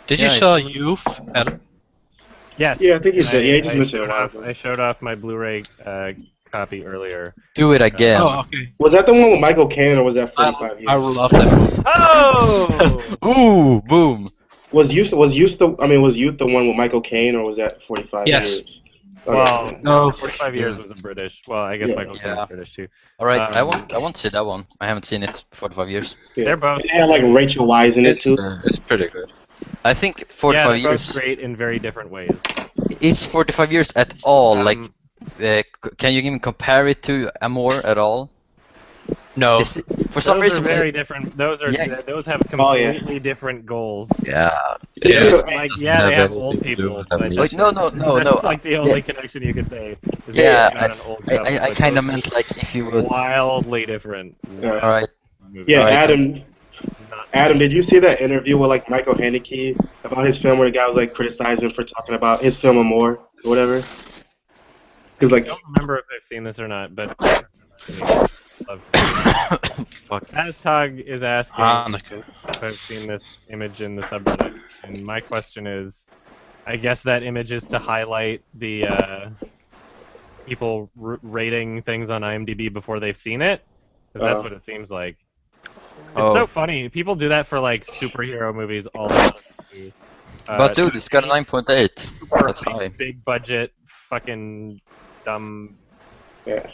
Did you saw Youth, Adam? Yes. Yeah, I think he did. Yeah, he just mentioned it. I showed off my Blu-ray copy earlier. Do it again. Oh, okay. Was that the one with Michael Caine, or was that 45 years? I love that movie. Oh! Ooh, boom. Was Youth the one with Michael Caine, or was that 45 Yes. years? Okay. Well, No. 45 years was a British. Well, I guess Yeah. Michael Caine's British too. All right, I want to see that one. I haven't seen it for 45 years. Yeah. They're both. It had like Rachel Weisz in it too. It's pretty good. I think Yeah, 45 they're years. both great in very different ways. Is 45 years at all like? Um, Can you even compare it to Amour at all? No. For some those reason, are very different. Those are Yeah. those have Oh, yeah. completely different goals. yeah. Like, yeah, they have old people. But Like no. that's like the only connection you could say. Is Yeah, that it's not an old couple, I but kind of those meant like if you would. wildly different. Yeah. All right. Yeah, Alright. Adam, did you see that interview with like Michael Haneke about his film where the guy was like criticizing for talking about his film Amour or whatever? Because like I don't remember if I've seen this or not, but Fuck. Aztog is asking Hanukkah. if I've seen this image in the subreddit, and my question is, I guess that image is to highlight the people rating things on IMDb before they've seen it, because that's what it seems like. It's so funny. People do that for like superhero movies all the time. But dude, it's got a 9.8. That's high. Big budget, fucking dumb. Yeah.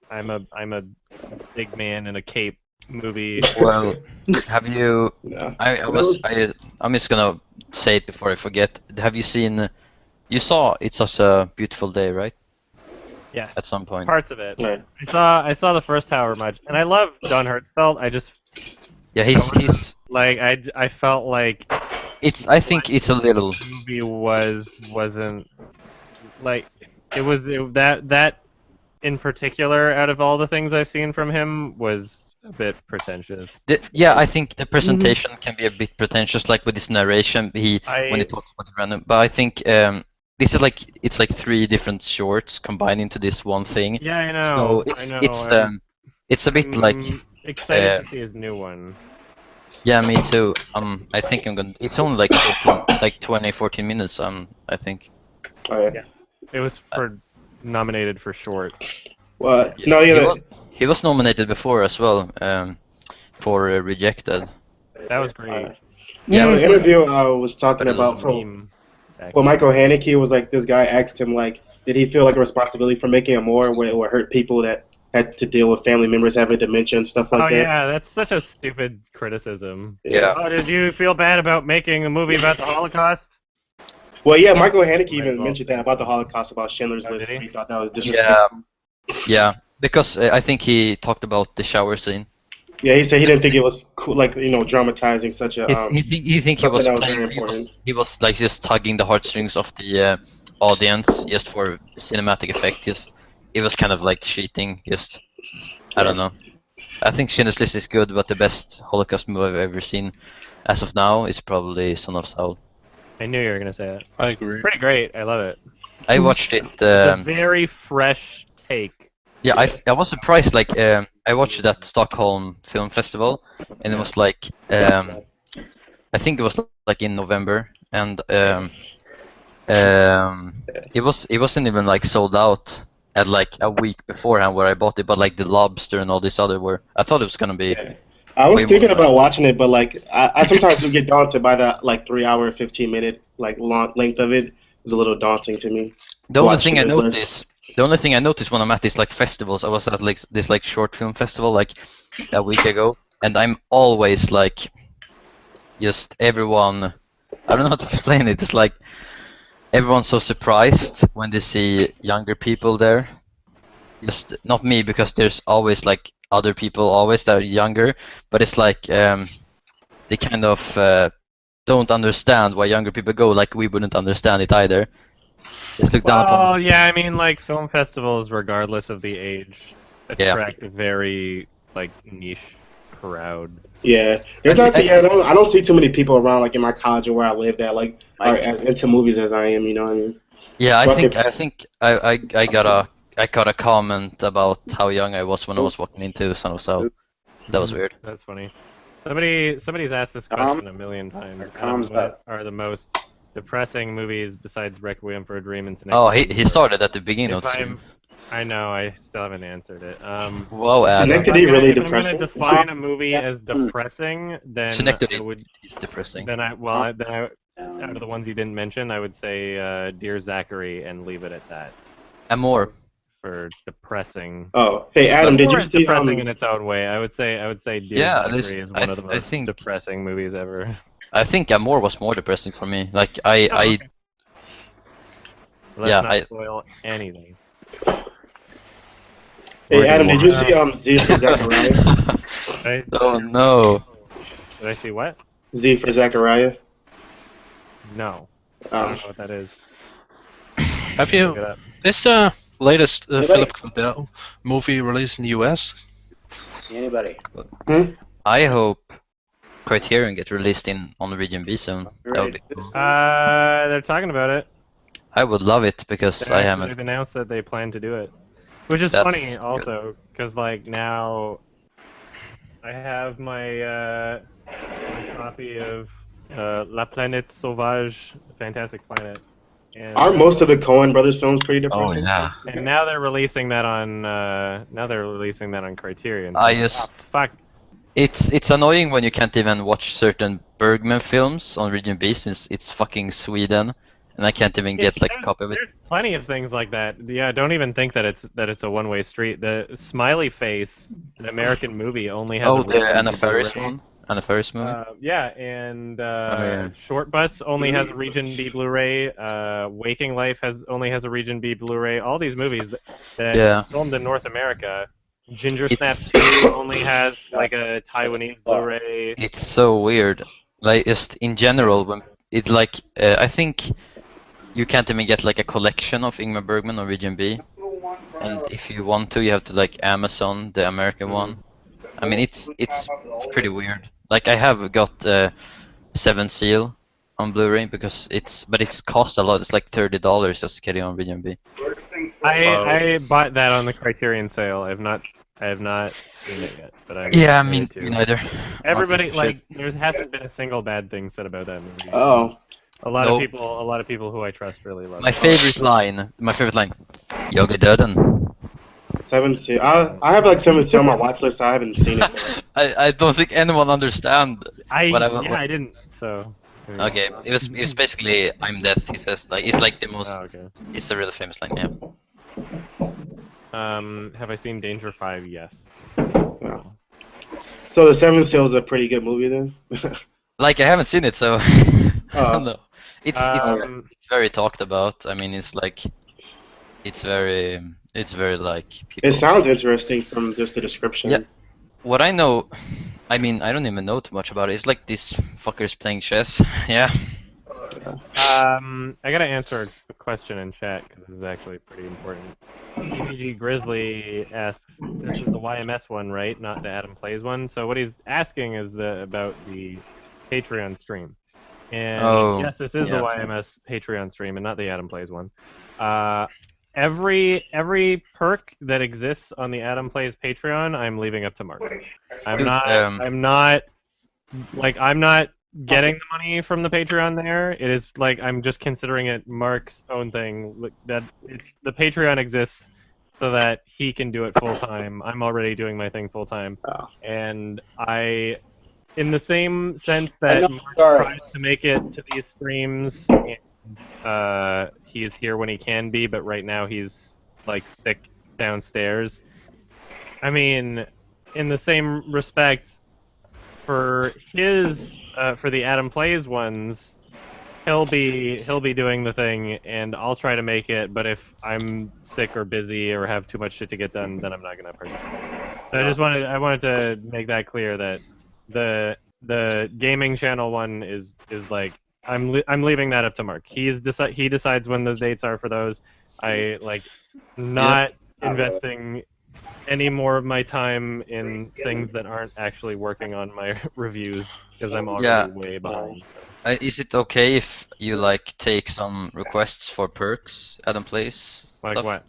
I'm a big man in a cape movie. Well, have you? No. I'm just gonna say it before I forget. Have you seen? You saw It's Such a Beautiful Day, right? Yes. At some point. Parts of it. Right. I saw the first however much, and I love Don Hertzfeldt. I just Yeah, he's. like I felt like I think it's a little. the movie wasn't like that in particular out of all the things I've seen from him was a bit pretentious. Yeah, I think the presentation can be a bit pretentious, like with his narration. When he talks about the random. But I think this is like it's like 3 different shorts combined into this one thing. Yeah, I know. So it's a bit like excited to see his new one. yeah, me too. I think I'm gonna. It's only like 14 minutes. I think. Oh yeah. It was nominated for short. Well, Yeah, no, yeah. he was nominated before as well. For Rejected. That was great. Yeah, the it was interview I was talking but it was about from Meme back well, Michael Haneke was like, this guy asked him like, did he feel like a responsibility for making a more where it would hurt people that had to deal with family members having dementia and stuff like Oh that? yeah, that's such a stupid criticism. Yeah. Oh, did you feel bad about making a movie about the Holocaust? Well, yeah, Michael Haneke Might as even well. mentioned that about the Holocaust, about Schindler's Oh, List. did he? He thought that was disrespectful. Yeah, because I think he talked about the shower scene. Yeah, he said he didn't think it was cool, like, you know, dramatizing such a. He think he something was that was playing, very important. he was like just tugging the heartstrings of the audience just for cinematic effect. Just it was kind of like cheating. Just I don't know. I think Schindler's List is good, but the best Holocaust movie I've ever seen as of now is probably Son of Saul. I knew you were gonna say that. I agree. Pretty great. I love it. I watched it. It's a very fresh take. Yeah, I was surprised. Like I watched it at Stockholm Film Festival, and it was like I think it was like in November, and it wasn't even like sold out at like a week beforehand where I bought it, but like the Lobster and all this other were. I thought it was gonna be. I was way thinking more- about watching it, but like I sometimes do get daunted by that like 3 hour, 15-minute like long length of it. It was a little daunting to me. The only watch thing I Schindler's noticed. The only thing I noticed when I'm at these like festivals, I was at like this like short film festival like a week ago, and I'm always like, just everyone. I don't know how to explain it. It's like everyone's so surprised when they see younger people there. Just not me, because there's always like other people always that are younger, but it's like they kind of don't understand why younger people go. Like we wouldn't understand it either. Just look down Well, upon. yeah, I mean, like film festivals, regardless of the age, Yeah. attract a very like niche crowd. Yeah, there's not. I don't see too many people around like in my college or where I live that like are as into movies as I am. You know what I mean? Yeah, I But think I got a comment about how young I was when I was walking into Son of Saul. That was weird. That's funny. Somebody's asked this question a million times. What are the most depressing movies besides Requiem for a Dream and Oh, he started at the beginning of If the stream. I know, I still haven't answered it. Whoa, Adam. Synecdoche really if depressing. I'm gonna define a movie as depressing, then Synecdoche I would. is depressing. Then out of the ones you didn't mention, I would say Dear Zachary and leave it at that Amor. for depressing. Oh, hey Adam, did you Or it's see depressing in its own way? I would say Dear Yeah, Zachary is one of the I most think- depressing movies ever. I think Amor was more depressing for me. Like Okay. Let's Yeah, not spoil anything. Hey Adam, did you see Z for Zachariah? Right? Oh no. Did I see what? Z for Zachariah. No. I don't know what that is. Have Look you it up. this latest Philip Glass movie released in the US? Anybody? I hope Criterion get released on Region B soon. That would be cool. They're talking about it. I would love it because They've I haven't. announced that they plan to do it, which is That's funny also because like now I have my copy of La Planète Sauvage, Fantastic Planet, and Are most of the Coen Brothers films pretty depressing? and now they're releasing that on Criterion. So I just fuck. it's annoying when you can't even watch certain Bergman films on Region B since it's fucking Sweden, and I can't even get like a copy of it. There's plenty of things like that. Yeah, don't even think that it's a one-way street. The Smiley Face, an American movie, only has. Oh, a the region Anna B Faris Blu-ray. one, Anna Faris movie. Yeah, and yeah. Short Bus only has a Region B Blu-ray. Waking Life only has a Region B Blu-ray. All these movies that Yeah. filmed in North America. Ginger It's- Snap 2 only has like a Taiwanese Blu-ray. It's so weird. Like just in general, when it's like I think you can't even get like a collection of Ingmar Bergman on Region B, and if you want to, you have to like Amazon the American one. I mean, it's pretty weird. Like I have got Seven Seal on Blu-ray because it's cost a lot. It's like $30 just to get it on VMB. I bought that on the Criterion sale. I have not seen it yet, but I'm Yeah, excited me to. neither. Everybody Not a piece there hasn't been a single bad thing said about that movie. Oh, A lot Nope. of people who I trust really love My it. favorite line. Jag är döden. 17. I have like 17 on my watch list. I haven't seen it. I don't think anyone understand. I What- didn't. So. Okay, it was basically I'm death. He says like it's like the most. Oh, okay. It's a really famous line. Yeah. Have I seen Danger 5? Yes. Yeah. So the Seven Seal is a pretty good movie then. Like I haven't seen it, so I don't know. It's very talked about. I mean, it's like it's very like people. It sounds interesting from just the description. Yeah. What I know, I mean, I don't even know too much about it. It's like these fuckers playing chess. Yeah. I gotta answer a question in chat because this is actually pretty important. EPG Grizzly asks, "This is the YMS one, right? Not the Adam Plays one." So what he's asking is about the Patreon stream. And yes, this is the YMS Patreon stream and not the Adam Plays one. Every perk that exists on the Adam Plays Patreon, I'm leaving up to Mark. I'm not getting the money from the Patreon there. It is like I'm just considering it Mark's own thing. That it's the Patreon exists so that he can do it full time. I'm already doing my thing full time, and in the same sense that Mark tries to make it to these streams, he is here when he can be, but right now he's like sick downstairs. I mean, in the same respect, for the Adam Plays ones, he'll be doing the thing, and I'll try to make it. But if I'm sick or busy or have too much shit to get done, then I'm not gonna participate. So I wanted to make that clear that the gaming channel one is like I'm leaving that up to Mark. He decides when the dates are for those. I not investing any more of my time in things that aren't actually working on my reviews because I'm already way behind. Is it okay if you like take some requests for perks, Adam Plays? Like stuff? what?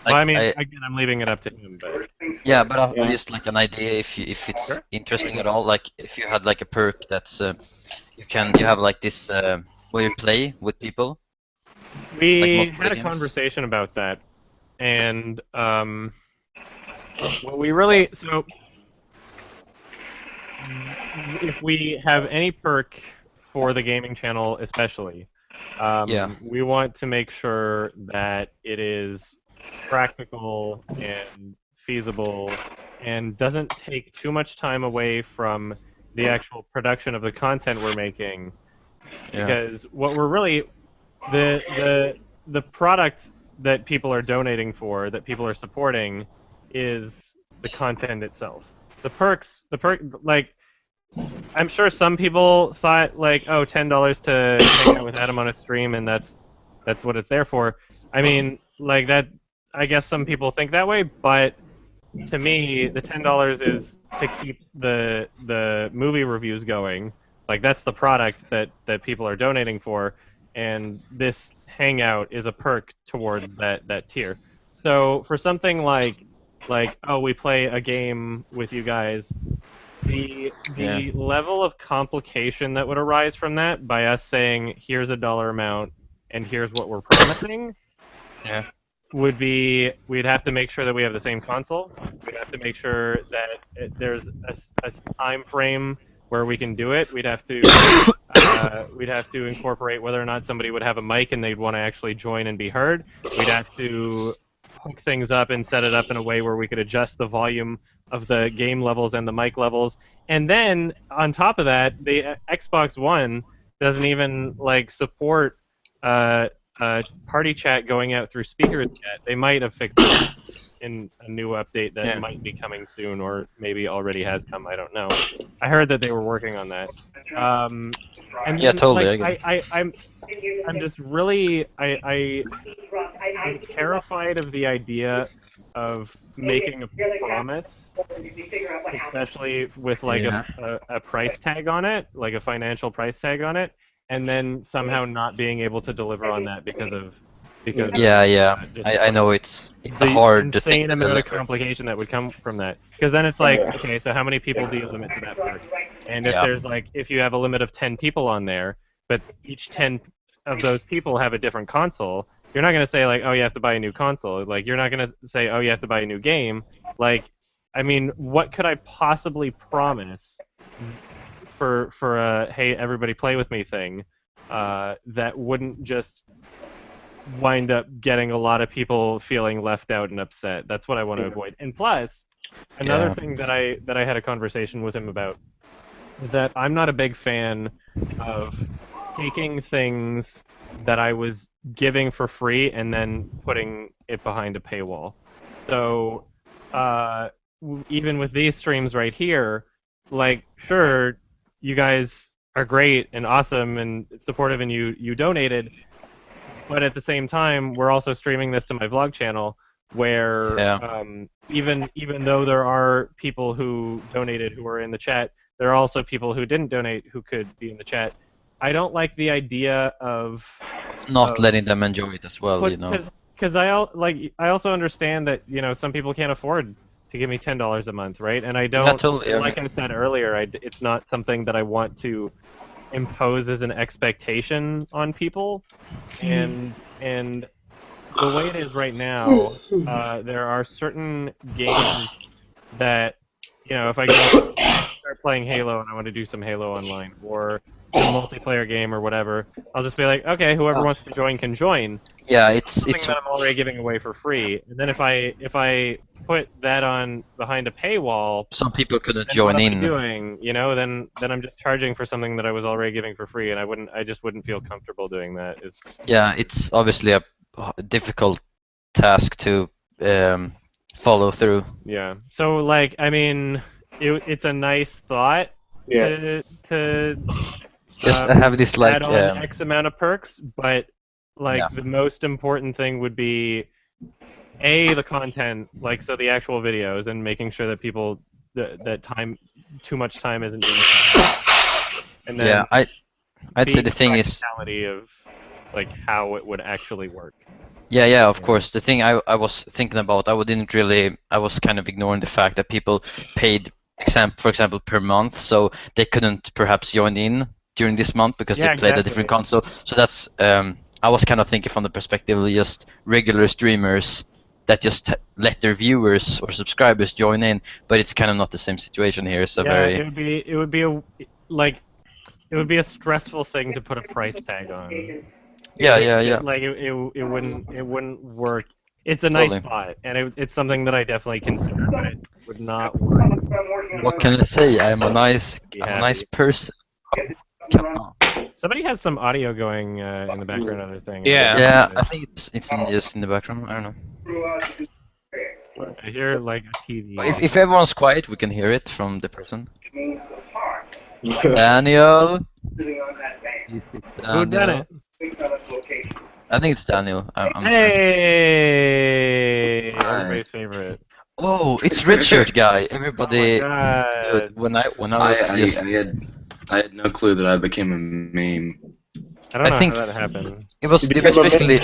Like, Well, I mean, again, I'm leaving it up to him, but yeah, but I've just like an idea if it's Sure. interesting at all. Like if you had like a perk that's you have like this where you play with people. We Like had a games? conversation about that, and if we have any perk for the gaming channel, especially, we want to make sure that it is practical and feasible and doesn't take too much time away from the actual production of the content we're making. Because what we're really the product that people are donating for, that people are supporting, is the content itself. The perk, like, I'm sure some people thought like, oh, $10 to hang out with Adam on a stream, and that's what it's there for. I mean, like that. I guess some people think that way, but to me, the $10 is to keep the movie reviews going. Like that's the product that people are donating for, and this hangout is a perk towards that tier. So for something like oh, we play a game with you guys, the level of complication that would arise from that by us saying here's a dollar amount and here's what we're promising would be, we'd have to make sure that we have the same console. We'd have to make sure that there's a time frame where we can do it. We'd have to incorporate whether or not somebody would have a mic and they'd want to actually join and be heard. We'd have to hook things up and set it up in a way where we could adjust the volume of the game levels and the mic levels. And then on top of that, the Xbox One doesn't even like support party chat going out through speakers yet. They might have fixed it in a new update that might be coming soon, or maybe already has come. I don't know. I heard that they were working on that. And then, totally. Like, I'm just really I'm terrified of the idea of making a promise, especially with like a price tag on it, like a financial price tag on it, and then somehow not being able to deliver on that because of just I know it's the hard to think insane to amount of deliver. complication that would come from that. Because then it's like, okay, so how many people do you limit to that perk? And if Yeah. there's like, if you have a limit of 10 people on there, but each 10 of those people have a different console, you're not going to say like, oh, you have to buy a new console. Like, you're not going to say, oh, you have to buy a new game. Like, I mean, what could I possibly promise for a hey, everybody play with me thing that wouldn't just wind up getting a lot of people feeling left out and upset? That's what I want to avoid. And plus, another thing that I had a conversation with him about is that I'm not a big fan of taking things that I was giving for free and then putting it behind a paywall. So even with these streams right here, like, sure, you guys are great and awesome and supportive and you donated, but at the same time, we're also streaming this to my vlog channel where even though there are people who donated who are in the chat, there are also people who didn't donate who could be in the chat. I don't like the idea of not letting them enjoy it as well, Because I also understand that some people can't afford to give me $10 a month, right? And I don't. Totally, like I said earlier, it's not something that I want to impose as an expectation on people, and the way it is right now, there are certain games that if I go start playing Halo and I want to do some Halo online or some multiplayer game or whatever, I'll just be like, okay, whoever wants to join can join. Yeah, it's something that I'm already giving away for free. And then if I put that on behind a paywall, some people couldn't join in. Doing, then I'm just charging for something that I was already giving for free, and I just wouldn't feel comfortable doing that. Yeah, it's obviously a difficult task to follow through. Yeah. So like, I mean, it's a nice thought to just have this like add on X amount of perks, but like the most important thing would be the content, like so the actual videos, and making sure that people that too much time isn't being spent. And then I'd say the thing is of like how it would actually work. Yeah, of course. The thing I was thinking about, I was kind of ignoring the fact that people paid, for example, per month, so they couldn't perhaps join in during this month because they played a different console. So that's I was kind of thinking from the perspective of just regular streamers that just let their viewers or subscribers join in, but it's kind of not the same situation here. So it would be a stressful thing to put a price tag on. Yeah. Like it wouldn't work. It's a nice thought, and it's something that I definitely consider, but it would not work. What can I say? I'm a nice person. Come on. Somebody has some audio going in the background of their thing. Yeah, I think it's just in the background. I don't know. I hear like a TV. If everyone's quiet, we can hear it from the person. Daniel. Who done it? I think it's Daniel. Hey, everybody's favorite. Oh, it's Red Shirt Guy. Everybody. Dude, when I was I had no clue that I became a meme. I think how that happened. It was basically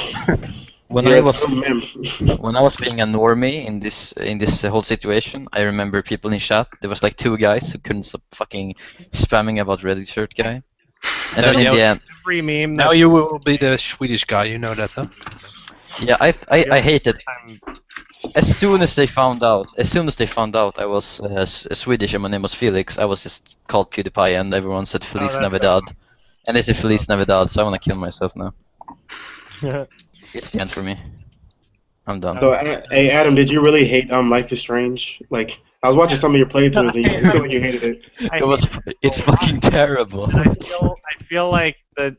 when I was being a normie in this whole situation. I remember people in chat. There was like two guys who couldn't stop fucking spamming about Red Shirt Guy. And then in the end, every meme. Now you will be the Swedish guy. You know that, huh? Yeah, I hate it. As soon as they found out I was Swedish and my name was Felix, I was just called PewDiePie and everyone said Feliz Navidad. And they said Feliz Navidad, so I want to kill myself now. It's the end for me. I'm done. So, hey Adam, did you really hate Life is Strange? Like, I was watching some of your playthroughs and you feel like you hated it. It's fucking terrible. I feel like that.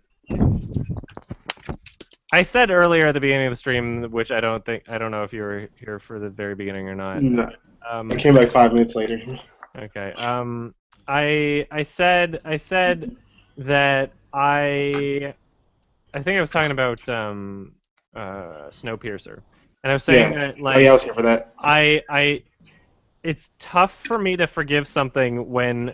I said earlier at the beginning of the stream, which I don't know if you were here for the very beginning or not. No. I came like 5 minutes later. Okay. I said that I think I was talking about Snowpiercer, and I was saying that like I was here for that. It's tough for me to forgive something when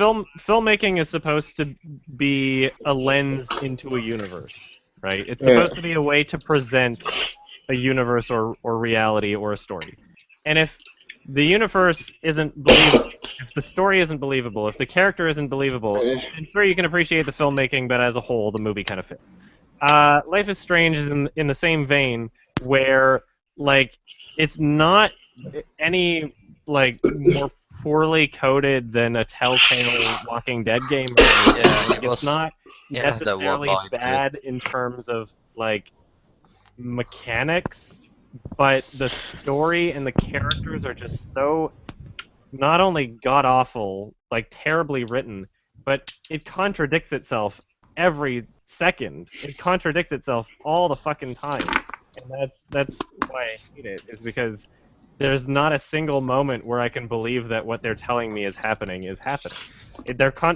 filmmaking is supposed to be a lens into a universe, right? It's supposed to be a way to present a universe or reality or a story. And if the universe isn't believable, if the story isn't believable, if the character isn't believable, then sure, you can appreciate the filmmaking, but as a whole, the movie kind of fits. Life is Strange is in the same vein, where like it's not any like more poorly coded than a Telltale Walking Dead game. It's not necessarily bad in terms of like mechanics, but the story and the characters are just so not only god-awful, like terribly written, but it contradicts itself every second. It contradicts itself all the fucking time. And that's why I hate it, is because there's not a single moment where I can believe that what they're telling me is happening.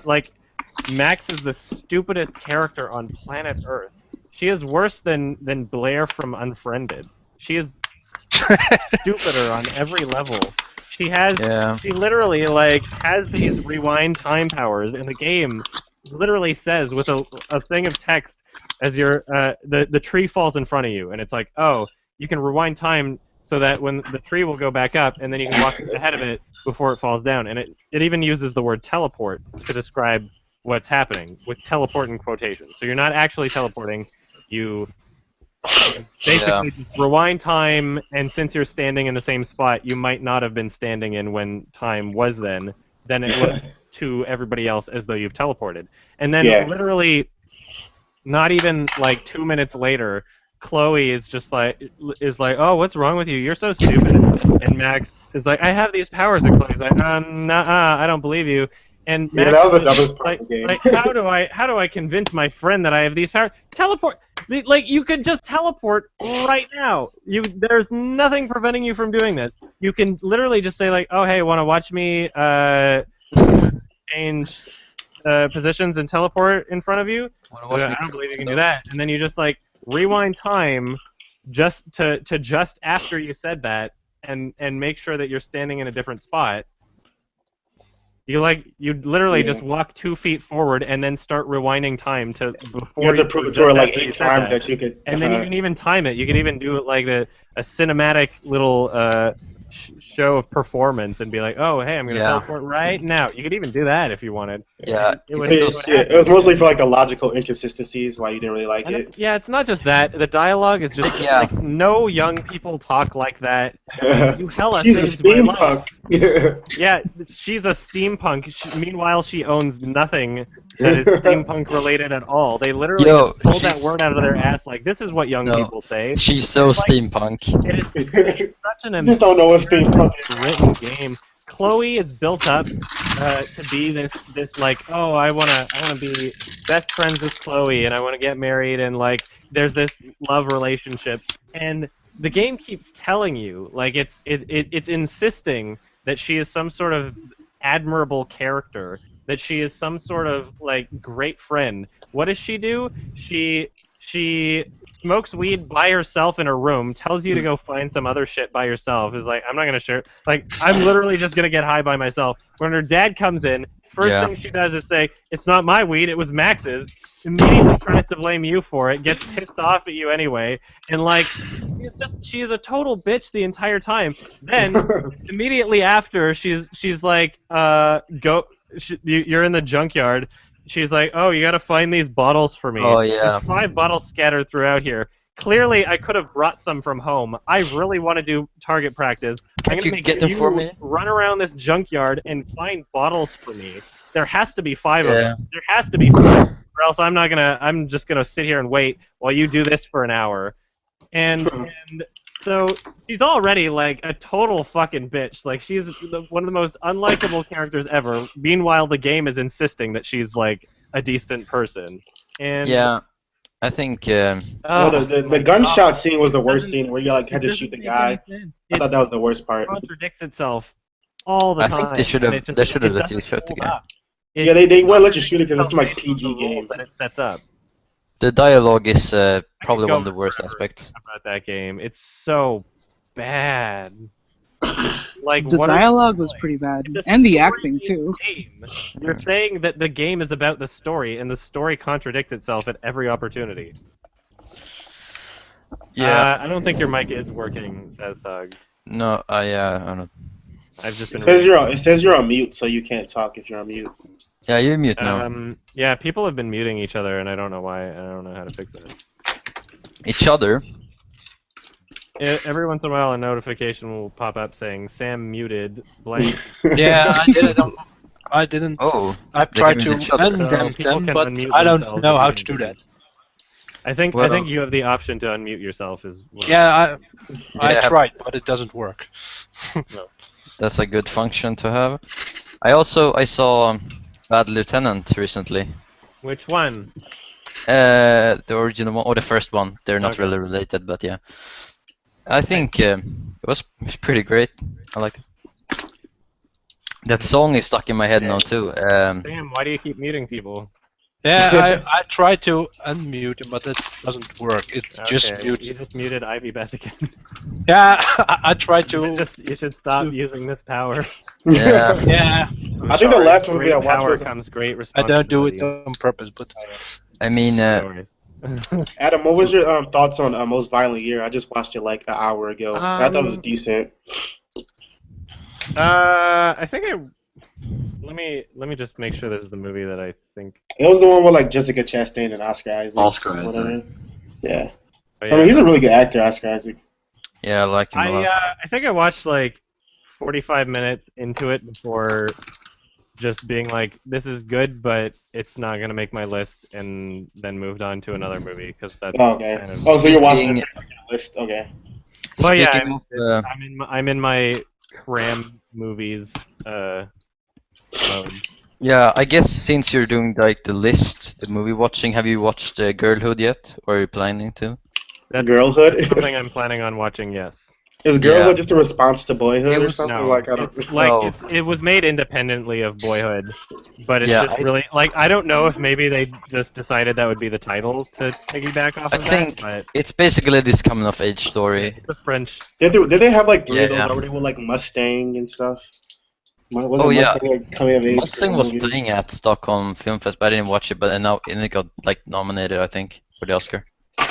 Like, Max is the stupidest character on planet Earth. She is worse than Blair from Unfriended. She is stupider on every level. She literally like has these rewind time powers, and the game literally says with a thing of text as the tree falls in front of you, and it's like, oh, you can rewind time so that when the tree will go back up, and then you can walk ahead of it before it falls down. And it even uses the word teleport to describe what's happening, with teleport in quotations. So you're not actually teleporting. You basically just rewind time, and since you're standing in the same spot you might not have been standing in when time was then it looks to everybody else as though you've teleported. And then literally not even like 2 minutes later, Chloe is like, oh, what's wrong with you? You're so stupid. And Max is like, I have these powers. And Chloe's like, nah, I don't believe you. And Max that was the dumbest part of the game. Like, how do I convince my friend that I have these powers? Teleport. Like, you could just teleport right now. There's nothing preventing you from doing this. You can literally just say like, oh, hey, want to watch me change positions and teleport in front of you? I don't believe you can do that. And then you just like rewind time just to just after you said that, and make sure that you're standing in a different spot. You literally just walk 2 feet forward and then start rewinding time to before. You have to prove it to her like 8 times that you could. And then you can even time it. You can even do it like a cinematic little show of performance and be like, oh, hey, I'm going to teleport right now. You could even do that if you wanted. Yeah. It was mostly for like the logical inconsistencies why you didn't really like it. It's not just that. The dialogue is just like, no young people talk like that. You hella She's a steampunk. Yeah, she's a steampunk. Meanwhile, she owns nothing that is steampunk related at all. They literally just pulled that word out of their ass like, this is what young people say. She's so steampunk. It is such an just don't know what steampunk is. Written game. Chloe is built up to be this like, oh, I wanna be best friends with Chloe, and I wanna get married, and like there's this love relationship, and the game keeps telling you, like it's insisting that she is some sort of admirable character, that she is some sort of like great friend. What does she do? She smokes weed by herself in her room, tells you to go find some other shit by yourself, is like, I'm not gonna share it. Like, I'm literally just gonna get high by myself. When her dad comes in, first thing she does is say, it's not my weed, it was Max's. Immediately tries to blame you for it, gets pissed off at you anyway, and like, she is a total bitch the entire time. Then, immediately after, she's like, you're in the junkyard. She's like, oh, you gotta find these bottles for me. Oh, yeah. There's 5 bottles scattered throughout here. Clearly, I could have brought some from home. I really want to do target practice. I'm gonna make you run around this junkyard and find bottles for me. There has to be 5 of them. There has to be 5, or else I'm just gonna sit here and wait while you do this for an hour. And so she's already like a total fucking bitch. Like, she's one of the most unlikable characters ever. Meanwhile, the game is insisting that she's like a decent person. And I think. The gunshot scene was the worst scene, where you like had to shoot the guy. I thought that was the worst part. It contradicts itself all the time. I think they should have let you shoot the guy. They won't let you shoot it because it's like PG game that it sets up. The dialogue is probably one of the worst aspects about that game. It's so bad. Like The what are you dialogue was doing? pretty bad, It's a and the story acting too. game. You're saying that the game is about the story, and the story contradicts itself at every opportunity. Yeah. I don't think your mic is working, says Doug. No, I don't know. I've just been. It says you're on mute, so you can't talk if you're on mute. Yeah, you're mute now. Yeah, people have been muting each other, and I don't know why. I don't know how to fix it. Each other. Every once in a while, a notification will pop up saying Sam muted blank. Yeah, I didn't. Oh. I they tried can to mute each other. undemp People them, can but unmute I don't themselves know if how you to can do do that. I think Well, you have the option to unmute yourself. Yeah, I Yeah. tried, but it doesn't work. That's a good function to have. I saw Bad Lieutenant recently. Which one? The original one or the first one. They're not Okay. really related, but yeah. I think it was pretty great. I liked it. That song is stuck in my head now too. Sam, why do you keep muting people? Yeah, I tried to unmute him, but it doesn't work. It just Okay, mutes. you just muted Ivy Beth again. Yeah, I tried You to. should stop using this power. Yeah. Yeah, I think the last movie Great I watched power was comes great I responsibility. don't do it on purpose, but I mean, No worries. Adam. What was your thoughts on Most Violent Year? I just watched it like an hour ago. I thought it was decent. I think let me just make sure this is the movie that I think. It was the one with like Jessica Chastain and Oscar Isaac. Oscar Isaac. Whatever. Yeah. Oh, I mean, he's a really good actor, Oscar Isaac. yeah, I like him a lot. I think I watched like 45 minutes into it before just being like, this is good, but it's not gonna make my list, and then moved on to another movie because that's Okay. kind of. Oh, so you're watching Speaking- the list? Okay. Well, yeah, Speaking of, I'm in my cram movies mode. yeah, I guess since you're doing like the list, the movie watching, have you watched Girlhood yet, or are you planning to? That's Girlhood? something I'm planning on watching. Yes. Is Girlhood Yeah. just a response to Boyhood It or was- something? No, Like I don't. it's like No. it was made independently of Boyhood, but it's Yeah, just really like I don't know if maybe they just decided that would be the title to piggyback off I of think that, it's basically this coming of age but story. it's a French. Did they have like three of those Yeah. already with like Mustang and stuff? Was Oh, it yeah. Mustang like, coming of age? Mustang was playing at Stockholm Film Fest, but I didn't watch it. But now it got like nominated, I think, for the Oscar.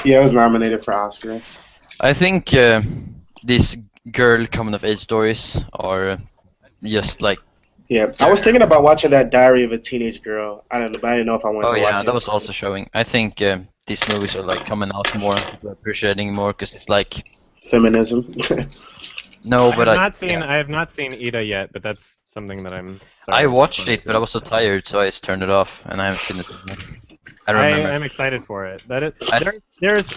Yeah, it was nominated for Oscar. I think these girl coming of age stories are just like. Yeah, I was thinking about watching that Diary of a Teenage Girl. I don't know, but I didn't know if I wanted Oh to watch yeah, it. that was also showing. I think these movies are like coming out more and people are appreciating more because it's like Feminism. no, but I have yeah. not seen Ida yet, but that's something that I'm. I watched it, but I was so tired, so I just turned it off, and I haven't seen it again. I remember. I'm excited for it. That it I- there's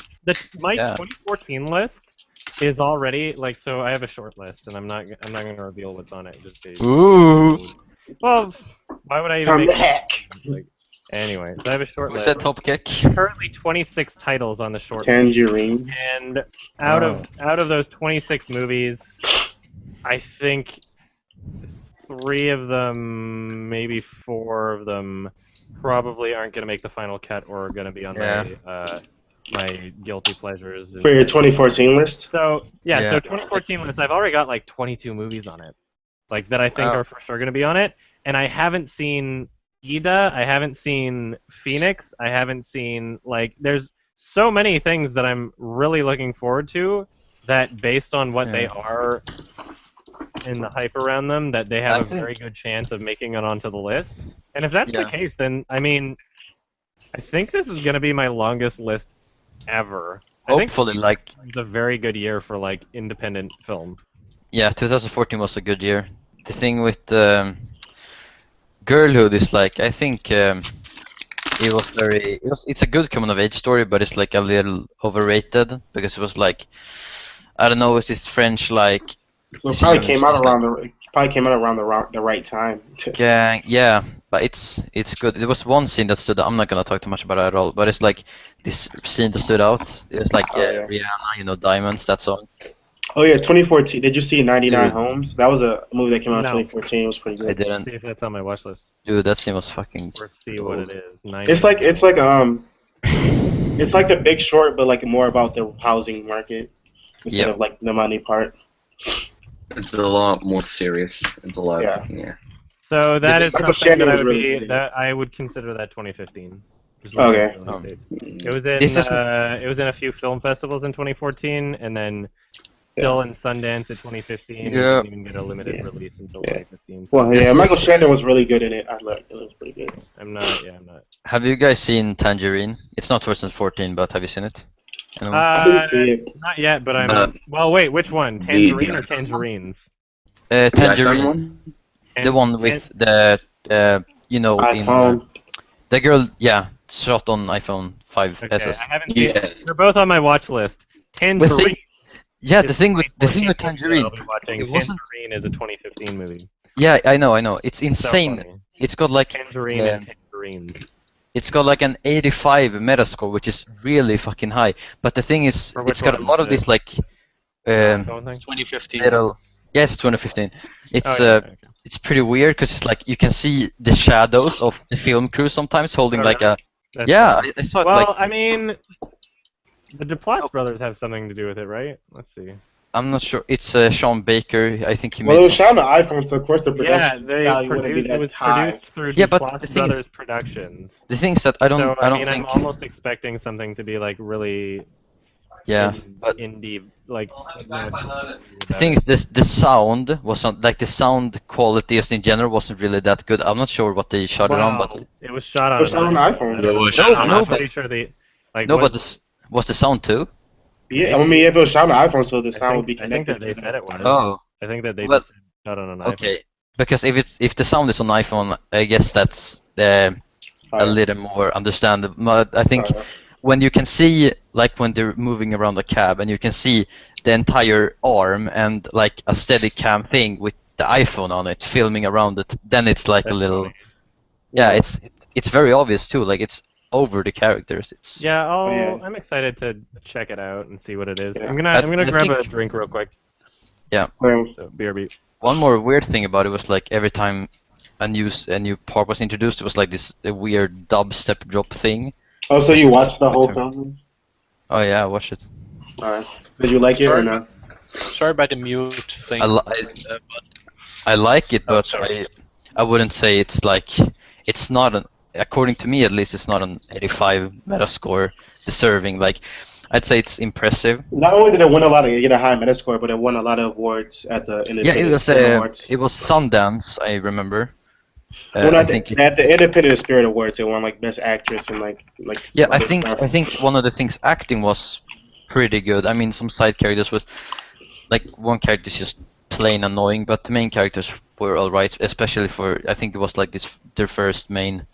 my Yeah. 2014 list is already like so. I have a short list, and I'm not going to reveal what's on it. Just to, Ooh. well, why would I even Time make to hack. like anyway? So I have a short Who list. said top kick? Currently 26 titles on the short list, Tangerine. and out of those 26 movies, I think 3 of them, maybe 4 of them, probably aren't going to make the final cut or are going to be on my guilty pleasures. For your 2014 list? So Yeah. so 2014 list, I've already got like 22 movies on it, like that I think are for sure going to be on it, and I haven't seen Ida, I haven't seen Phoenix, I haven't seen like there's so many things that I'm really looking forward to that based on what they are and the hype around them, that they have a very good chance of making it onto the list. And if that's the case, then I mean, I think this is going to be my longest list ever. Hopefully, like it's a very good year for like independent film. yeah, 2014 was a good year. The thing with Girlhood is like I think it was very it's a good coming of age story, but it's like a little overrated because it was like I don't know, it's this French like. Well, it probably came out around the right time. Gang, yeah, but it's good. There was one scene that stood out. I'm not gonna talk too much about it at all, but it's like this scene that stood out. It was like Rihanna, Diamonds, that song. Oh yeah, 2014. Did you see 99 Dude. Homes? That was a movie that came out in No. 2014. It was pretty good. I didn't. See if that's on my watch list. Dude, that scene was fucking. Let's see what it is. It's like it's like The Big Short, but like more about the housing market instead of like the money part. It's a lot more serious. It's a lot. Yeah. So that is Michael something that Shannon I was would really be good. that I would consider that 2015. Just looking at the release dates. It was in This is- it was in a few film festivals in 2014, and then still in Sundance in 2015. It Yeah. didn't even get a limited release until Yeah. 2015. So Well, This yeah, is- Michael Shannon was really good in it. I liked it. It was pretty good. I'm not. Have you guys seen Tangerine? It's not 2014, but have you seen it? Anyone? I didn't see it. Not yet, but I'm. Uh, well, wait, which one? Tangerine or Tangerines? The Tangerine, iPhone one? the one with the you know, iPhone. the girl, yeah, shot on iPhone 5 Okay, SS. I haven't seen. Yeah. They're both on my watch list. Tangerine. Yeah, is the thing with 2014 Tangerine, I'll be watching. it wasn't. Tangerine is a 2015 movie. Yeah, I know. It's So insane. funny. It's got like Tangerine and Tangerines. it's got like an 85 Metascore, which is really fucking high. But the thing is, For it's which got a one? lot of these like iPhone thing? 2015. little. Yes, 2015. It's Oh, yeah, okay. it's pretty weird because it's like you can see the shadows of the film crew sometimes holding Oh, like really? a. That's Yeah, funny. I saw it Well, like. I mean, the Duplass brothers have something to do with it, right? Let's see. I'm not sure. It's Sean Baker. I think he Well, made. it was shot on the iPhone, so of course the Yeah, production they value wouldn't be produced, it was that high. produced through Yeah, but Duplass the thing is- Brothers Productions. The thing is that I don't. So, I don't mean, think. I'm almost expecting something to be like really Yeah, but indie, like. the thing is, the sound wasn't like the sound quality just in general wasn't really that good. I'm not sure what they shot it on, but it was shot on It was shot on an iPhone. Yeah, it was No, shot on no, I'm but- pretty sure they like. no, was, but was the sound too? Yeah, I mean, if it was shot on the iPhone, so the sound would be I think connected that they to said it was. Oh, I think that they Well, just shot on an iPhone. okay. Because if the sound is on iPhone, I guess that's a little more understandable. But I think when you can see, like when they're moving around the cab, and you can see the entire arm and like a steady cam thing with the iPhone on it, filming around it, then it's like That's a little. funny. Yeah, it's very obvious too. Like it's over the characters. It's. Yeah, yeah. I'm excited to check it out and see what it is. Yeah. I'm gonna I grab think- a drink real quick. Well, So BRB. One more weird thing about it was like every time a new part was introduced, it was like this weird dubstep drop thing. oh, so you watched the whole film? Oh yeah, I watched it. Alright. Did you like it or not? Sorry about the mute thing. I like it, Oh, but sorry. I wouldn't say it's like it's not an according to me at least it's not an 85 Metascore deserving. Like I'd say it's impressive. Not only did it win a lot of get a high Metascore, but it won a lot of awards at the Yeah, Independent Spirit Awards. it was Sundance, I remember. Well, I at think the Independent Spirit Awards, it won like Best Actress and like yeah, some I other think stuff. I think one of the things acting was pretty good. I mean, some side characters was like one character is just plain annoying, but the main characters were all right, especially for I think it was like their first main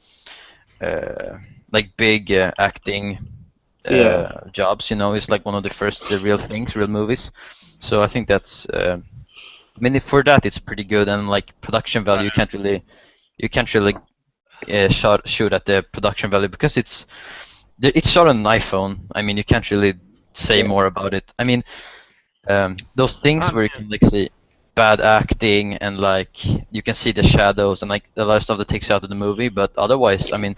like big acting jobs. You know, it's like one of the first real things, real movies. So I think that's. I mean, for that it's pretty good, and like production value, you can't really shoot at the production value because it's shot on an iPhone. I mean, you can't really say more about it. I mean, those things where you can like see bad acting and like you can see the shadows and like a lot of stuff that takes you out of the movie, but otherwise, I mean,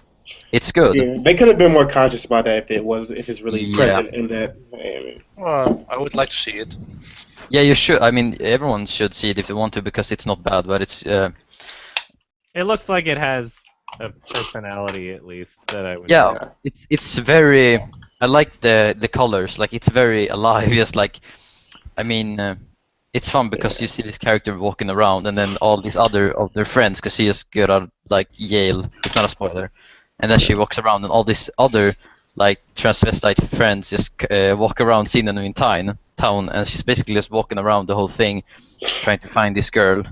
it's good. Yeah, they could have been more conscious about that if it's really Yeah. present in that. I mean, Well, I would like to see it. Yeah, you should. I mean, everyone should see it if they want to because it's not bad, but it's. It looks like it has a personality at least that I would. Yeah, it's very. I like the colors. Like it's very alive. Just like, I mean, it's fun because you see this character walking around, and then all these other of their friends, because she is good at like Yale. It's not a spoiler. And then she walks around, and all these other like transvestite friends just walk around, seeing them in town, and she's basically just walking around the whole thing, trying to find this girl.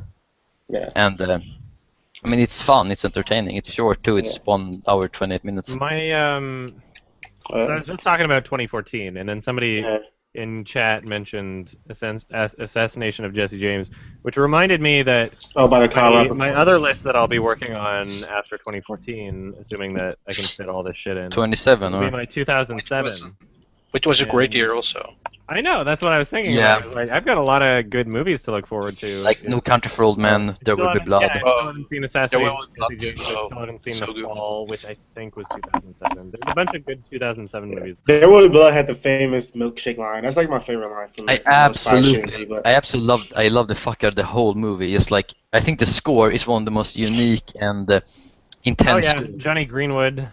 Yeah. And I mean, it's fun. It's entertaining. It's short too. It's 1 hour 28 minutes. My so I was just talking about 2014, and then somebody in chat mentioned Assassination of Jesse James, which reminded me that by the Colorado. my other list that I'll be working on after 2014, assuming that I can fit all this shit in, 27 will be or my 2007. Which was a great year also. I know, that's what I was thinking. Yeah. About. Like, I've got a lot of good movies to look forward to. Like No Country for Old Men, There Will Be Blood. Yeah, I still haven't seen Assassination. There Will Be Blood. I still haven't seen So The good. Fall, which I think was 2007. There's a bunch of good 2007 movies. There Will Be Blood had the famous milkshake line. That's like my favorite line from I the most part absolutely shooting, but- love the fuck out of the whole movie. It's like I think the score is one of the most unique and Oh intense. yeah, Johnny Greenwood.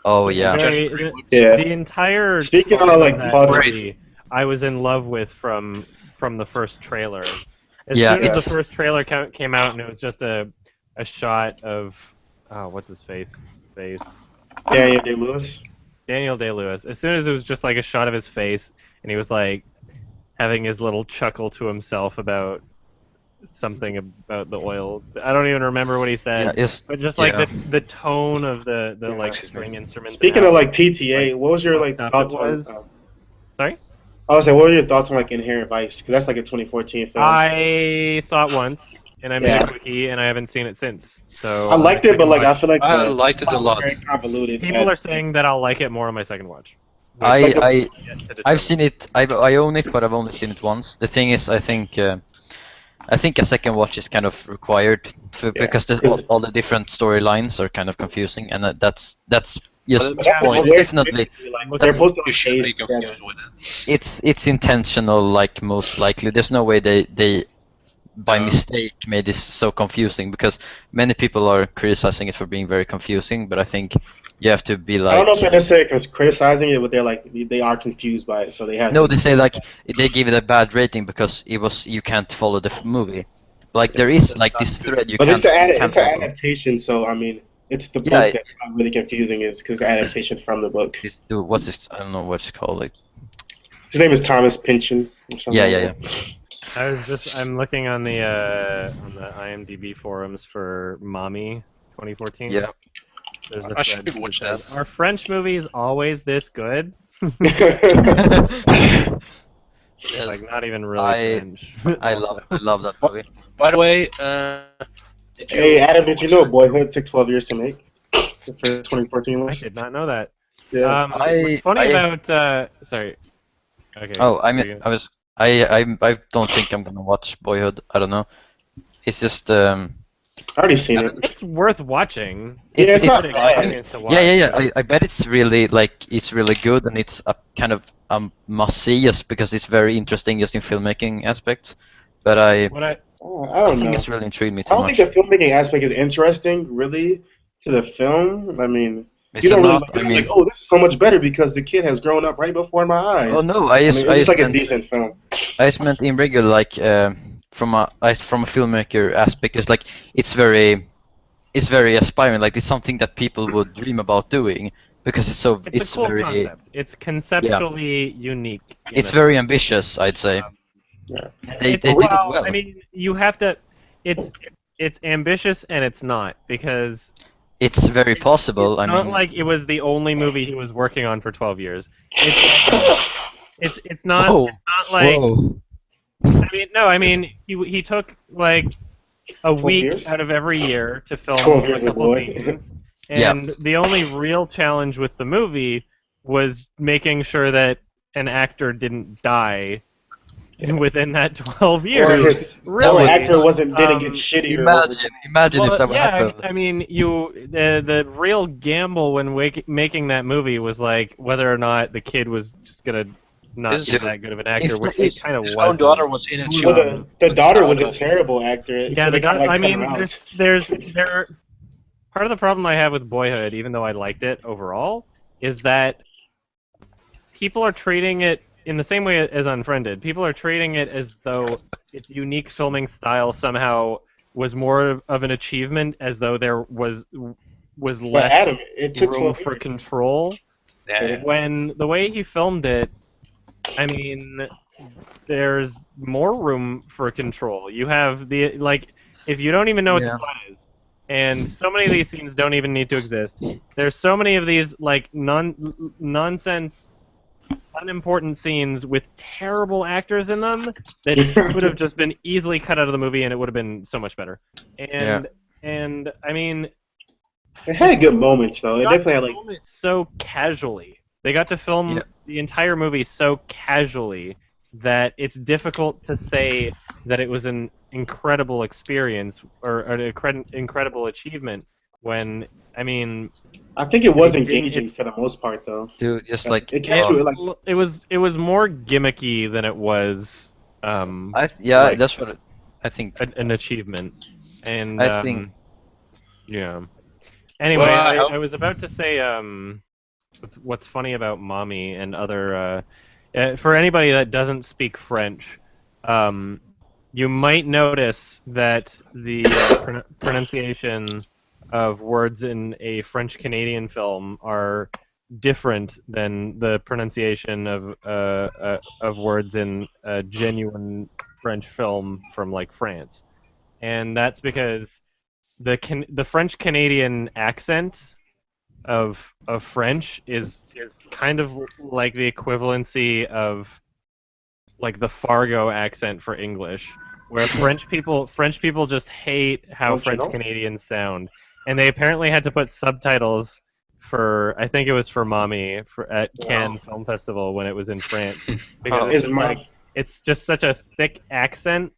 Oh yeah. Very- Yeah. The entire Speaking tone of, like, that plots- movie, I was in love with from the first trailer. As Yeah, soon as the it's- first trailer came out and it was just a shot of what's his face? Daniel Day-Lewis. Daniel Day-Lewis. As soon as it was just like a shot of his face and he was like having his little chuckle to himself about something about the oil. I don't even remember what he said. Yeah, But just like yeah. the tone of the Yeah. like string instruments. and Speaking how- of like PTA, what was your like fucked up thoughts it on? was. Sorry? I was like, what were your thoughts on like Inherent Vice? Because that's like a 2014 film. I saw it once, and I made Yeah. a quickie, and I haven't seen it since. So I liked on it, my but like I second feel like I the liked it a plot was lot. very convoluted. watch, people are saying that I'll like it more on my second watch. Like the- I've seen it. I own it, but I've only seen it once. The thing is, I think a second watch is kind of required because all the different storylines are kind of confusing, and that's just But the that's point. the It's definitely Like, they're supposed to You like shouldn't phase be together. confused with it. it's intentional, like most likely. There's no way they by mistake made this so confusing because many people are criticizing it for being very confusing, but I think you have to be I don't know if like. they're necessarily criticizing it, but they're like they are confused by it, so they have. No, to they say like they give it a bad rating because you can't follow the movie. Like there is like this thread you But can't. it's an you can't follow. adaptation, so I mean, it's the book Yeah, that's not really confusing, is because the adaptation from the book. What's this? I don't know what it's called. Like, His name is Thomas Pynchon. Or something yeah. like that. I'm looking on the IMDb forums for Mommy 2014. Yeah. There's a I should thread watch says, that. Are French movies always this good? Like not even really French. I love that movie. By the way, did you, Hey Adam, did you know Boyhood took 12 years to make? The first 2014 I list. did not know that. Yeah. What's funny about sorry. Okay. Oh, I mean, I don't think I'm gonna watch Boyhood. I don't know. It's just I already seen it. It's worth watching. Yeah, it's not an bad. experience to watch, yeah. but- I bet it's really good and it's a kind of must see just because it's very interesting just in filmmaking aspects. But What I I don't think know. it's really intrigued me I too don't much. think the filmmaking aspect is interesting, really, to the film. I mean, Is you it don't really not? like, I mean, like, oh, this is so much better because the kid has grown up right before my eyes. oh no, I mean, it's just like a meant, decent film. I just meant in regular like from a filmmaker aspect. It's very aspiring. Like it's something that people would dream about doing because it's it's a cool very concept. It's conceptually unique. in it's a very sense. ambitious, I'd say. Yeah. They It's- did it well. I mean, you have to. It's ambitious and it's not because It's very possible. it's I not mean, like it was the only movie he was working on for 12 years. It's not. whoa, It's not like. whoa. I mean, he took like a 12 week years? out of every year to film 12 a years, couple boy. scenes, Yeah. and the only real challenge with the movie was making sure that an actor didn't die within that 12 Or years. his Really? actor didn't get shittier. Imagine if that would yeah, happen. I mean, the real gamble when making that movie was like whether or not the kid was just gonna not This be is- that good of an actor, if- which if it kind of his was. own daughter was in it. Well, the daughter was a terrible actor. Yeah, so they kinda, like, I cut mean, her out. there. Part of the problem I have with Boyhood, even though I liked it overall, is that people are treating it in the same way as Unfriended. People are treating it as though its unique filming style somehow was more of an achievement, as though there was But less Adam, it took room 12 for years. control. Yeah. When the way he filmed it, I mean, there's more room for control. You have if you don't even know what Yeah. the plot is, and so many of these scenes don't even need to exist. There's so many of these nonsense, unimportant scenes with terrible actors in them that could have just been easily cut out of the movie, and it would have been so much better. And I mean, It had good moments though. It got definitely to had like film it so casually. They got to film Yeah. the entire movie so casually that it's difficult to say that it was an incredible experience or an incredible achievement when, I mean, I think it was didn't- engaging it's- for the most part, though. Dude, just like It kept you like. it was more gimmicky than it was like that's what I think. an achievement, and I think yeah. Anyway, Well, I was about to say what's funny about Mommy and other for anybody that doesn't speak French, you might notice that the pronunciation of words in a French Canadian film are different than the pronunciation of words in a genuine French film from like France, and that's because the French Canadian accent of French is kind of like the equivalency of like the Fargo accent for English, where French people just hate how Don't you French know? Canadians sound, and they apparently had to put subtitles for, I think it was for Mommy at Cannes Film Festival when it was in France, because Is it's Mom- like it's just such a thick accent,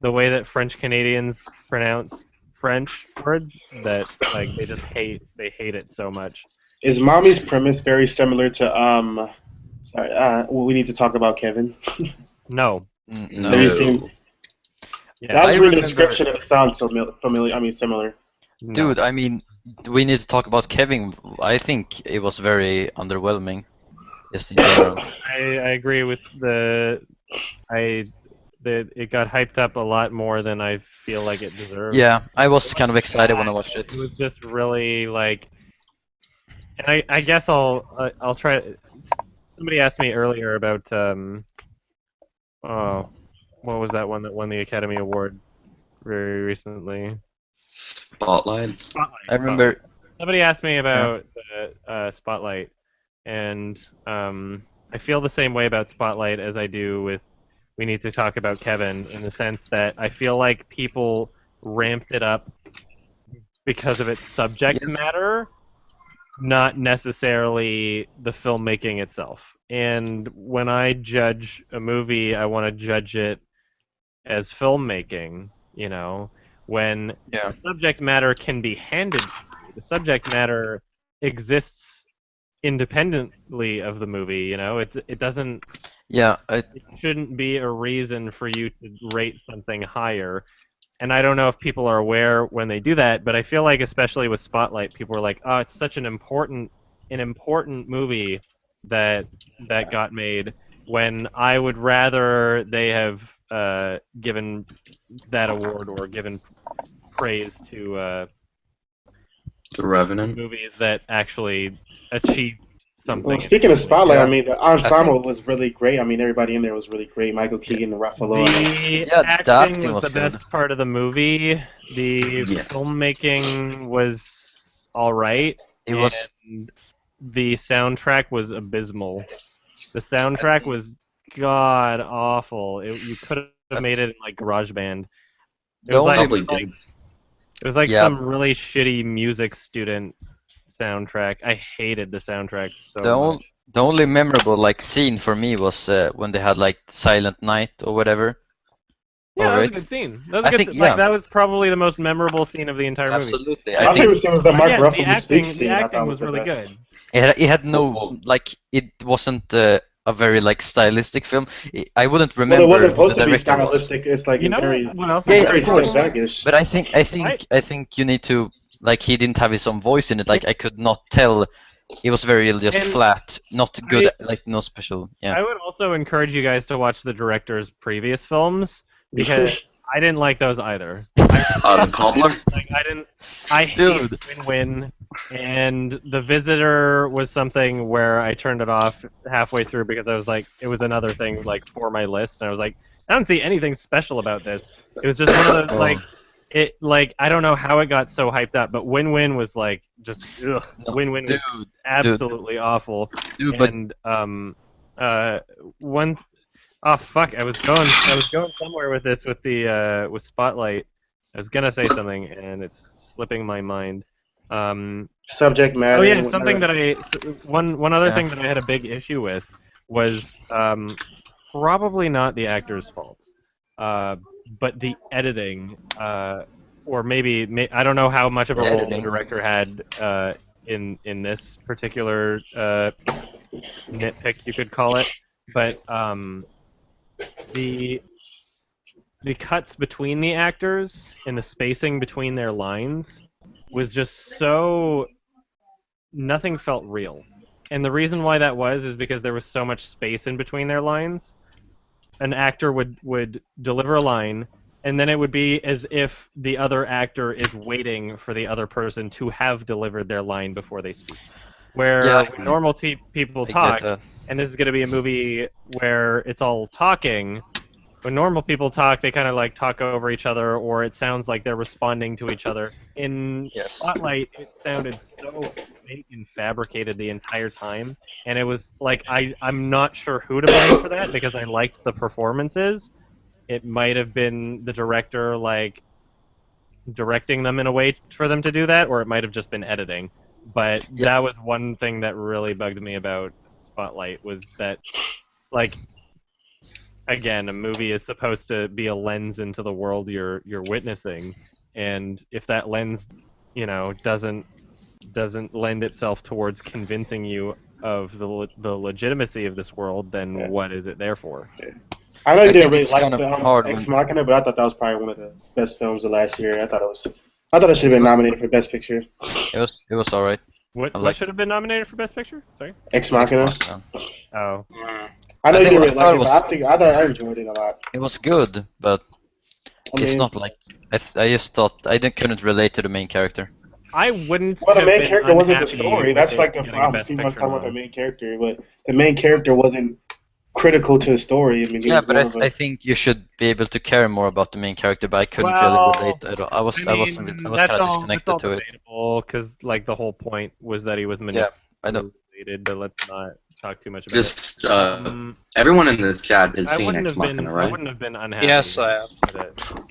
the way that French Canadians pronounce French words, that like they hate it so much. Is Mommy's premise very similar to Sorry, we need to talk about Kevin. No. no. Have you seen? Yeah. I was I reading the remember- description and it sounds so familiar. I mean, similar. No. Dude, I mean, we need to talk about Kevin. I think it was very underwhelming. Just in general. I agree with it got hyped up a lot more than I feel like it deserved. Yeah, I was kind of excited when I watched it. It was just really like, and I guess I'll try. Somebody asked me earlier about what was that one that won the Academy Award very recently? Spotlight. I remember. Somebody asked me about Spotlight, and I feel the same way about Spotlight as I do with We Need to Talk About Kevin, in the sense that I feel like people ramped it up because of its subject Yes. matter, not necessarily the filmmaking itself. And when I judge a movie, I want to judge it as filmmaking, you know, when Yeah. the subject matter can be handed to you. The subject matter exists independently of the movie, you know. It doesn't Yeah, it shouldn't be a reason for you to rate something higher. And I don't know if people are aware when they do that, but I feel like especially with Spotlight, people are like, "Oh, it's such an important movie that got made." When I would rather they have given that award or given praise to The Revenant. movies that actually achieved something. Well, speaking of Spotlight, Yeah. I mean, the ensemble was really great. I mean, everybody in there was really great. Michael Keegan and Ruffalo. The Yeah, the acting acting was was the good. best part of the movie. The Yeah. filmmaking was all right. it was. And the soundtrack was abysmal. The soundtrack was god awful. You could have made it in like GarageBand. It The was like, only- Probably did. it was like Yeah. some really shitty music student soundtrack. I hated the soundtrack so much. The only memorable like scene for me was when they had like Silent Night or whatever. Yeah, that was a Alright. good scene. That was a I good think- scene. Like, yeah. that was probably the most memorable scene of the entire movie. Absolutely, My I think favorite scene was the Mark Yeah, Ruffalo speech scene. the I acting thought was the really best. good. it had no like it wasn't a very like stylistic film. I wouldn't Well, remember it wasn't who the supposed to be director was. stylistic. It's like You it's know very, what else? Yeah, is yeah, very of course. step backish. But I think you need to like he didn't have his own voice in it. Like I could not tell. It was very just And flat, not good, like no special. Yeah. I would also encourage you guys to watch the director's previous films, because I didn't like those either. The Cobbler. I Dude. hate Win-Win, and The Visitor was something where I turned it off halfway through because I was like, it was another thing like for my list, and I was like, I don't see anything special about this. It was just one of those like I don't know how it got so hyped up, but Win-Win was like just ugh. No, Win-Win was dude, absolutely awful. dude, but And one oh fuck, I was going somewhere with this with the with Spotlight. I was gonna say something and it's slipping my mind. Subject matter. Oh yeah, and something whatever. that one other Yeah. thing that I had a big issue with was probably not the actor's fault, but the editing, or maybe I don't know how much of a role the director had in this particular nitpick, you could call it, but the cuts between the actors and the spacing between their lines was just so... nothing felt real. And the reason why that was is because there was so much space in between their lines. An actor would deliver a line, and then it would be as if the other actor is waiting for the other person to have delivered their line before they speak. Where when normal people talk, and this is going to be a movie where it's all talking, when normal people talk, they kind of like talk over each other, or it sounds like they're responding to each other. In Spotlight, it sounded so fake and fabricated the entire time, and it was like I'm not sure who to blame for that because I liked the performances. It might have been the director like directing them in a way for them to do that, or it might have just been editing. But that was one thing that really bugged me about Spotlight was that, like, again, a movie is supposed to be a lens into the world you're witnessing, and if that lens, doesn't lend itself towards convincing you of the legitimacy of this world, then what is it there for? I know you didn't really like the Ex Machina, but I thought that was probably one of the best films of last year. I thought it should have been nominated for Best Picture. It was alright. What should have been nominated for Best Picture? Sorry. Ex Machina. Oh. I know you didn't really like it, but I enjoyed it a lot. It was good, but it's not like I just thought couldn't relate to the main character. I wouldn't. Well, the main character wasn't the story. That's like the problem. People are talking about the main character, but the main character wasn't critical to the story. I mean, I think you should be able to care more about the main character, but I couldn't really relate at all. I was kind of disconnected to it. Because like the whole point was that he was manipulated. Yeah, I know. But let's not talk too much about it. Everyone in this chat has seen Ex Machina, right? I wouldn't have been unhappy. Yes, I have.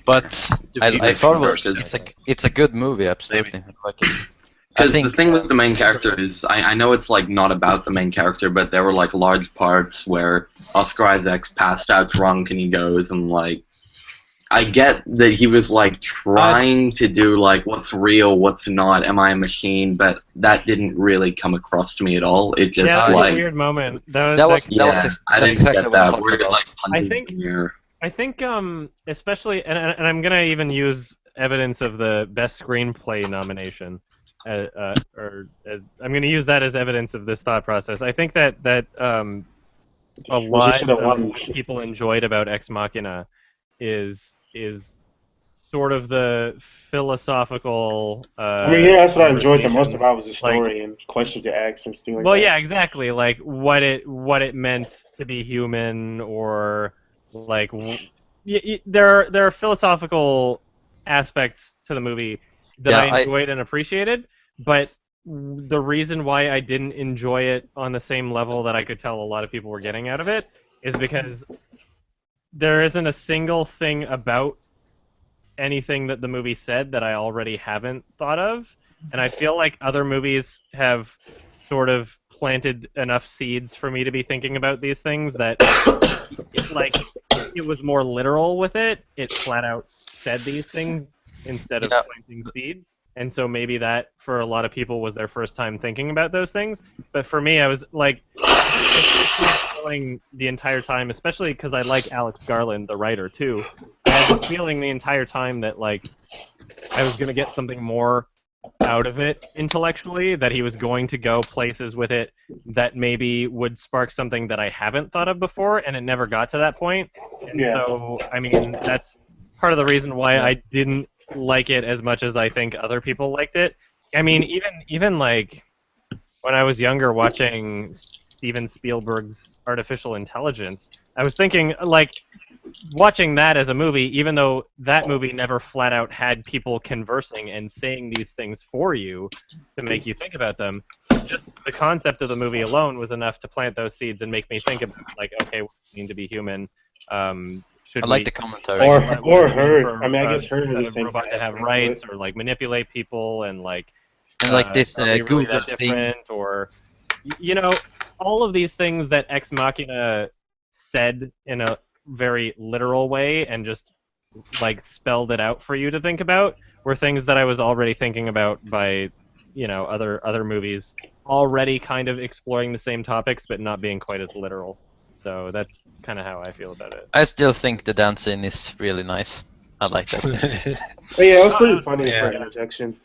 But I thought it's a good movie, absolutely. Because the thing with the main character is, I know it's like not about the main character, but there were like large parts where Oscar Isaac's passed out drunk and he goes and like, I get that he was like trying to do like what's real, what's not, am I a machine, but that didn't really come across to me at all. It just that was like a weird moment. I didn't get that. Where it like punches in the air. I think especially and I'm gonna even use evidence of the best screenplay nomination. I'm going to use that as evidence of this thought process. I think that a lot of what people enjoyed about Ex Machina is sort of the philosophical. That's what I enjoyed the most about was the story and questions to ask and stuff like that. Well, yeah, exactly. Like what it meant to be human, or like there are philosophical aspects to the movie that I enjoyed and appreciated, but the reason why I didn't enjoy it on the same level that I could tell a lot of people were getting out of it is because there isn't a single thing about anything that the movie said that I already haven't thought of, and I feel like other movies have sort of planted enough seeds for me to be thinking about these things that it was more literal with it. It flat out said these things instead of planting seeds. And so maybe that, for a lot of people, was their first time thinking about those things. But for me, I was like, feeling the entire time, especially because I like Alex Garland, the writer, too. I had the feeling the entire time that, like, I was going to get something more out of it intellectually, that he was going to go places with it that maybe would spark something that I haven't thought of before, and it never got to that point. And so, I mean, that's part of the reason why I didn't like it as much as I think other people liked it. I mean, even like when I was younger watching Steven Spielberg's Artificial Intelligence, I was thinking, like, watching that as a movie, even though that movie never flat out had people conversing and saying these things for you to make you think about them, just the concept of the movie alone was enough to plant those seeds and make me think about, like, okay, what does it mean to be human? I like the commentary. Or her. I mean, I guess her has the same robot to have rights, or like manipulate people, and like this really different, or all of these things that Ex Machina said in a very literal way and just like spelled it out for you to think about were things that I was already thinking about by, other movies already kind of exploring the same topics but not being quite as literal. So that's kind of how I feel about it. I still think the dance scene is really nice. I like that scene. But yeah, it was pretty funny for interjection.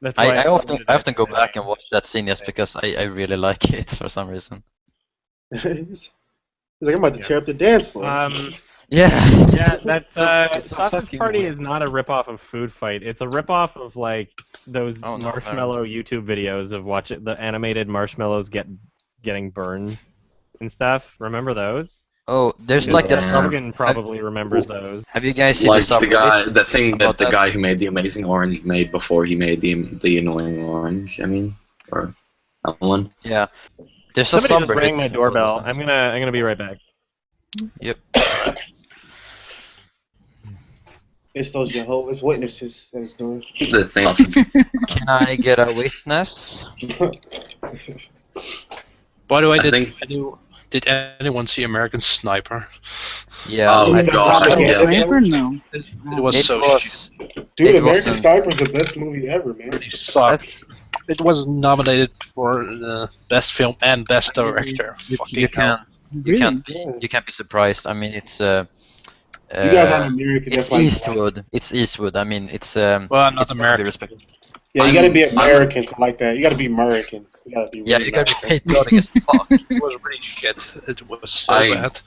That's why I often go back and watch that scene just because I really like it for some reason. He's like, I'm about to tear up the dance floor. Yeah. Yeah, that's it's so Sausage fucking Party weird. is not a ripoff of Food Fight. It's a ripoff of like those Oh, no, marshmallow YouTube videos of the animated marshmallows getting burned and stuff. Remember those? Oh, there's like that sub. Logan probably remembers those. Have you guys seen Like the the thing that about the that? guy who made the Amazing Orange made before he made the Annoying Orange. I mean, or that one. Yeah. There's a Somebody just subreddit rang my for doorbell. those. I'm gonna be right back. Yep. It's those Jehovah's Witnesses that is doing. The thing. Can I get a witness? By the way, I did anyone see American Sniper? Yeah. Oh, I God, think yeah. so. Sniper? No. It was It so was. Dude, It American wasn't- Sniper is the best movie ever, man. really sucked. It was nominated for the best film and best director. You Fucking can't. Really? You can't be surprised. I mean, it's. You guys aren't American. It's That's why you Eastwood. It's Eastwood. I mean, it's. Well, I'm not it's gotta be American. respected. Yeah, you gotta be American to like that. You gotta be American. You gotta be Yeah, really you gotta be American. patriotic as fuck. It was really shit. It was so bad.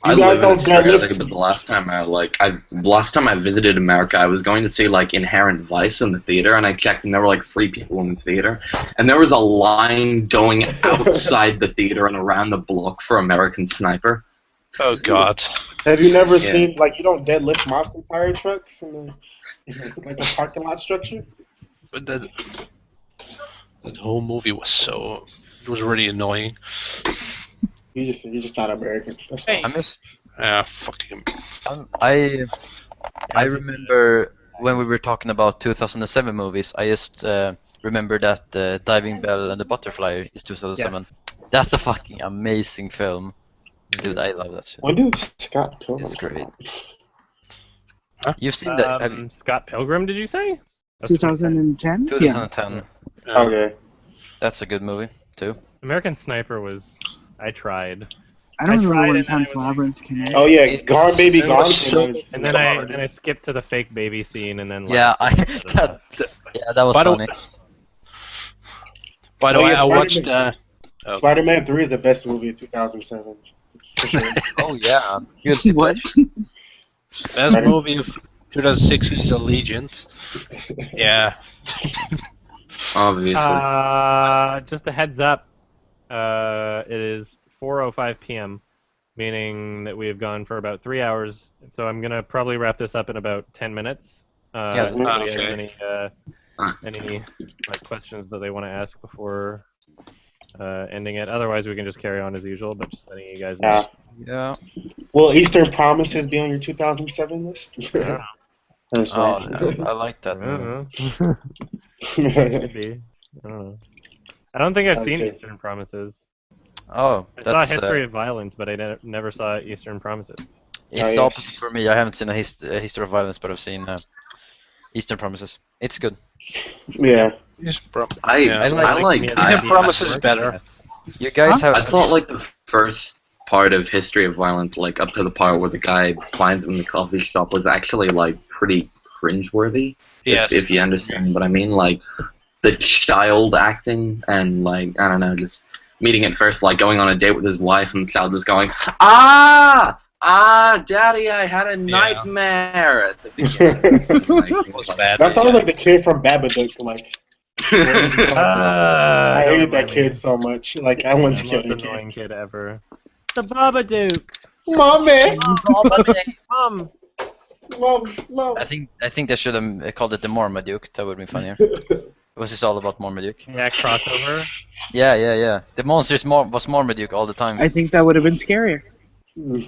I You guys live in don't Australia, deadlift. but the last time I visited America, I was going to see like Inherent Vice in the theater, and I checked, and there were like 3 people in the theater, and there was a line going outside the theater and around the block for American Sniper. Oh God. Have you never Yeah. seen, like, you don't deadlift monster tire trucks in like the parking lot structure? But that whole movie was it was really annoying. You're just not American. That's Hey. all. I miss. Fuck him. I remember when we were talking about 2007 movies. I just remember that Diving Bell and the Butterfly is 2007. Yes. That's a fucking amazing film, dude. I love that shit. When did Scott Pilgrim It's come great. out? You've seen that? Have you- Scott Pilgrim, did you say? 2010? Yeah. 2010. Okay. That's a good movie too. American Sniper was. I tried. I don't I tried remember when and I Pan's was- Labyrinth came out. Oh yeah, It's- Gone Baby it Gone. was so- came out. And then I skipped to the fake baby scene and then. Yeah, laughed that was By the funny. By the Oh, way, yeah, I watched. Spider-Man. Oh. Spider-Man 3 is the best movie of 2007. For sure. Oh yeah, guilty What? pleasure. Best movie of 2006 is Allegiant. Yeah. Obviously. Just a heads up. It is 4:05 p.m., meaning that we have gone for about 3 hours. So I'm gonna probably wrap this up in about 10 minutes. Yeah, if anybody has okay. any like questions that they want to ask before ending it. Otherwise, we can just carry on as usual. But just letting you guys know. Yeah. Yeah. Will Eastern Promises be on your 2007 list? That's Oh, right. I like I that don't movie. know. Could be. I don't know. I don't think I've seen Okay. Eastern Promises. Oh, I saw that's History of Violence, but I never saw Eastern Promises. it's Oh, the yes. opposite for me. I haven't seen a History of Violence, but I've seen Eastern Promises. It's good. Yeah. I like. Eastern Promises is better. Yes. You guys I have. thought like the first part of History of Violence, like up to the part where the guy finds him in the coffee shop, was actually like pretty cringeworthy. Yes. If you understand what I mean, like the child acting and like I don't know, just meeting at first, like going on a date with his wife, and the child just going, Daddy, I had a nightmare at the beginning. It was bad. That sounds like the kid from Babadook. Like, I hated that kid so much. Like, I want to The kill most the annoying kid. kid ever. The Babadook. Mommy! Mom. Mom. I think they should have called it the Marmaduke. That would be funnier. Was this all about Marmaduke? Yeah, crossover. Yeah. The monster was Marmaduke all the time. I think that would have been scarier.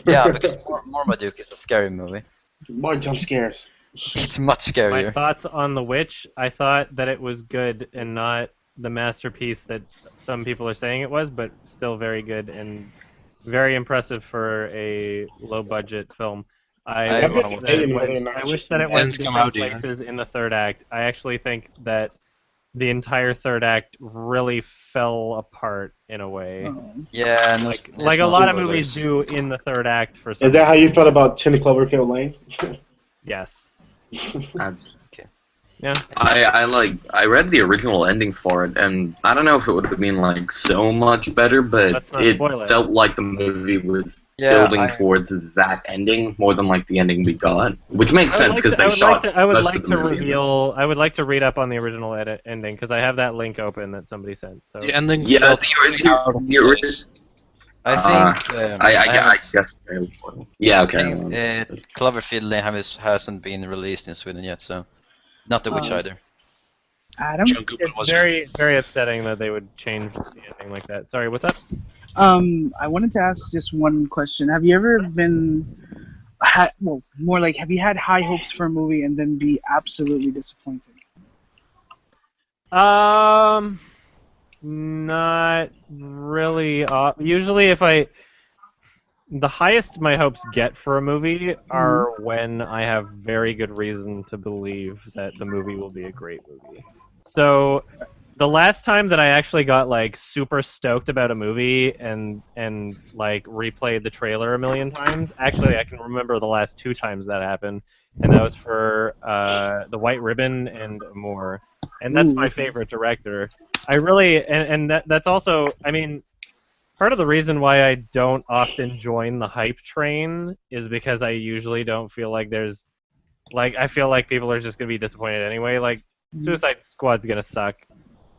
Yeah, because Marmaduke is a scary movie. More jump scares. It's much My scarier. thoughts on The Witch, I thought that it was good and not the masterpiece that some people are saying it was, but still very good and very impressive for a low-budget film. I I wish wanna watch that it. it went, Another I notch. wish that it And went it's come different out here. places in the third act. I actually think that the entire third act really fell apart in a way. Oh. Yeah, no, Like there's a no lot of spoilers. movies do in the third act for some Is that how you felt about 10 Cloverfield Lane? Yes. Yeah. I read the original ending for it, and I don't know if it would have been like so much better, but Let's not it spoil it. felt like the movie was Yeah, building towards that ending more than like the ending we got, which makes sense because they shot I would most like of the to movie. reveal. I would like to read up on the original ending because I have that link open that somebody sent. So The ending Yeah, felt the original. I think I guess. Yeah, okay. Cloverfield Lane hasn't been released in Sweden yet, so not The Witch either. Adam? John Goodman it's was very upsetting that they would change the ending like that. Sorry, what's up? I wanted to ask just one question. Have you ever more like, have you had high hopes for a movie and then be absolutely disappointed? Not really. Usually, the highest my hopes get for a movie are when I have very good reason to believe that the movie will be a great movie. So, the last time that I actually got like super stoked about a movie and like replayed the trailer a million times, actually I can remember the last 2 times that happened, and that was for The White Ribbon and More, and that's my favorite director. I really and that's also, I mean, part of the reason why I don't often join the hype train is because I usually don't feel like there's, like, I feel like people are just gonna be disappointed anyway. Like, Suicide Squad's gonna suck.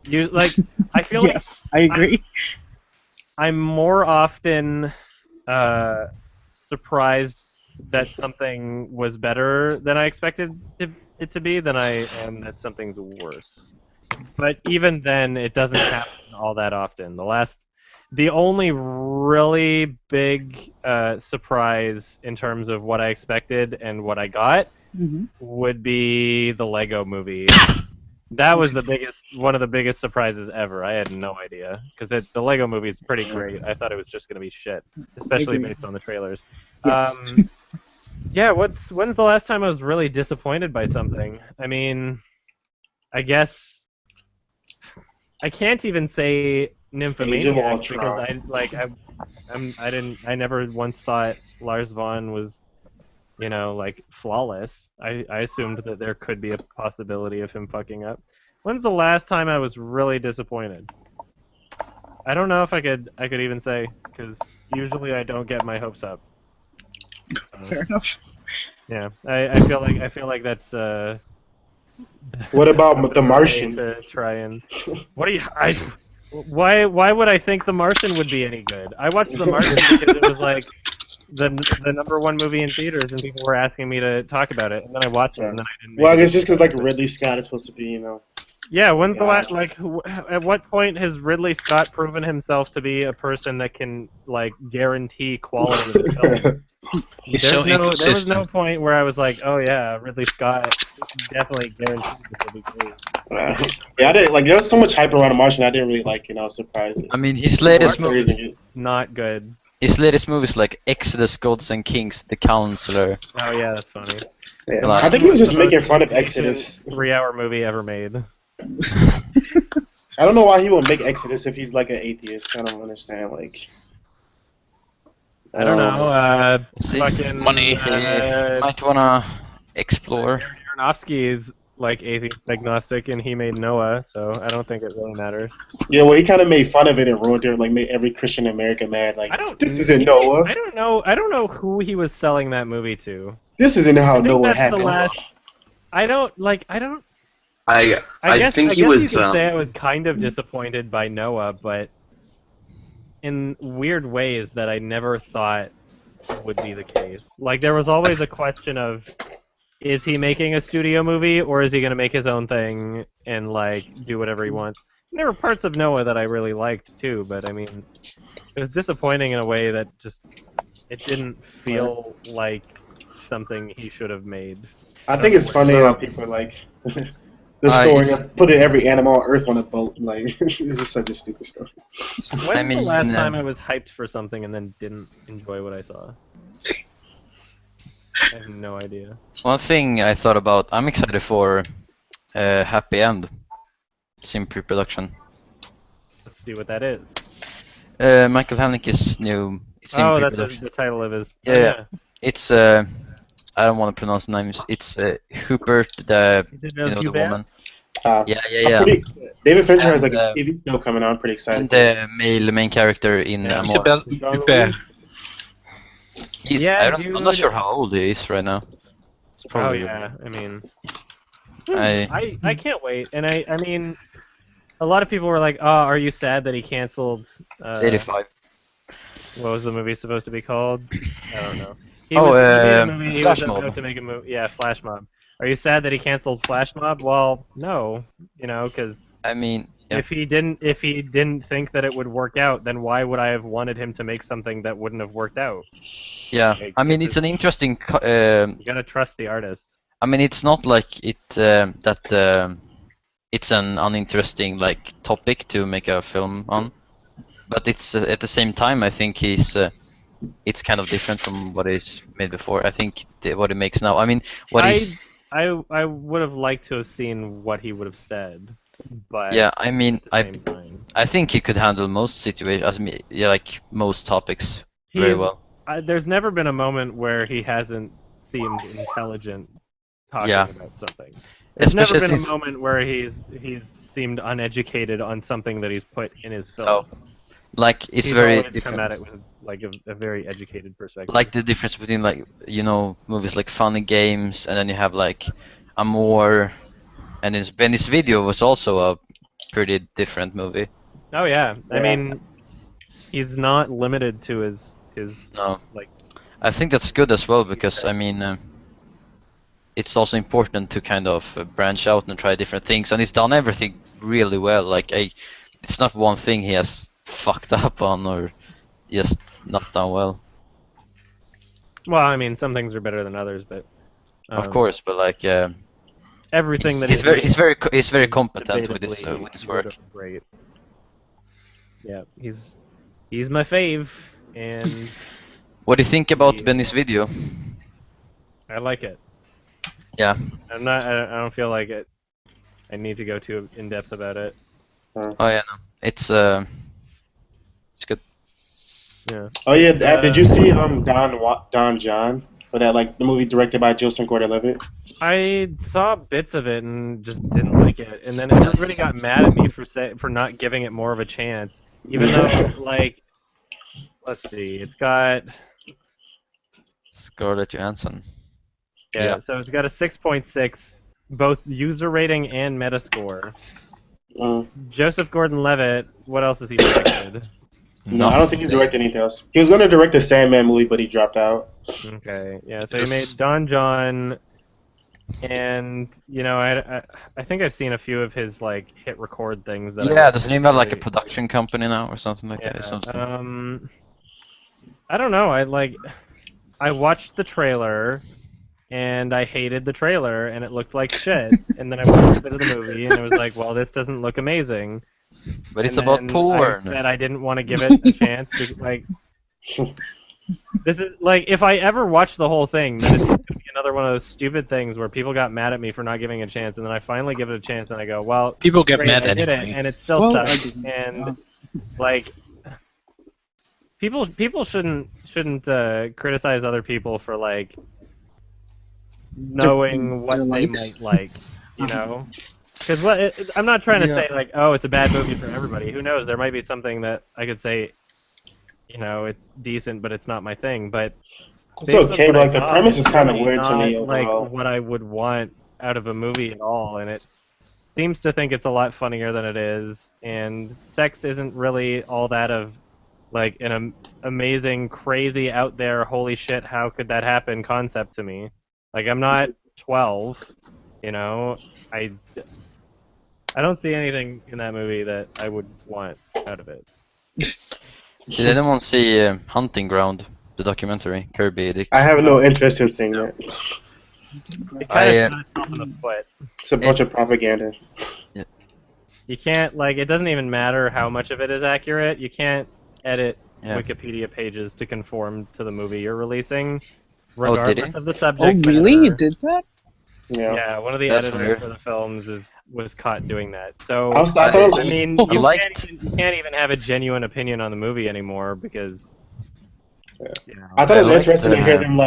I feel yes, I agree. I'm more often surprised that something was better than I expected it to be than I am that something's worse. But even then, it doesn't happen all that often. The only really big surprise in terms of what I expected and what I got would be the Lego Movie. That was one of the biggest surprises ever. I had no idea because the Lego Movie is pretty great. I thought it was just gonna be shit, especially based on the trailers. Yes. Yeah. When's the last time I was really disappointed by something? I mean, I guess I can't even say Nymphomaniac because I never once thought Lars von was, like, flawless. I assumed that there could be a possibility of him fucking up. When's the last time I was really disappointed? I don't know if I could even say, because usually I don't get my hopes up. Fair enough. Yeah, I feel like that's What about The Martian? To try and why would I think The Martian would be any good? I watched The Martian because it was like the number 1 movie in theaters, and people were asking me to talk about it, and then I watched it, and then I didn't. Well, I guess just because like Ridley Scott is supposed to be, Yeah, when's the last, at what point has Ridley Scott proven himself to be a person that can, like, guarantee quality in the film? There was no point where I was like, oh yeah, Ridley Scott definitely guarantees this will be great. Yeah, I didn't like. There was so much hype around The Martian. I didn't really surprise it. I mean, his latest movie, not good. His latest movies like Exodus, Gods and Kings, The Counselor. Oh yeah, that's funny. Yeah. I think he was just making fun of Exodus. 3-hour movie ever made. I don't know why he would make Exodus if he's like an atheist. I don't understand. Like, I don't know. Fucking money. Might wanna explore. Aronofsky is like atheist agnostic, and he made Noah, so I don't think it really matters. Yeah, well, he kind of made fun of it and ruined it, like made every Christian in America mad. Like, this isn't Noah. I don't know who he was selling that movie to. This isn't how Noah happened. I guess think he you was. could say I was kind of disappointed by Noah, but in weird ways that I never thought would be the case. Like, there was always a question of, is he making a studio movie, or is he going to make his own thing and, like, do whatever he wants? And there were parts of Noah that I really liked, too, but, I mean, it was disappointing in a way that just, it didn't feel like something he should have made. I think it's funny how people are like... the story of putting every animal on Earth on a boat. Like, it's just such a stupid story. When's the last time I was hyped for something and then didn't enjoy what I saw? I have no idea. One thing I thought about, I'm excited for Happy End. It's in pre-production. Let's see what that is. Michael Haneke's new. It's in Oh, that's pre-production. the title of his. Yeah. It's I don't want to pronounce names. It's Hubert, the the woman. Yeah. David Fincher has like a TV show coming on. I'm pretty excited. And the main character in Amor. He's, I'm not sure how old he is right now. Probably I mean, I can't wait, and I mean, a lot of people were like, "Oh, are you sad that he canceled?" It's 85. What was the movie supposed to be called? I don't know. He Flash was Mob. about to make a movie. Yeah, Flash Mob. Are you sad that he canceled Flash Mob? Well, no, because I mean, if he didn't think that it would work out, then why would I have wanted him to make something that wouldn't have worked out? Yeah, like, I mean, it's an interesting. You gotta trust the artist. I mean, it's not like it's an uninteresting like topic to make a film on, but it's at the same time I think it's kind of different from what is made before. I think what he makes now. I mean, I would have liked to have seen what he would have said, but yeah, I mean, I think he could handle most situations. I mean, yeah, like most topics very well. There's never been a moment where he hasn't seemed intelligent talking about something. There's never been a moment where he's seemed uneducated on something that he's put in his film. Oh, like it's he's very always different. come at it with like a very educated perspective. Like the difference between like movies like Funny Games and then you have like Amor, and Benny's Video was also a pretty different movie. Oh yeah, I mean, he's not limited to his like. I think that's good as well because I mean, it's also important to kind of branch out and try different things, and he's done everything really well. Like it's not one thing he has fucked up on or just not done well. Well, I mean, some things are better than others, but of course, but like everything that he's very competent with his work. Great. Yeah, he's my fave, and what do you think about Benny's Video? I like it. Yeah. I don't feel like it. I need to go too in depth about it. Oh yeah, no. It's good. Yeah. Oh yeah, did you see Don John? Or that like the movie directed by Joseph Gordon-Levitt? I saw bits of it and just didn't like it, and then everybody got mad at me for not giving it more of a chance, even though like, let's see, it's got Scarlett Johansson. Yeah, so it's got a 6.6, both user rating and Metascore. Joseph Gordon-Levitt, what else has he directed? No, I don't think he's directed anything else. He was going to direct the Sandman movie, but he dropped out. Okay, yeah, so he made Don John, and, I think I've seen a few of his, like, hit record things. Doesn't he have, like, a production company now or something like that? I don't know, I watched the trailer, and I hated the trailer, and it looked like shit, and then I watched a bit of the movie, and it was like, well, this doesn't look amazing. But it's about porn. I said I didn't want to give it a chance. This is like if I ever watch the whole thing, then it's going to be another one of those stupid things where people got mad at me for not giving it a chance, and then I finally give it a chance, and I go, well, people get mad at it, and it still sucks. And like, people shouldn't criticize other people for like knowing what they might like, Because I'm not trying to say like, oh, it's a bad movie for everybody. Who knows? There might be something that I could say, it's decent, but it's not my thing. But it's okay. But like the premise is kind of weird to me overall. Like what I would want out of a movie at all, and it seems to think it's a lot funnier than it is. And sex isn't really all that of like an amazing, crazy, out there, holy shit, how could that happen concept to me. Like I'm not 12, I don't see anything in that movie that I would want out of it. Did anyone see Hunting Ground, the documentary? Kirby Dick. I have no interest in seeing that. It kind of shot itself in the foot. It's a bunch of propaganda. You can't, like, it doesn't even matter how much of it is accurate. You can't edit Wikipedia pages to conform to the movie you're releasing, regardless of the subject matter. Oh, really? You did that? Yeah, one of the editors for the films was caught doing that. So I mean, you can't even have a genuine opinion on the movie anymore because. You know, I thought it was interesting to hear them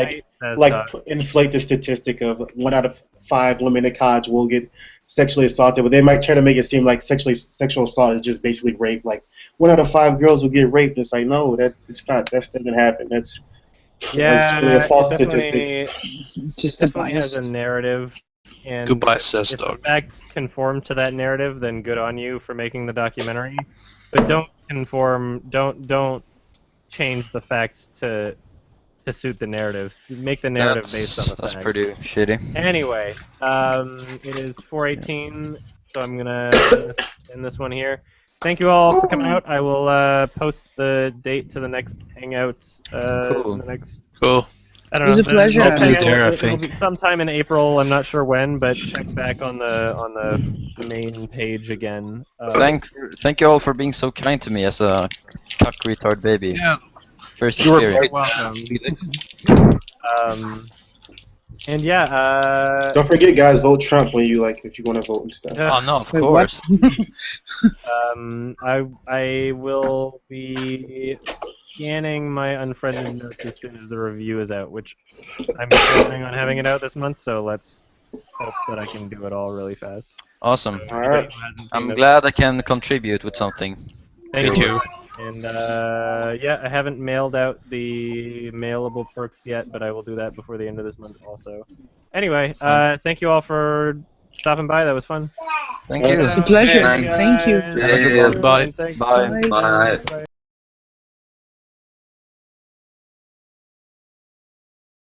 inflate the statistic of 1 out of 5 women in college will get sexually assaulted, but they might try to make it seem like sexual assault is just basically rape. Like 1 out of 5 girls will get raped. It's like no, it's not. That doesn't happen. That's really a false statistic. Just a bias. Has a narrative, and goodbye, says if dog. the facts conform to that narrative, then good on you for making the documentary. But don't conform. Don't change the facts to suit the narrative. Make the narrative based on the facts. That's pretty shitty. Anyway, it is 4:18, so I'm gonna end this one here. Thank you all for coming out. I will post the date to the next Hangout. Cool. In the next. Cool. I don't It was know. a pleasure. I'll be there, I It'll think. be sometime in April. I'm not sure when, but check back on the main page again. Thank you all for being so kind to me as a cock retard baby. Yeah. First You were experience. welcome. And yeah. Don't forget, guys, vote Trump when if you want to vote and stuff. Oh no, of Wait, course. I will be scanning my unfriended notes as soon as the review is out, which I'm planning on having it out this month, so let's hope that I can do it all really fast. Awesome. All right. I'm glad I can contribute with something. Thank you. And yeah, I haven't mailed out the mailable perks yet, but I will do that before the end of this month also. Anyway, thank you all for stopping by. That was fun. Thank you. It's a pleasure. Thanks. Thank you. Yeah, Bye. Bye. Bye.